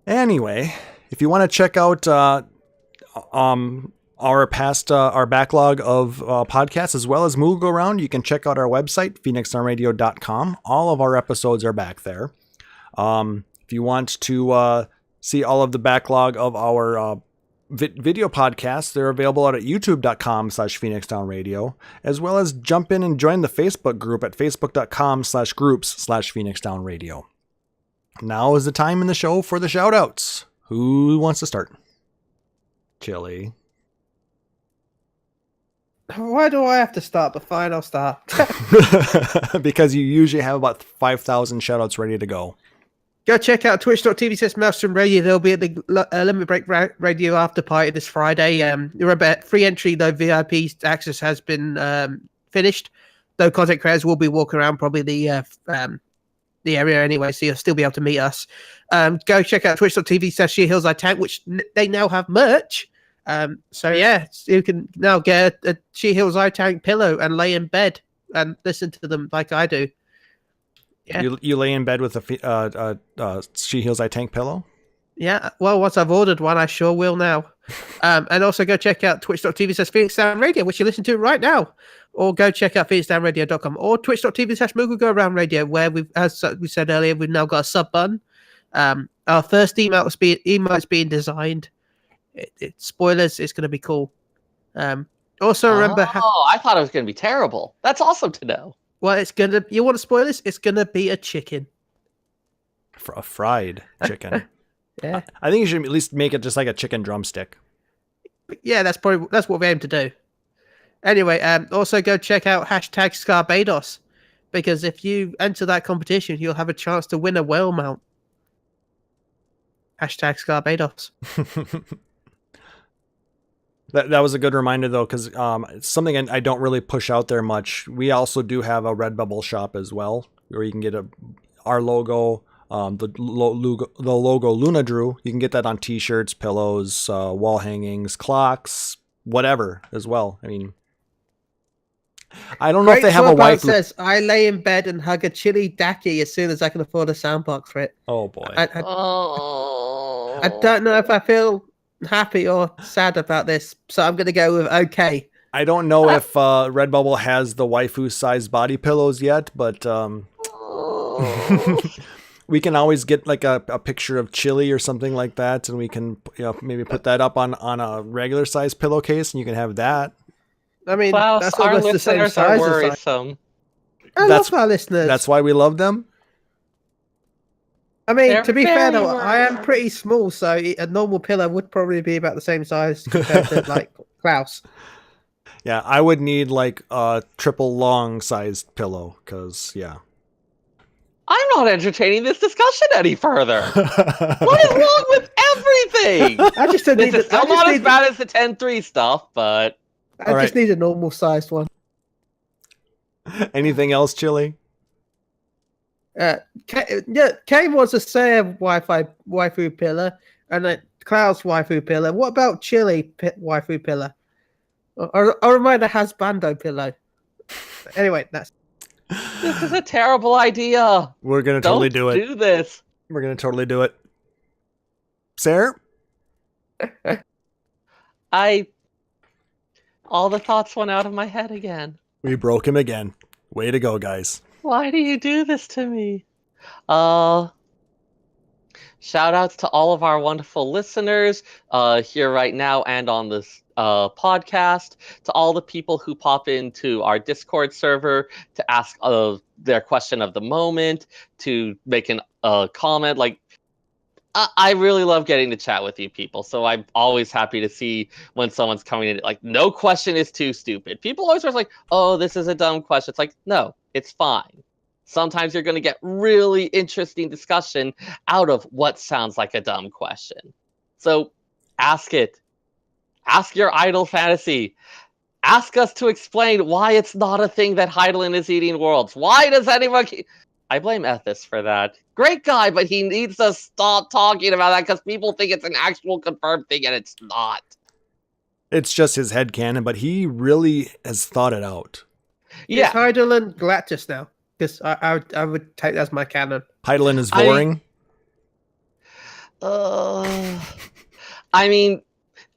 Speaker 2: Anyway, if you want to check out our backlog of podcasts as well as Moogle Go Round, you can check out our website, phoenixdownradio.com. All of our episodes are back there. If you want to see all of the backlog of our video podcasts, they're available at youtube.com/phoenixdownradio, as well as jump in and join the Facebook group at facebook.com/groups/phoenixdownradio. Now is the time in the show for the shout outs. Who wants to start? Chille.
Speaker 4: Why do I have to start? But fine, I'll start.
Speaker 2: Because you usually have about 5,000 shout outs ready to go.
Speaker 4: Go check out twitch.tv/Maelstrom Radio. They'll be at the Limit Break Radio after party this Friday. Remember, free entry, though VIP access has been finished. Though content creators will be walking around probably the area anyway, so you'll still be able to meet us. Go check out twitch.tv/SheHillsITank, which they now have merch. So you can now get a She Hills iTank pillow and lay in bed and listen to them like I do. Yeah.
Speaker 2: You lay in bed with a She Heals I Tank pillow?
Speaker 4: Yeah, well, once I've ordered one, I sure will now. And also go check out twitch.tv/PhoenixDownRadio, which you listen to right now. Or go check out PhoenixDownRadio.com or twitch.tv/Moogle Go Around Radio, where as we said earlier, we've now got a sub button. Our first email is being designed. It's spoilers, it's going to be cool. Also remember...
Speaker 3: I thought it was going to be terrible. That's awesome to know.
Speaker 4: Well, you want to spoil this? It's going to be a chicken.
Speaker 2: A fried chicken.
Speaker 4: Yeah.
Speaker 2: I think you should at least make it just like a chicken drumstick.
Speaker 4: Yeah, that's what we aim to do. Anyway, also go check out #Scarbados, because if you enter that competition, you'll have a chance to win a whale mount. #Scarbados.
Speaker 2: That was a good reminder, though, because it's something I don't really push out there much. We also do have a Redbubble shop as well, where you can get our logo, the logo Luna drew. You can get that on T-shirts, pillows, wall hangings, clocks, whatever as well. I mean, I don't know if they have a wife.
Speaker 4: Says, I lay in bed and hug a chili dacky as soon as I can afford a soundbox for it.
Speaker 2: Oh, boy.
Speaker 4: I don't know if I feel happy or sad about this, so I'm going to go with okay.
Speaker 2: I don't know if Redbubble has the waifu-sized body pillows yet, but we can always get like a picture of Chille or something like that, and we can maybe put that up on a regular size pillowcase, and you can have that.
Speaker 4: I mean,
Speaker 3: Klauss,
Speaker 4: that's
Speaker 3: our
Speaker 4: almost the same
Speaker 3: listeners
Speaker 4: size.
Speaker 3: are worrisome.
Speaker 4: I love our listeners.
Speaker 2: That's why we love them.
Speaker 4: I mean,
Speaker 3: They're
Speaker 4: to be fair though,
Speaker 3: very
Speaker 4: I am pretty small, so a normal pillow would probably be about the same size compared to like Klauss.
Speaker 2: Yeah, I would need like a triple long sized pillow, because
Speaker 3: I'm not entertaining this discussion any further. What is wrong with everything?
Speaker 4: I just don't
Speaker 3: This
Speaker 4: need.
Speaker 3: is still not as bad as the 10-3 stuff, but
Speaker 4: I just need a normal sized one.
Speaker 2: Anything else, Chille?
Speaker 4: Kane wants a Seyrr waifu pillar and a Klauss waifu pillar. What about Chille waifu pillar? Or remind a Hasbando pillow. Anyway,
Speaker 3: this is a terrible idea.
Speaker 2: We're gonna totally do it.
Speaker 3: Do this.
Speaker 2: We're gonna totally do it. Seyrr?
Speaker 3: All the thoughts went out of my head again.
Speaker 2: We broke him again. Way to go, guys.
Speaker 3: Why do you do this to me? Shout outs to all of our wonderful listeners here right now and on this podcast, to all the people who pop into our Discord server to ask their question of the moment, to make a comment. Like, I really love getting to chat with you people, so I'm always happy to see when someone's coming in. Like, no question is too stupid. People always are like, oh, this is a dumb question. It's like, no, it's fine. Sometimes you're going to get really interesting discussion out of what sounds like a dumb question. So ask it. Ask your idle fantasy. Ask us to explain why it's not a thing that Heidelin is eating worlds. Why does anyone... I blame Ethis for that. Great guy, but he needs to stop talking about that because people think it's an actual confirmed thing and it's not.
Speaker 2: It's just his headcanon, but he really has thought it out.
Speaker 4: Yeah. Is Heidelin Galactus now? Because I would take that as my canon.
Speaker 2: Heidelin is boring.
Speaker 3: I mean,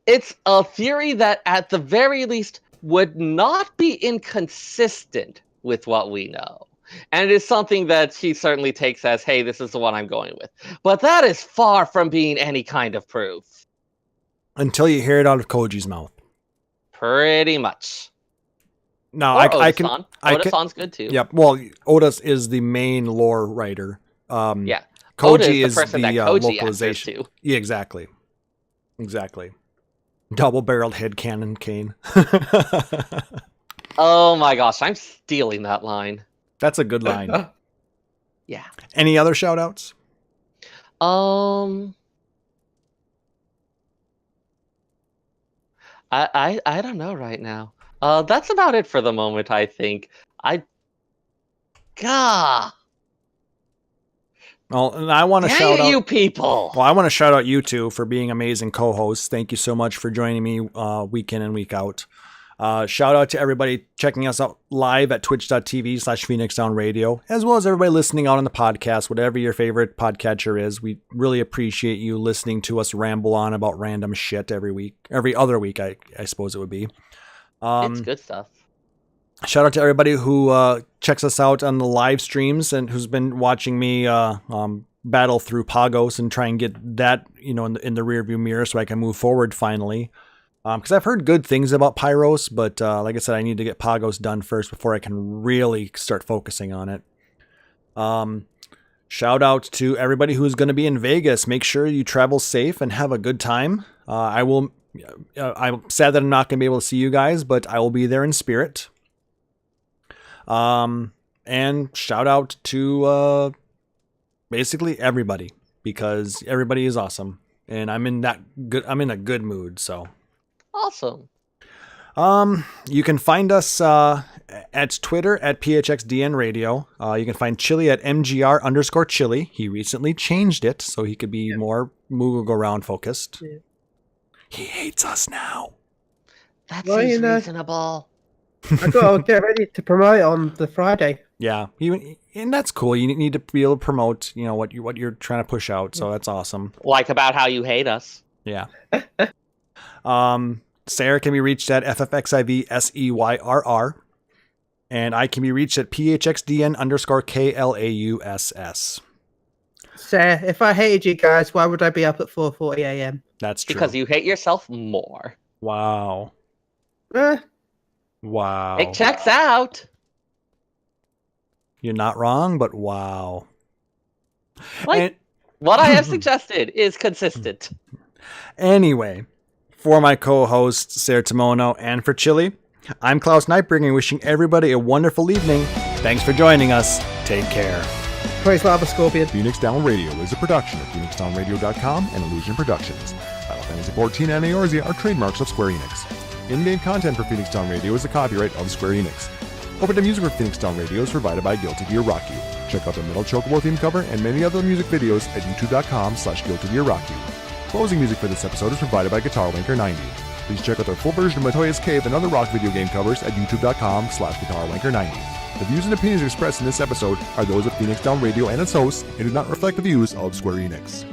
Speaker 3: It's a theory that, at the very least, would not be inconsistent with what we know. And it is something that he certainly takes as, hey, this is the one I'm going with. But that is far from being any kind of proof.
Speaker 2: Until you hear it out of Koji's mouth.
Speaker 3: Pretty much.
Speaker 2: No,
Speaker 3: Or
Speaker 2: I can.
Speaker 3: Oda-san's good too.
Speaker 2: Yep. Well, Oda is the main lore writer.
Speaker 3: Yeah.
Speaker 2: Koji
Speaker 3: is the person that Koji
Speaker 2: localization.
Speaker 3: answers to.
Speaker 2: Yeah, exactly. Double-barreled headcanon cane.
Speaker 3: Oh my gosh, I'm stealing that line.
Speaker 2: That's a good line.
Speaker 3: Yeah.
Speaker 2: Any other shout-outs?
Speaker 3: I don't know right now. That's about it for the moment, I think. Gah!
Speaker 2: Well, and I want to
Speaker 3: Dang
Speaker 2: shout
Speaker 3: it,
Speaker 2: out
Speaker 3: you people!
Speaker 2: Well, I want to shout out you two for being amazing co-hosts. Thank you so much for joining me week in and week out. Shout out to everybody checking us out live at twitch.tv/PhoenixDownRadio, as well as everybody listening out on the podcast, whatever your favorite podcatcher is. We really appreciate you listening to us ramble on about random shit every other week, I suppose it would be.
Speaker 3: It's good stuff.
Speaker 2: Shout out to everybody who checks us out on the live streams and who's been watching me battle through Pagos and try and get that, in the rearview mirror so I can move forward finally. Because I've heard good things about Pyros, but like I said, I need to get Pagos done first before I can really start focusing on it. Shout out to everybody who's going to be in Vegas. Make sure you travel safe and have a good time. I'm sad that I'm not going to be able to see you guys, but I will be there in spirit. And shout out to basically everybody, because everybody is awesome, and I'm in a good mood. So
Speaker 3: awesome.
Speaker 2: You can find us at Twitter at PHXDN Radio. You can find Chille at MGR_Chille. He recently changed it so he could be more Moogle Round focused. Yeah. He hates us now.
Speaker 3: That seems reasonable.
Speaker 4: I gotta get ready to promote it on the Friday.
Speaker 2: Yeah, and that's cool. You need to be able to promote, what you're trying to push out. So that's awesome.
Speaker 3: Like about how you hate us.
Speaker 2: Yeah. Seyrr can be reached at FFXIV SEYRR, and I can be reached at PHXDN_KLAUSS.
Speaker 4: Seyrr, if I hated you guys, why would I be up at 4:40 a.m.?
Speaker 2: That's true.
Speaker 3: Because you hate yourself more.
Speaker 2: Wow. Wow.
Speaker 3: It checks out.
Speaker 2: You're not wrong, but wow.
Speaker 3: What I have suggested is consistent.
Speaker 2: Anyway, for my co-host, Seyrr Timono, and for Chille, I'm Klauss Nightbringer, wishing everybody a wonderful evening. Thanks for joining us. Take care.
Speaker 4: Praise Lava Scorpion.
Speaker 1: Phoenix Down Radio is a production of PhoenixDownRadio.com and Illusion Productions. Final Fantasy XIV and Eorzea are trademarks of Square Enix. In-game content for Phoenix Down Radio is the copyright of Square Enix. Opening music for Phoenix Down Radio is provided by Guilty Gear Rock You. Check out the Metal Chocobo theme cover and many other music videos at youtube.com/Guilty Gear Rock You. Closing music for this episode is provided by Guitar Wanker 90. Please check out their full version of Matoya's Cave and other rock video game covers at youtube.com/Guitar Wanker 90. The views and opinions expressed in this episode are those of Phoenix Down Radio and its hosts and do not reflect the views of Square Enix.